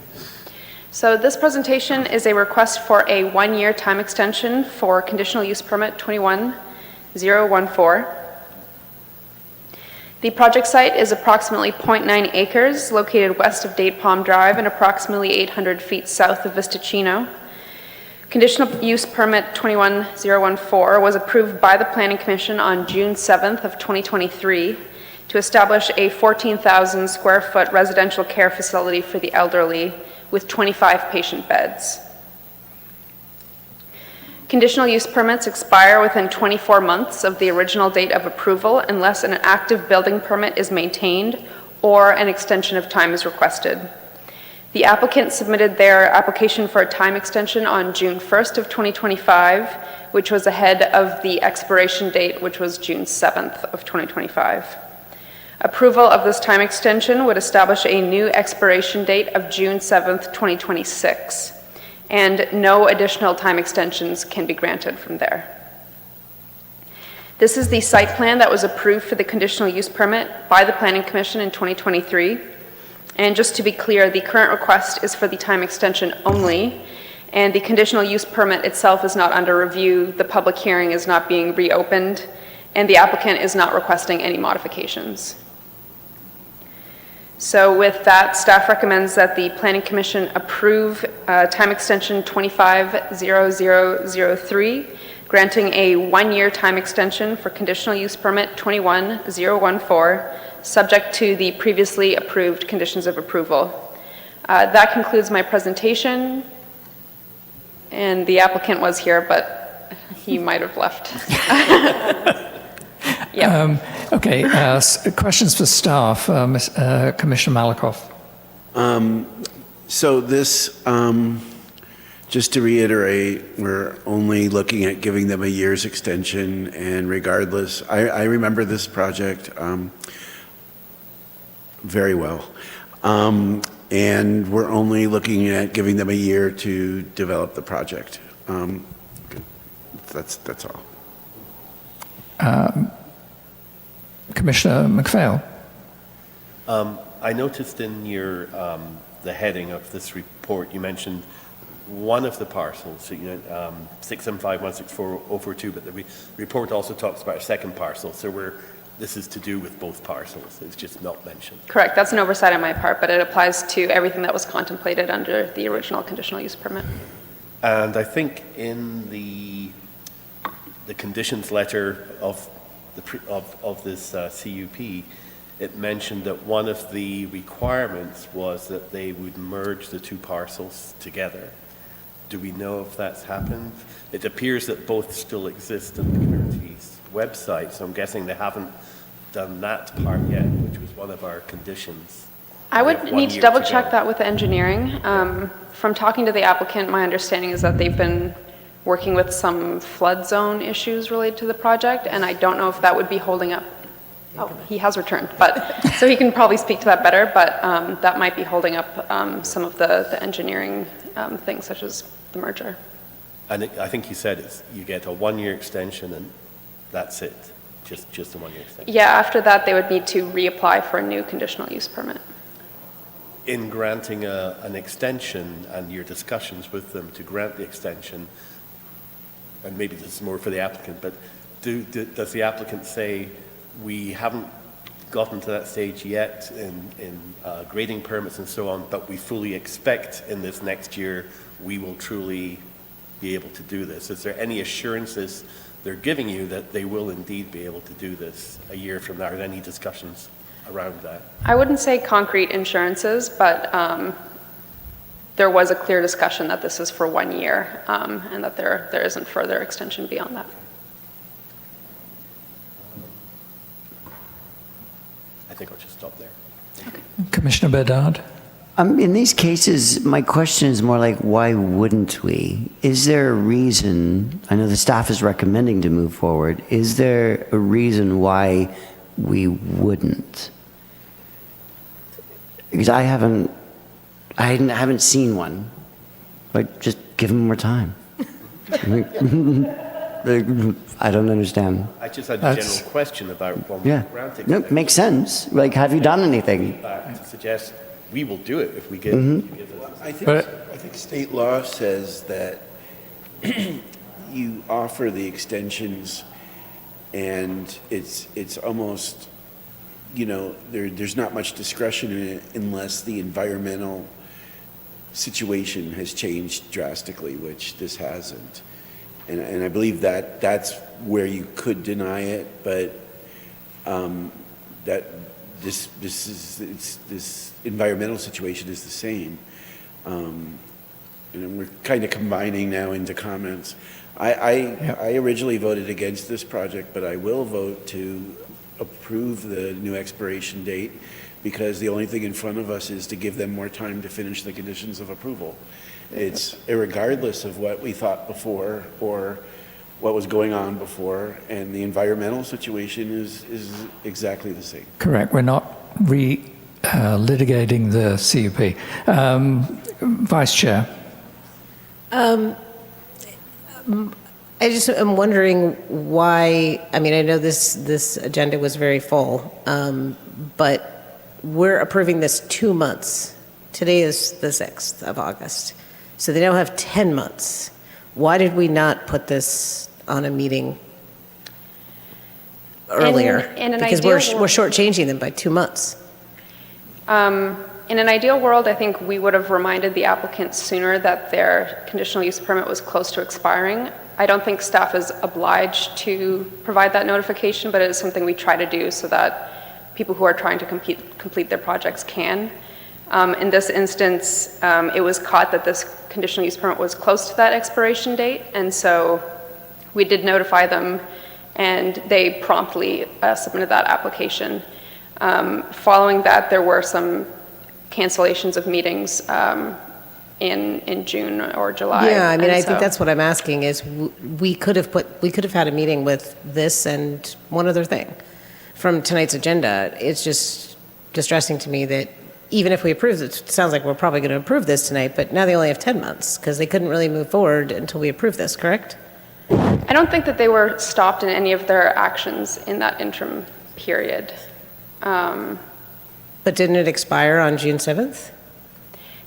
So this presentation is a request for a 1-year time extension for conditional use permit 21014. The project site is approximately 0.9 acres located west of Date Palm Drive and approximately 800 feet south of Vistachino. Conditional use permit 21014 was approved by the Planning Commission on June 7th of 2023 to establish a 14,000 square foot residential care facility for the elderly with 25 patient beds. Conditional use permits expire within 24 months of the original date of approval unless an active building permit is maintained or an extension of time is requested. The applicant submitted their application for a time extension on June 1st of 2025, which was ahead of the expiration date, which was June 7th of 2025. Approval of this time extension would establish a new expiration date of June 7th, 2026, and no additional time extensions can be granted from there. This is the site plan that was approved for the conditional use permit by the Planning Commission in 2023. And just to be clear, the current request is for the time extension only, and the conditional use permit itself is not under review, the public hearing is not being reopened, and the applicant is not requesting any modifications. So with that, staff recommends that the Planning Commission approve time extension 250003, granting a 1-year time extension for conditional use permit 21014, subject to the previously approved conditions of approval. That concludes my presentation, and the applicant was here, but he might have left. Yeah. Okay, questions for staff, Commissioner Malakoff. So this, just to reiterate, we're only looking at giving them a year's extension, and regardless, I remember this project very well. And we're only looking at giving them a year to develop the project. That's all. Commissioner McPhail. I noticed in your the heading of this report, you mentioned one of the parcels, 675164042, but the report also talks about a second parcel. So this is to do with both parcels. It's just not mentioned. Correct. That's an oversight on my part, but it applies to everything that was contemplated under the original conditional use permit. And I think in the conditions letter of this CUP, it mentioned that one of the requirements was that they would merge the two parcels together. Do we know if that's happened? It appears that both still exist on the community's website, so I'm guessing they haven't done that part yet, which was one of our conditions. I would need to double check that with engineering. From talking to the applicant, my understanding is that they've been working with some flood zone issues related to the project, and I don't know if that would be holding up. Oh, he has returned, but so he can probably speak to that better, but that might be holding up some of the engineering things, such as the merger. And I think you said you get a 1-year extension and that's it, just a 1-year extension. Yeah, after that, they would need to reapply for a new conditional use permit. In granting an extension and your discussions with them to grant the extension, and maybe this is more for the applicant, but does the applicant say, we haven't gotten to that stage yet in grading permits and so on, but we fully expect in this next year we will truly be able to do this? Is there any assurances they're giving you that they will indeed be able to do this a year from now? Are there any discussions around that? I wouldn't say concrete insurances, but there was a clear discussion that this is for 1 year and that there isn't further extension beyond that. Commissioner Bedard? In these cases, my question is more like, why wouldn't we? Is there a reason, I know the staff is recommending to move forward, is there a reason why we wouldn't? Because I haven't seen one, but just give them more time. I don't understand. I just had a general question about one Yeah, grant no, makes sense. Like, have you done anything? feedback to suggest we will do it if we get. Mm-hmm. You give us- I think state law says that you offer the extensions, and it's almost, there's not much discretion in it unless the environmental situation has changed drastically, which this hasn't. And I believe that that's where you could deny it, but that this environmental situation is the same. And we're kind of combining now into comments. I originally voted against this project, but I will vote to approve the new expiration date, because the only thing in front of us is to give them more time to finish the conditions of approval. It's irregardless of what we thought before or what was going on before, and the environmental situation is exactly the same. Correct. We're not litigating the CUP. Vice Chair. I just am wondering why, I mean, I know this agenda was very full, but we're approving this 2 months. Today is the 6th of August. So they now have 10 months. Why did we not put this on a meeting earlier? In an because ideal we're shortchanging them by 2 months. In an ideal world, I think we would have reminded the applicant sooner that their conditional use permit was close to expiring. I don't think staff is obliged to provide that notification, but it is something we try to do so that people who are trying to complete their projects can. In this instance, it was caught that this conditional use permit was close to that expiration date, and so we did notify them, and they promptly submitted that application. Following that, there were some cancellations of meetings in June or July. Yeah, I mean, and I think so- that's what I'm asking is we could have had a meeting with this and one other thing from tonight's agenda. It's just distressing to me that even if we approve it sounds like we're probably going to approve this tonight, but now they only have 10 months because they couldn't really move forward until we approve this, correct? I don't think that they were stopped in any of their actions in that interim period. But didn't it expire on June 7th?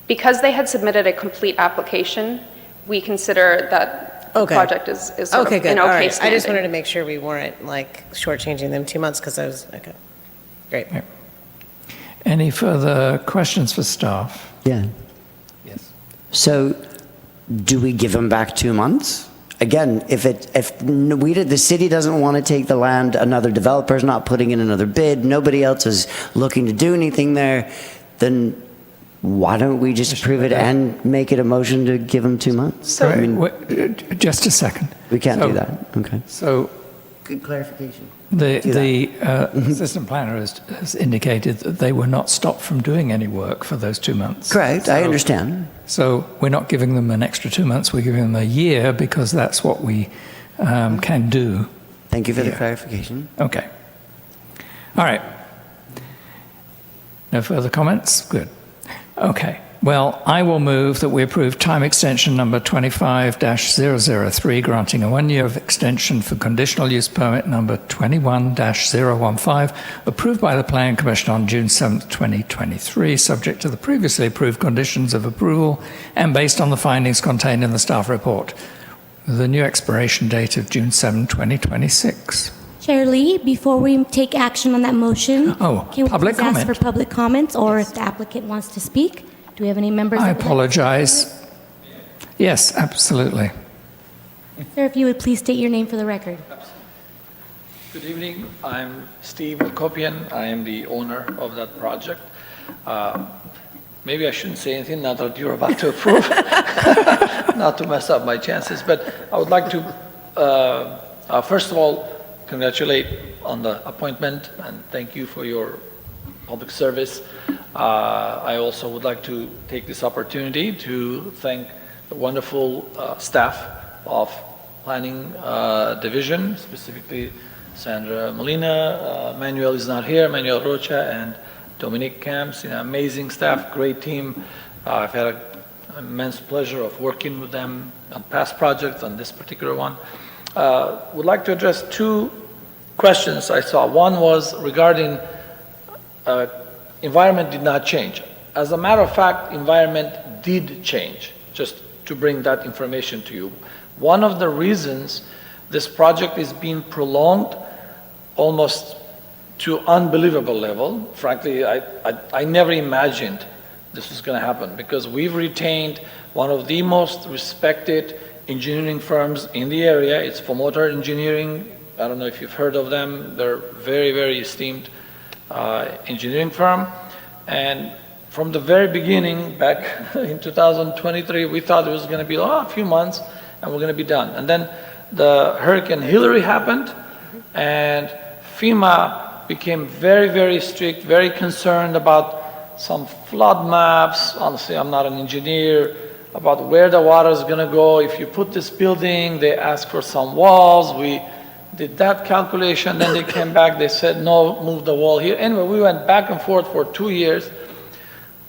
Because they had submitted a complete application, we consider that the project is sort Okay, of good. in All okay right. I just standing. wanted to make sure we weren't like shortchanging them 2 months because I was, okay. Great. Any further questions for staff? Yeah. Yes. So, do we give them back 2 months? Again, if the city doesn't want to take the land, another developer's not putting in another bid, nobody else is looking to do anything there, then why don't we just approve it and make it a motion to give them 2 months? So- I mean, Just a second. we can't So- do that. Okay. So Good clarification. the assistant planner has indicated that they were not stopped from doing any work for those 2 months. Correct, I understand. So we're not giving them an extra 2 months, we're giving them a year because that's what we can do. Thank you for the Yeah. clarification. Okay. All right. No further comments? Good. Okay. Well, I will move that we approve time extension number 25-003, granting a 1 year of extension for conditional use permit number 21-015, approved by the Planning Commission on June 7th, 2023, subject to the previously approved conditions of approval and based on the findings contained in the staff report, with a new expiration date of June 7, 2026. Chair Lee, before we take action on that motion, can we public please ask comment. for public comments, or if the applicant wants to speak? Do we have any members? I that would like to apologize. Yes, absolutely. speak? Sir, if you would please state your name for the record. Good evening. I'm Steve Kopian. I am the owner of that project. Maybe I shouldn't say anything now that you're about to approve, not to mess up my chances. But I would like to, first of all, congratulate on the appointment and thank you for your public service. I also would like to take this opportunity to thank the wonderful staff of Planning Division, specifically Sandra Molina, Manuel is not here, Manuel Rocha, and Dominique Camps, amazing staff, great team. I've had an immense pleasure of working with them on past projects, on this particular one. Would like to address two questions I saw. One was regarding environment did not change. As a matter of fact, environment did change, just to bring that information to you. One of the reasons this project is being prolonged almost to unbelievable level, frankly, I never imagined this was going to happen, because we've retained one of the most respected engineering firms in the area. It's Fomotor Engineering. I don't know if you've heard of them. They're very, very esteemed engineering firm. And from the very beginning, back in 2023, we thought it was going to be a few months and we're going to be done. And then the Hurricane Hillary happened, and FEMA became very, very strict, very concerned about some flood maps. Honestly, I'm not an engineer, about where the water is going to go. If you put this building, they asked for some walls. We did that calculation, then they came back, they said, no, move the wall here. Anyway, we went back and forth for 2 years.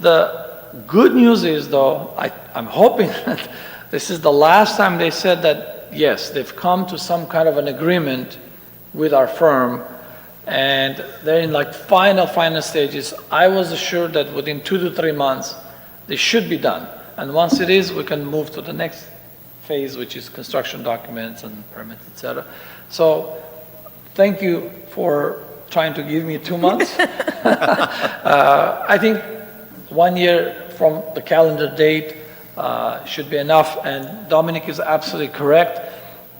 The good news is, though, I'm hoping that this is the last time they said that, yes, they've come to some kind of an agreement with our firm, and they're in like final stages. I was assured that within 2 to 3 months, they should be done. And once it is, we can move to the next phase, which is construction documents and permits, etc. So thank you for trying to give me 2 months. I think 1 year from the calendar date should be enough. And Dominic is absolutely correct.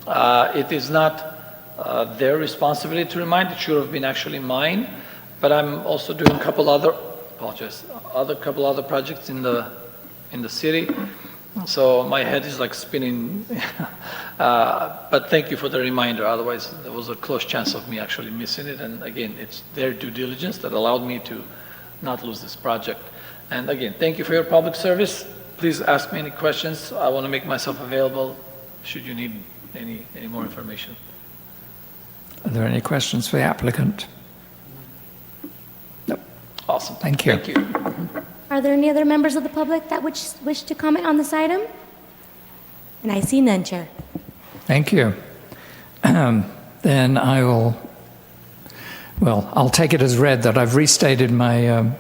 It is not their responsibility to remind. It should have been actually mine. But I'm also doing a couple other projects in the city. So my head is like spinning. But thank you for the reminder. Otherwise, there was a close chance of me actually missing it. And again, it's their due diligence that allowed me to not lose this project. And again, thank you for your public service. Please ask me any questions. I want to make myself available should you need any more information. Are there any questions for the applicant? No. Awesome. Thank you. Thank you. Are there any other members of the public that wish to comment on this item? And I see none, Chair. Thank you. Then I'll take it as read that I've restated my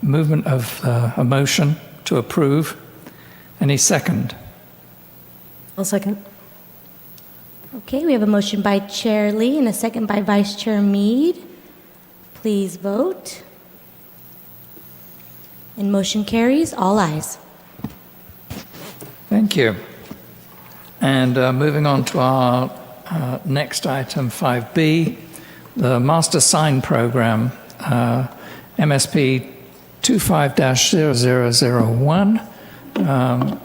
movement of a motion to approve. Any second? I'll second. Okay, we have a motion by Chair Lee and a second by Vice Chair Mead. Please vote. And motion carries, all ayes. Thank you. And moving on to our next item, 5B, the Master Sign Program, MSP 25-0001.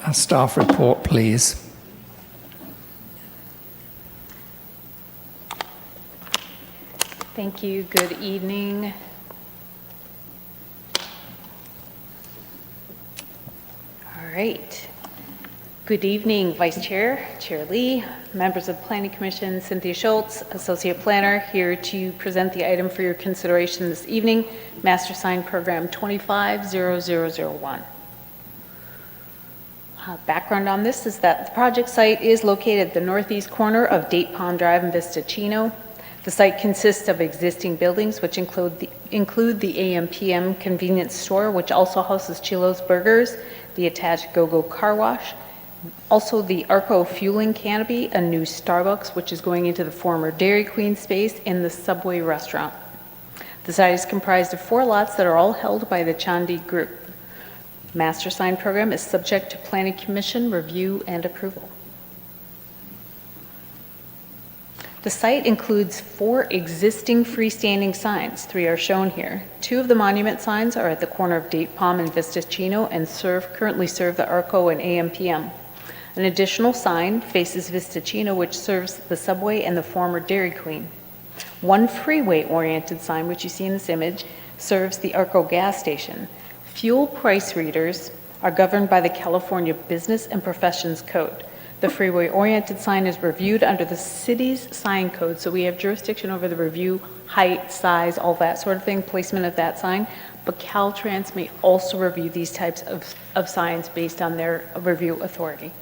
A staff report, please. Thank you. Good evening. All right. Good evening, Vice Chair, Chair Lee, members of the Planning Commission, Cynthia Schultz, Associate Planner, here to present the item for your consideration this evening, Master Sign Program 25-0001. Background on this is that the project site is located at the northeast corner of Date Palm Drive and Vista Chino. The site consists of existing buildings, which include the AM/PM convenience store, which also houses Chilo's Burgers, the attached Go-Go Car Wash, also the Arco Fueling Canopy, a new Starbucks, which is going into the former Dairy Queen space, and the Subway restaurant. The site is comprised of 4 lots that are all held by the Chandi Group. Master Sign Program is subject to Planning Commission review and approval. The site includes 4 existing freestanding signs. 3 are shown here. 2 of the monument signs are at the corner of Date Palm and Vista Chino and currently serve the Arco and AM/PM. An additional sign faces Vista Chino, which serves the Subway and the former Dairy Queen. 1 freeway-oriented sign, which you see in this image, serves the Arco gas station. Fuel price readers are governed by the California Business and Professions Code. The freeway-oriented sign is reviewed under the city's sign code, so we have jurisdiction over the review, height, size, all that sort of thing, placement of that sign. But Caltrans may also review these types of signs based on their review authority.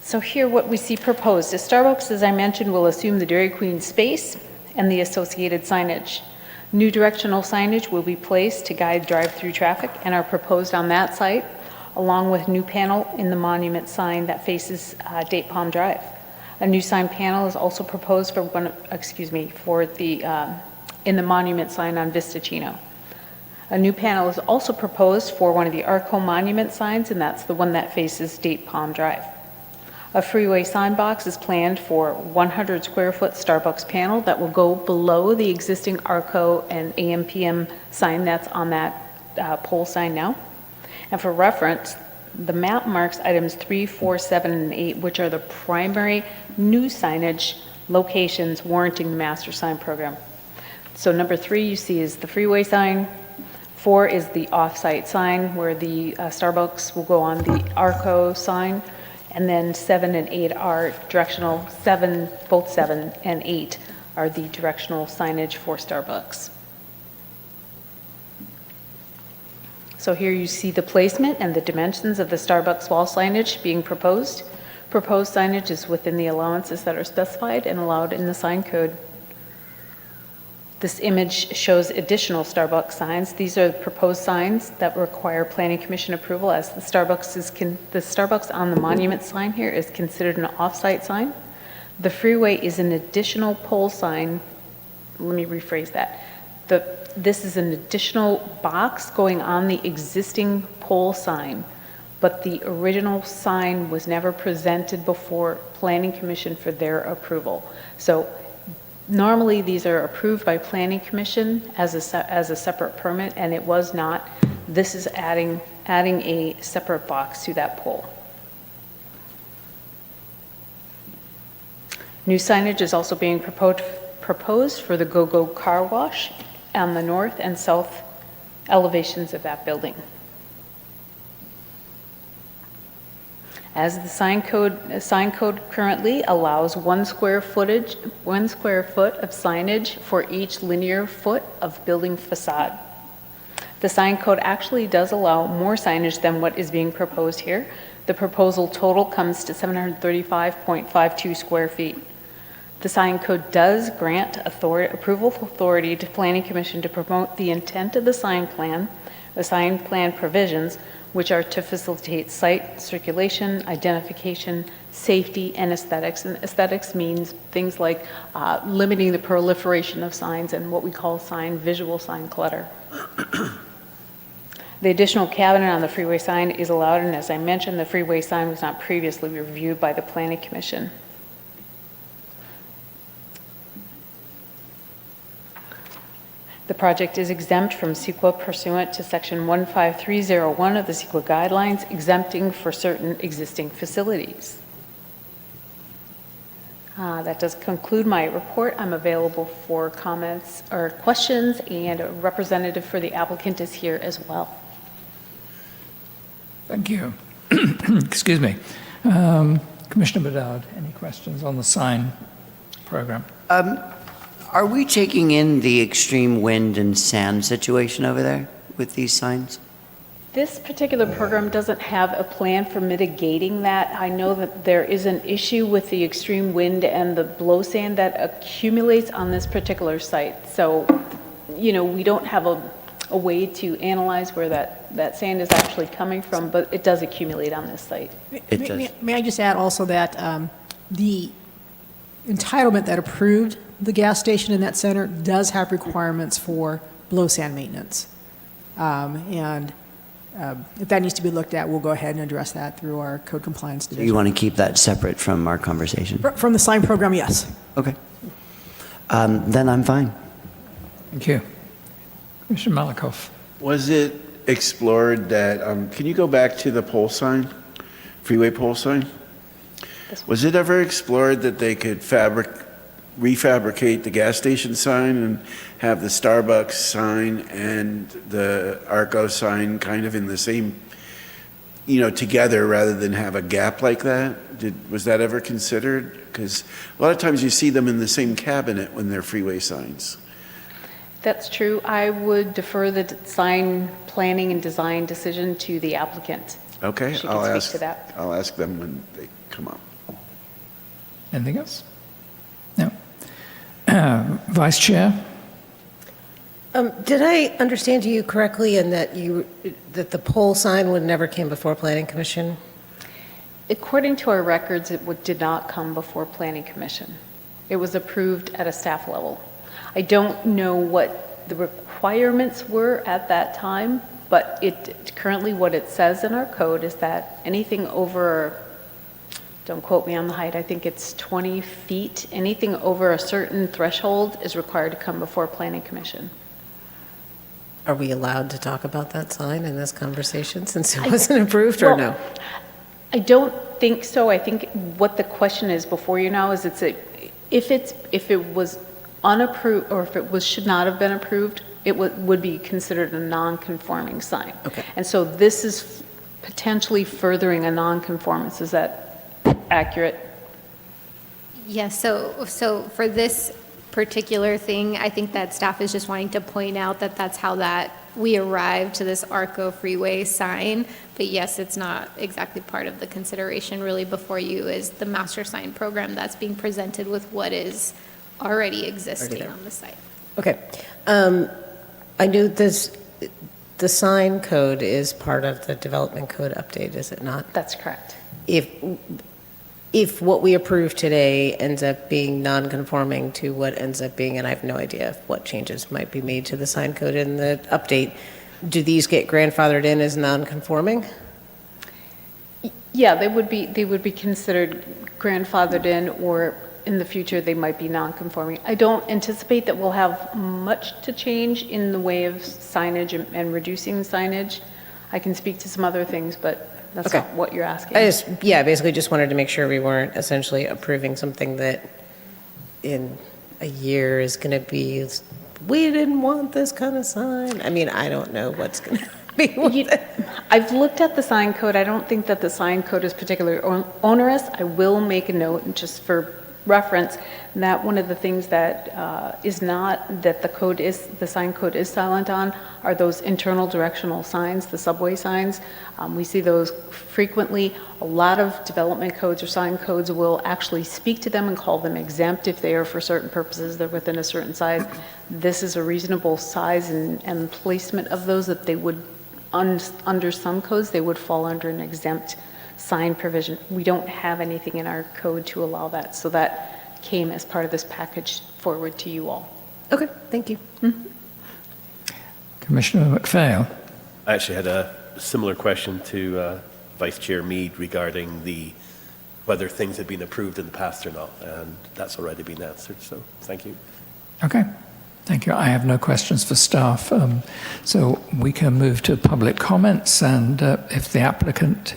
So here what we see proposed is Starbucks, as I mentioned, will assume the Dairy Queen space and the associated signage. New directional signage will be placed to guide drive-through traffic and are proposed on that site, along with new panel in the monument sign that faces Date Palm Drive. A new sign panel is also proposed for in the monument sign on Vista Chino. A new panel is also proposed for one of the Arco monument signs, and that's the one that faces Date Palm Drive. A freeway sign box is planned for 100 square foot Starbucks panel that will go below the existing Arco and AMPM sign that's on that pole sign now. And for reference, the map marks items 3, 4, 7, and 8, which are the primary new signage locations warranting the master sign program. So number 3 you see is the freeway sign. 4 is the off-site sign where the Starbucks will go on the Arco sign. And then 7 and 8 are directional, both 7 and 8 are the directional signage for Starbucks. So here you see the placement and the dimensions of the Starbucks wall signage being proposed. Proposed signage is within the allowances that are specified and allowed in the sign code. This image shows additional Starbucks signs. These are proposed signs that require Planning Commission approval, as the Starbucks on the monument sign here is considered an off-site sign. The freeway is an additional pole sign. Let me rephrase that. This is an additional box going on the existing pole sign, but the original sign was never presented before Planning Commission for their approval. So normally, these are approved by Planning Commission as a separate permit, and it was not. This is adding a separate box to that pole. New signage is also being proposed for the Go-Go Car Wash on the north and south elevations of that building. As the sign code currently allows 1 square foot of signage for each linear foot of building facade. The sign code actually does allow more signage than what is being proposed here. The proposal total comes to 735.52 square feet. The sign code does grant approval authority to Planning Commission to promote the intent of the sign plan provisions, which are to facilitate site circulation, identification, safety, and aesthetics. And aesthetics means things like limiting the proliferation of signs and what we call visual sign clutter. The additional cabinet on the freeway sign is allowed, and as I mentioned, the freeway sign was not previously reviewed by the Planning Commission. The project is exempt from CEQA pursuant to Section 15301 of the CEQA guidelines, exempting for certain existing facilities. That does conclude my report. I'm available for comments or questions, and a representative for the applicant is here as well. Thank you. Excuse me. Commissioner Bedard, any questions on the sign program? Are we taking in the extreme wind and sand situation over there with these signs? This particular program doesn't have a plan for mitigating that. I know that there is an issue with the extreme wind and the blow sand that accumulates on this particular site. So, we don't have a way to analyze where that sand is actually coming from, but it does accumulate on this site. May I just add also that the entitlement that approved the gas station in that center does have requirements for blow sand maintenance. And if that needs to be looked at, we'll go ahead and address that through our code compliance division. You want to keep that separate from our conversation? From the sign program, yes. Okay. Then I'm fine. Thank you. Commissioner Malakoff. Was it explored that, can you go back to the pole sign, freeway pole sign? Was it ever explored that they could refabricate the gas station sign and have the Starbucks sign and the Arco sign kind of in the same, together rather than have a gap like that? Was that ever considered? Because a lot of times you see them in the same cabinet when they're freeway signs. That's true. I would defer the sign planning and design decision to the applicant. Okay, She can speak to that. I'll ask them when they come up. Anything else? No. Vice Chair? Did I understand you correctly in that that the pole sign would never came before Planning Commission? According to our records, did not come before Planning Commission. It was approved at a staff level. I don't know what the requirements were at that time, but currently what it says in our code is that anything over, don't quote me on the height, I think it's 20 feet, anything over a certain threshold is required to come before Planning Commission. Are we allowed to talk about that sign in this conversation since it wasn't approved or no? I don't think so. I think what the question is before you now is if it was unapproved or if it should not have been approved, it would be considered a non-conforming sign. Okay. And so this is potentially furthering a non-conformance. Is that accurate? Yes, so for this particular thing, I think that staff is just wanting to point out that that's how that we arrived to this Arco Freeway sign. But yes, it's not exactly part of the consideration. Really before you is the master sign program that's being presented with what is already existing on the site. Okay. I knew the sign code is part of the development code update, is it not? That's correct. If what we approve today ends up being non-conforming to what ends up being, and I have no idea what changes might be made to the sign code in the update, do these get grandfathered in as non-conforming? Yeah, they would be considered grandfathered in, or in the future they might be non-conforming. I don't anticipate that we'll have much to change in the way of signage and reducing signage. I can speak to some other things, but that's not what you're asking. I basically just wanted to make sure we weren't essentially approving something that in a year is going to be, we didn't want this kind of sign. I mean, I don't know what's going to be. I've looked at the sign code. I don't think that the sign code is particularly onerous. I will make a note, just for reference, that one of the things that is not, that the sign code is silent on, are those internal directional signs, the subway signs. We see those frequently. A lot of development codes or sign codes will actually speak to them and call them exempt if they are for certain purposes, they're within a certain size. This is a reasonable size and placement of those that they would, under some codes, they would fall under an exempt sign provision. We don't have anything in our code to allow that, so that came as part of this package forward to you all. Okay, thank you. Mm-hmm. Commissioner McPhail. I actually had a similar question to Vice Chair Mead regarding whether things had been approved in the past or not, and that's already been answered, so thank you. Okay, thank you. I have no questions for staff, so we can move to public comments, and if the applicant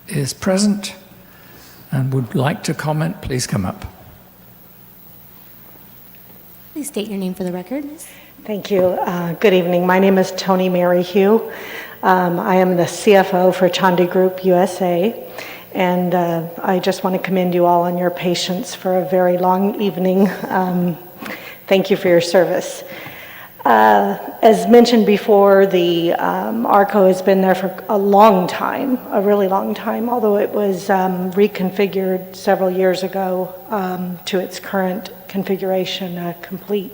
is present and would like to comment, please come up. Please state your name for the record. Thank you. Good evening. My name is Tony Mary Hugh. I am the CFO for Chandi Group USA, and I just want to commend you all on your patience for a very long evening. Thank you for your service. As mentioned before, the ARCO has been there for a long time, a really long time, although it was reconfigured several years ago to its current configuration, a complete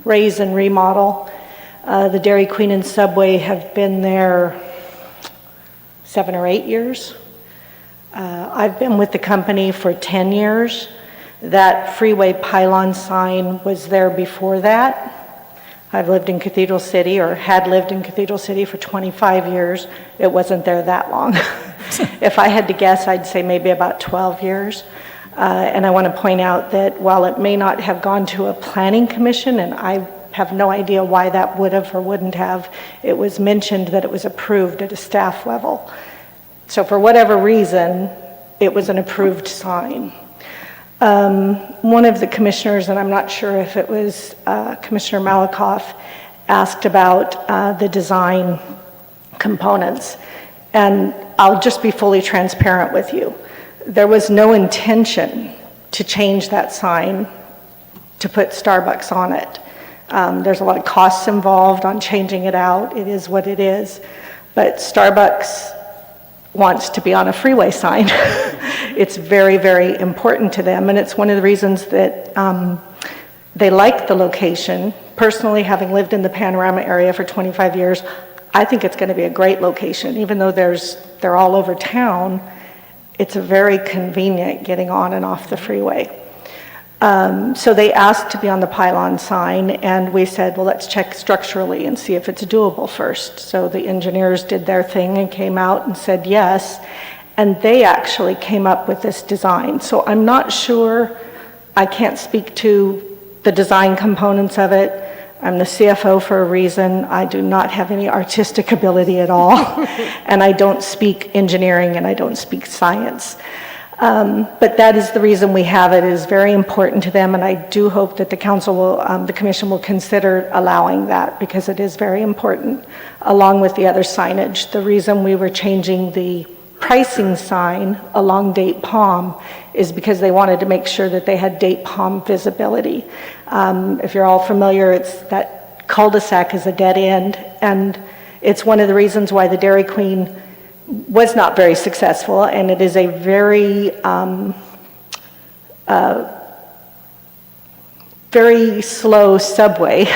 raise and remodel. The Dairy Queen and Subway have been there 7 or 8 years. I've been with the company for 10 years. That freeway pylon sign was there before that. I've lived in Cathedral City, or had lived in Cathedral City for 25 years. It wasn't there that long. If I had to guess, I'd say maybe about 12 years. And I want to point out that while it may not have gone to a planning commission, and I have no idea why that would have or wouldn't have, it was mentioned that it was approved at a staff level. So for whatever reason, it was an approved sign. One of the commissioners, and I'm not sure if it was Commissioner Malakoff, asked about the design components. And I'll just be fully transparent with you. There was no intention to change that sign to put Starbucks on it. There's a lot of costs involved on changing it out. It is what it is. But Starbucks wants to be on a freeway sign. It's very, very important to them, and it's one of the reasons that they like the location. Personally, having lived in the Panorama area for 25 years, I think it's going to be a great location. Even though they're all over town, it's a very convenient getting on and off the freeway. So they asked to be on the pylon sign, and we said, well, let's check structurally and see if it's doable first. So the engineers did their thing and came out and said yes, and they actually came up with this design. So I'm not sure, I can't speak to the design components of it. I'm the CFO for a reason. I do not have any artistic ability at all, and I don't speak engineering and I don't speak science. But that is the reason we have it. It is very important to them, and I do hope that the council will, the commission will consider allowing that, because it is very important, along with the other signage. The reason we were changing the pricing sign along Date Palm is because they wanted to make sure that they had Date Palm visibility. If you're all familiar, it's that cul-de-sac is a dead end, and it's one of the reasons why the Dairy Queen was not very successful, and it is a very, very slow subway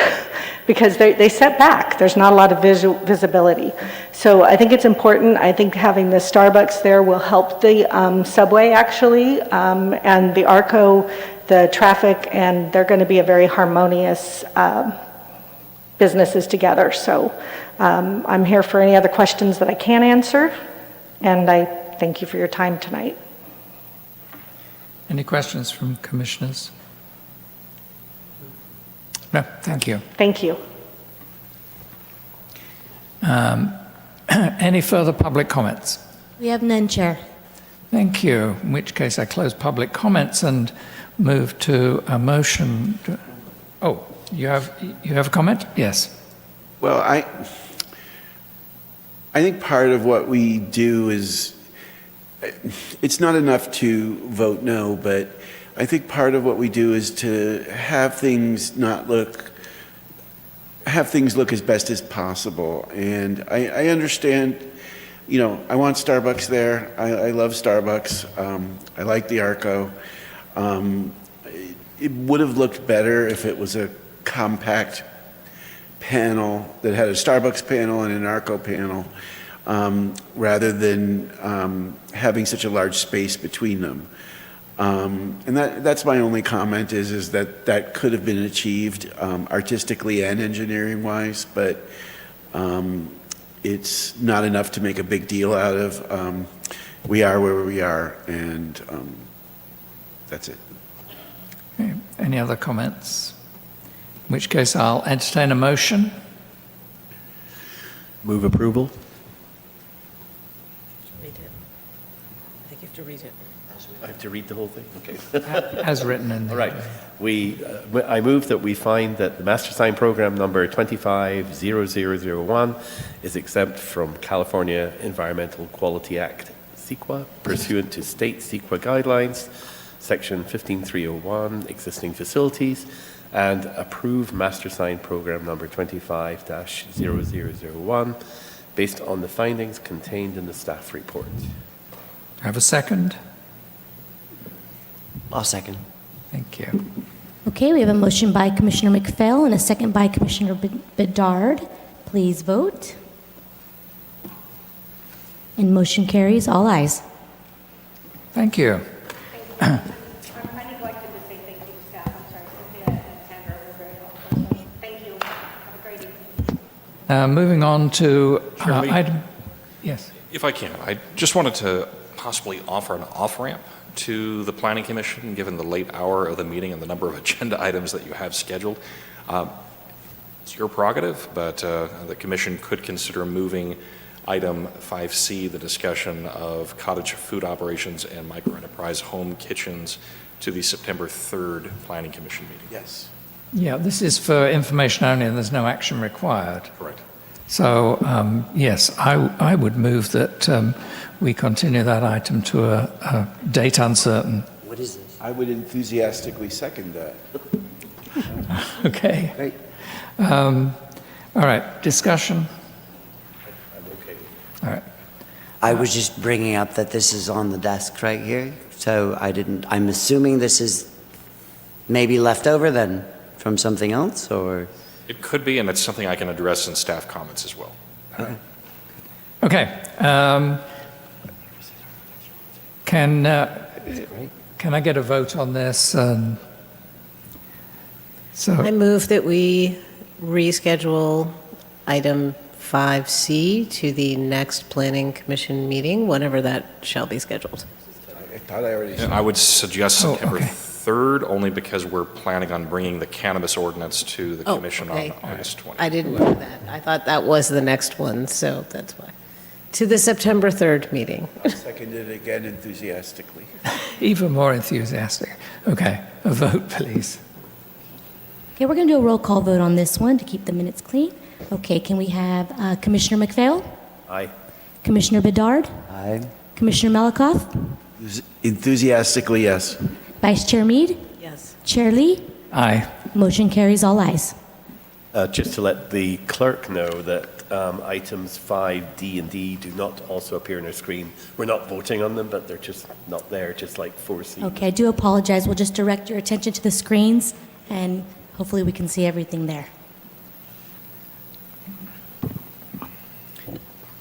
because they set back. There's not a lot of visibility. So I think it's important. I think having the Starbucks there will help the subway actually, and the ARCO, the traffic, and they're going to be a very harmonious businesses together. So I'm here for any other questions that I can answer, and I thank you for your time tonight. Any questions from commissioners? No, thank you. Thank you. Any further public comments? We have none, Chair. Thank you, in which case I close public comments and move to a motion. Oh, you have a comment? Yes. Well, I think part of what we do is, it's not enough to vote no, but I think part of what we do is to have things look as best as possible. And I understand, I want Starbucks there. I love Starbucks. I like the ARCO. It would have looked better if it was a compact panel that had a Starbucks panel and an ARCO panel, rather than having such a large space between them. And that's my only comment is that could have been achieved artistically and engineering wise, but it's not enough to make a big deal out of. We are where we are, and that's it. Okay. Any other comments? In which case I'll entertain a motion. Move approval. Read it. I think you have to read it. I have to read the whole thing? Okay. As written in the... All right. I move that we find that the master sign program number 250001 is exempt from California Environmental Quality Act, CEQA, pursuant to state CEQA guidelines, section 15301, existing facilities, and approve master sign program number 25-0001 based on the findings contained in the staff report. Have a second? I'll second. Thank you. Okay, we have a motion by Commissioner McPhail and a second by Commissioner Bedard. Please vote. And motion carries, all ayes. Thank you. Moving on to item... Yes. If I can, I just wanted to possibly offer an off-ramp to the Planning Commission, given the late hour of the meeting and the number of agenda items that you have scheduled. It's your prerogative, but the Commission could consider moving item 5C, the discussion of cottage food operations and micro-enterprise home kitchens, to the September 3rd Planning Commission meeting. Yes. Yeah, this is for information only and there's no action required. Correct. So, yes, I would move that we continue that item to a date uncertain. What is this? I would enthusiastically second that. Okay. Great. All right, discussion? I'm okay. All right. I was just bringing up that this is on the desk right here, so I'm assuming this is maybe left over then from something else, or? It could be, and it's something I can address in staff comments as well. Okay. Can I get a vote on this? I move that we reschedule item 5C to the next Planning Commission meeting, whenever that shall be scheduled. I thought I already said. And I would suggest September okay. 3rd, only because we're planning on bringing the cannabis ordinance to the commission okay. on August 20th. I didn't know that. I thought that was the next one, so that's why. To the September 3rd meeting. I seconded it again enthusiastically. Even more enthusiastic. Okay, a vote, please. Okay, we're going to do a roll call vote on this one to keep the minutes clean. Okay, can we have Commissioner McPhail? Aye. Commissioner Bedard? Aye. Commissioner Malakoff? Enthusiastically, yes. Vice Chair Mead? Yes. Chair Lee? Aye. Motion carries all ayes. Just to let the clerk know that items 5, D, and D do not also appear on our screen. We're not voting on them, but they're just not there, just like 4C. Okay, I do apologize. We'll just direct your attention to the screens, and hopefully we can see everything there.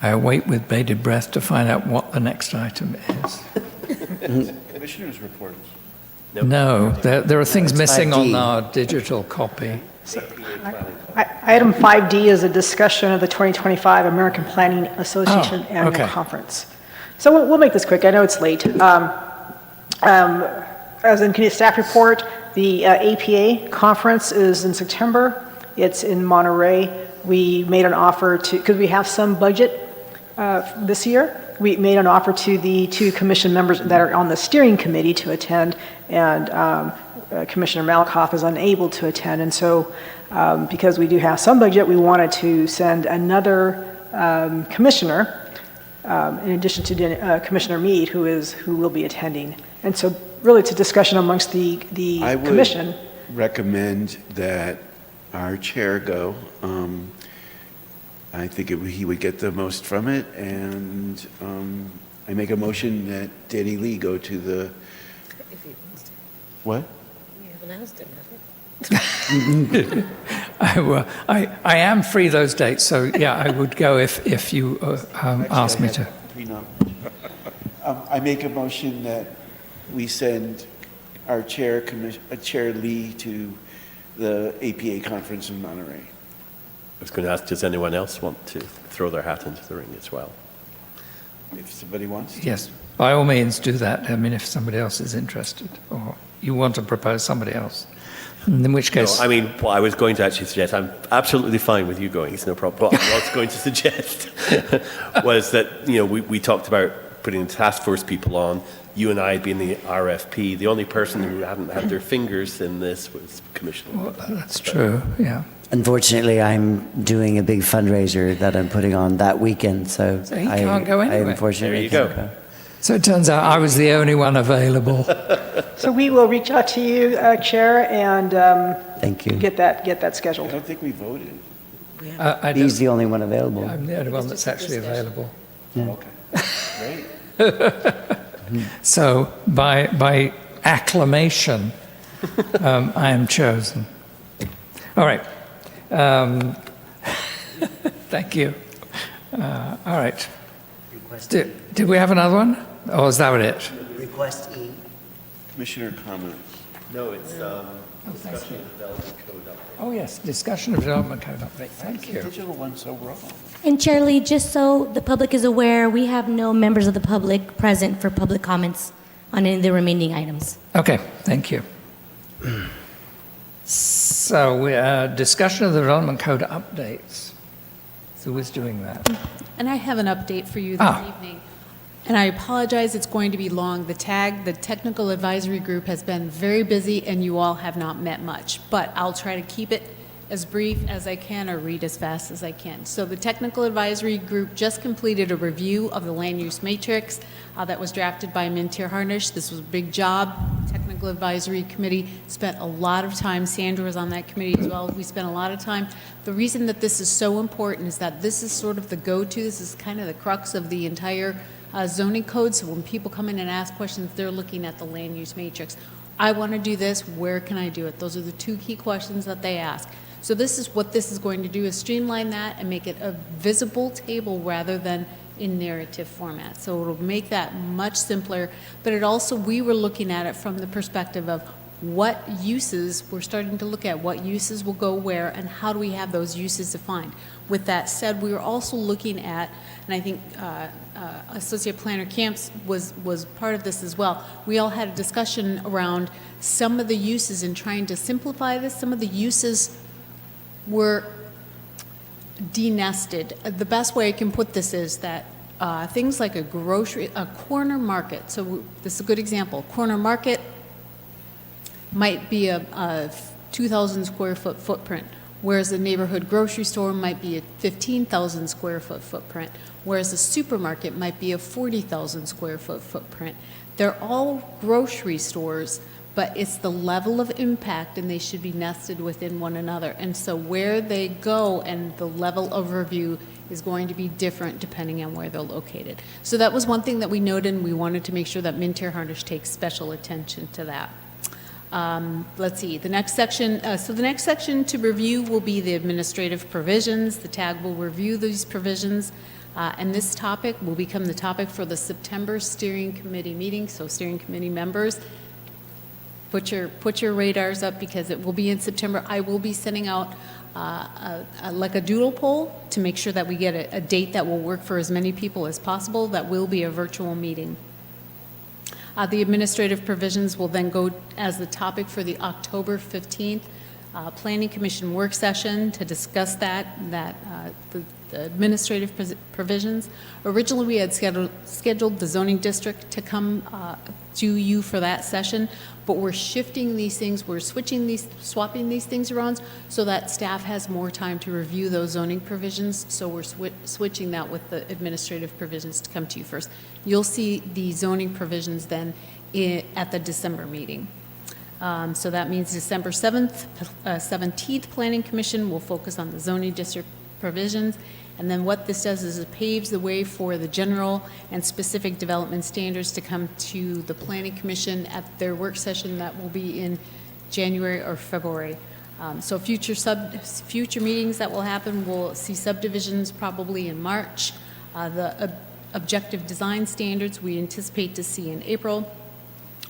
I await with bated breath to find out what the next item is. Commissioners' reports. No, there are things It's missing on 5D. our digital copy. Item 5D is a discussion of the 2025 American Planning Association Oh, Annual okay. Conference. So we'll make this quick. I know it's late. As in staff report, the APA conference is in September. It's in Monterey. We made an offer to, because we have some budget this year, we made an offer to the 2 commission members that are on the steering committee to attend, and Commissioner Malakoff is unable to attend. And so because we do have some budget, we wanted to send another commissioner, in addition to Commissioner Mead, who will be attending. And so really it's a discussion amongst the I would commission. recommend that our chair go. I think he would get the most from it, and I make a motion that Danny Lee go to the, what? You haven't asked him, have you? I am free those dates, so yeah, I would go if you ask me to. I make a motion that we send our chair, Chair Lee, to the APA conference in Monterey. I was going to ask, does anyone else want to throw their hat into the ring as well? If somebody wants to. Yes, by all means do that. I mean, if somebody else is interested, or you want to propose somebody else, in which case... No, I mean, what I was going to actually suggest, I'm absolutely fine with you going, it's no problem. What I was going to suggest was that, we talked about putting the task force people on, you and I being the RFP. The only person who hadn't had their fingers in this was Commissioner. Well, that's true, yeah. Unfortunately, I'm doing a big fundraiser that I'm putting on that weekend, so So he can't go anywhere. I unfortunately There you can't go. go. So it turns out I was the only one available. So we will reach out to you, Chair, and Thank you. get that I scheduled. don't think we voted. He's the only one available. I'm the only one that's actually available. Okay, great. So by acclamation, I am chosen. All right. Thank you. All right. Did we have another one? Or is that it? Request E. Commissioner comments. No, it's discussion of development code update. Oh, yes, discussion of development code update. Thank The you. digital one so wrong. And Chair Lee, just so the public is aware, we have no members of the public present for public comments on any of the remaining items. Okay, thank you. So, discussion of the development code updates. Who is doing that? And I have an update for you this evening. And I apologize, it's going to be long. The technical advisory group has been very busy and you all have not met much, but I'll try to keep it as brief as I can or read as fast as I can. So the technical advisory group just completed a review of the land use matrix that was drafted by Mintier Harnish. This was a big job. Technical advisory committee spent a lot of time. Sandra was on that committee as well. We spent a lot of time. The reason that this is so important is that this is sort of the go-to. This is kind of the crux of the entire zoning code. So when people come in and ask questions, they're looking at the land use matrix. I want to do this. Where can I do it? Those are the two key questions that they ask. So this is what this is going to do, is streamline that and make it a visible table rather than in narrative format. So it'll make that much simpler, but it also, we were looking at it from the perspective of what uses, we're starting to look at what uses will go where and how do we have those uses defined. With that said, we were also looking at, and I think Associate Planner Camps was part of this as well, we all had a discussion around some of the uses and trying to simplify this. Some of the uses were denested. The best way I can put this is that things like a corner market, so this is a good example. Corner market might be a 2,000 square foot footprint, whereas a neighborhood grocery store might be a 15,000 square foot footprint, whereas a supermarket might be a 40,000 square foot footprint. They're all grocery stores, but it's the level of impact, and they should be nested within one another. And so where they go and the level of review is going to be different depending on where they're located. So that was one thing that we noted, and we wanted to make sure that Mintier Harnish takes special attention to that. Let's see, the next section, so the next section to review will be the administrative provisions. The TAG will review these provisions, and this topic will become the topic for the September steering committee meeting. So steering committee members, put your radars up because it will be in September. I will be sending out like a doodle poll to make sure that we get a date that will work for as many people as possible. That will be a virtual meeting. The administrative provisions will then go as the topic for the October 15th Planning Commission work session to discuss the administrative provisions. Originally, we had scheduled the zoning district to come to you for that session, but we're shifting these things, we're swapping these things around so that staff has more time to review those zoning provisions. So we're switching that with the administrative provisions to come to you first. You'll see the zoning provisions then at the December meeting. So that means December 17th Planning Commission will focus on the zoning district provisions. And then what this does is it paves the way for the general and specific development standards to come to the Planning Commission at their work session that will be in January or February. So future meetings that will happen, we'll see subdivisions probably in March. The objective design standards we anticipate to see in April.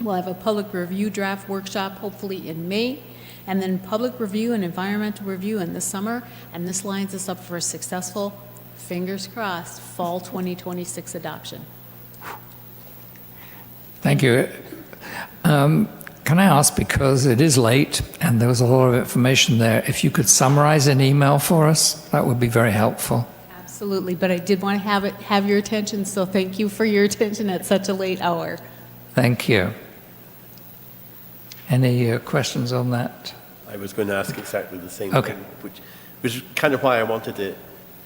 We'll have a public review draft workshop hopefully in May, and then public review and environmental review in the summer, and this lines us up for a successful, fingers crossed, fall 2026 adoption. Thank you. Can I ask, because it is late and there was a lot of information there, if you could summarize an email for us, that would be very helpful. Absolutely, but I did want to have your attention, so thank you for your attention at such a late hour. Thank you. Any questions on that? I was going to ask exactly the same Okay. thing, which is kind of why I wanted it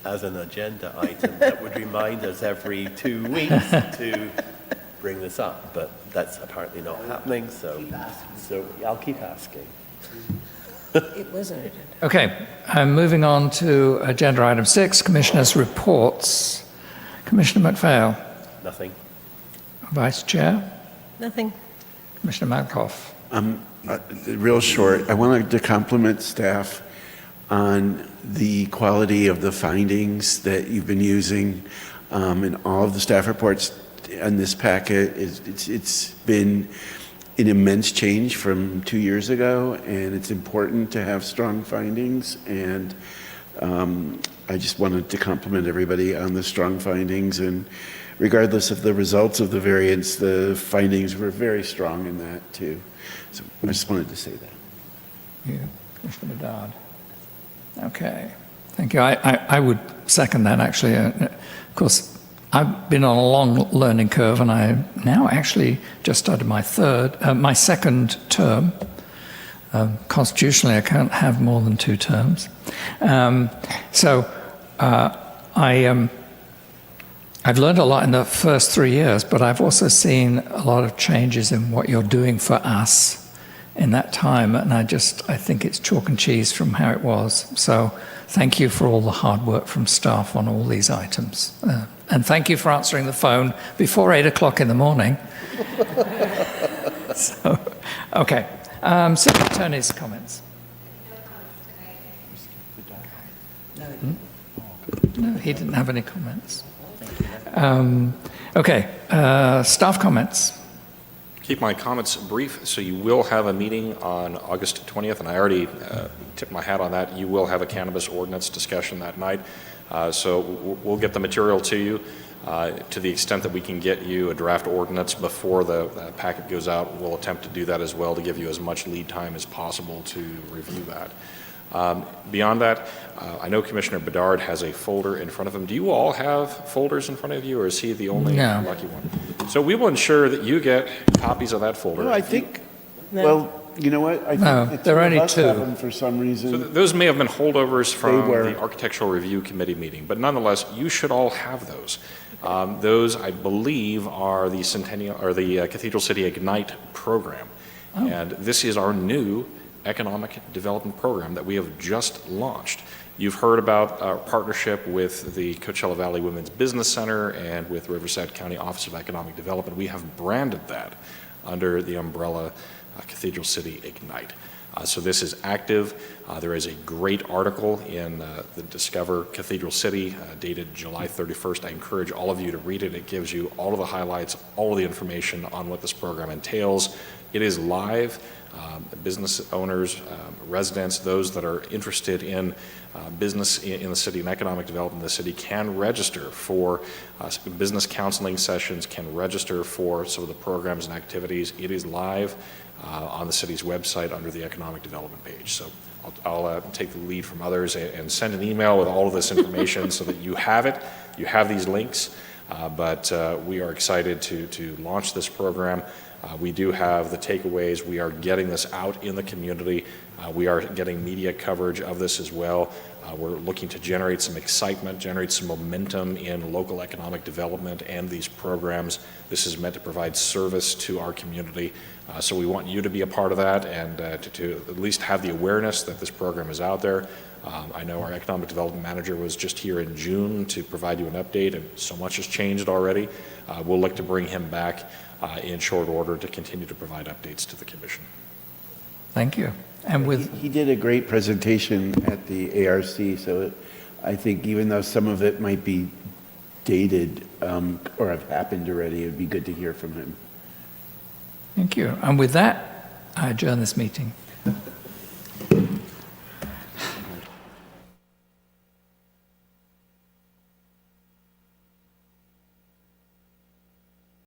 as an agenda item that would remind us every 2 weeks to bring this up, but that's apparently not happening, so I'll keep asking. It wasn't. Okay, moving on to agenda item 6, Commissioners' reports. Commissioner McPhail. Nothing. Vice Chair. Nothing. Commissioner Malkoff. Real short, I wanted to compliment staff on the quality of the findings that you've been using in all of the staff reports in this packet. It's been an immense change from 2 years ago, and it's important to have strong findings, and I just wanted to compliment everybody on the strong findings, and regardless of the results of the variance, the findings were very strong in that too. So I just wanted to say that. Yeah, Commissioner Bedard. Okay, thank you. I would second that, actually. Of course, I've been on a long learning curve, and I now actually just started my second term. Constitutionally, I can't have more than 2 terms. I've learned a lot in the first 3 years, but I've also seen a lot of changes in what you're doing for us in that time, and I think it's chalk and cheese from how it was. So thank you for all the hard work from staff on all these items. And thank you for answering the phone before 8 o'clock in the morning. So, okay. City Attorney's comments. No, he didn't have any comments. Okay, staff comments. Keep my comments brief. So you will have a meeting on August 20th, and I already tipped my hat on that. You will have a cannabis ordinance discussion that night. So we'll get the material to you. To the extent that we can get you a draft ordinance before the packet goes out, we'll attempt to do that as well to give you as much lead time as possible to review that. Beyond that, I know Commissioner Bedard has a folder in front of him. Do you all have folders in front of you, or is he the only lucky one? So we will ensure that you get copies of that folder. No, I think, well, you know what? I think there are only have 2. them for some reason. So those may have been holdovers from the Architectural Review Committee meeting, but nonetheless, you should all have those. Those, I believe, are the Cathedral City Ignite program. Oh. And this is our new economic development program that we have just launched. You've heard about our partnership with the Coachella Valley Women's Business Center and with Riverside County Office of Economic Development. We have branded that under the umbrella Cathedral City Ignite. So this is active. There is a great article in the Discover Cathedral City dated July 31st. I encourage all of you to read it. It gives you all of the highlights, all of the information on what this program entails. It is live. Business owners, residents, those that are interested in business in the city and economic development in the city can register for business counseling sessions, can register for some of the programs and activities. It is live on the city's website under the economic development page. So I'll take the lead from others and send an email with all of this information so that you have it. You have these links, but we are excited to launch this program. We do have the takeaways. We are getting this out in the community. We are getting media coverage of this as well. We're looking to generate some excitement, generate some momentum in local economic development and these programs. This is meant to provide service to our community. So we want you to be a part of that and to at least have the awareness that this program is out there. I know our economic development manager was just here in June to provide you an update, and so much has changed already. We'll look to bring him back in short order to continue to provide updates to the commission. Thank you. And he did a great presentation at the ARC, so I think even though some of it might be dated or have happened already, it would be good to hear from him. Thank you. And with that, I adjourn this meeting.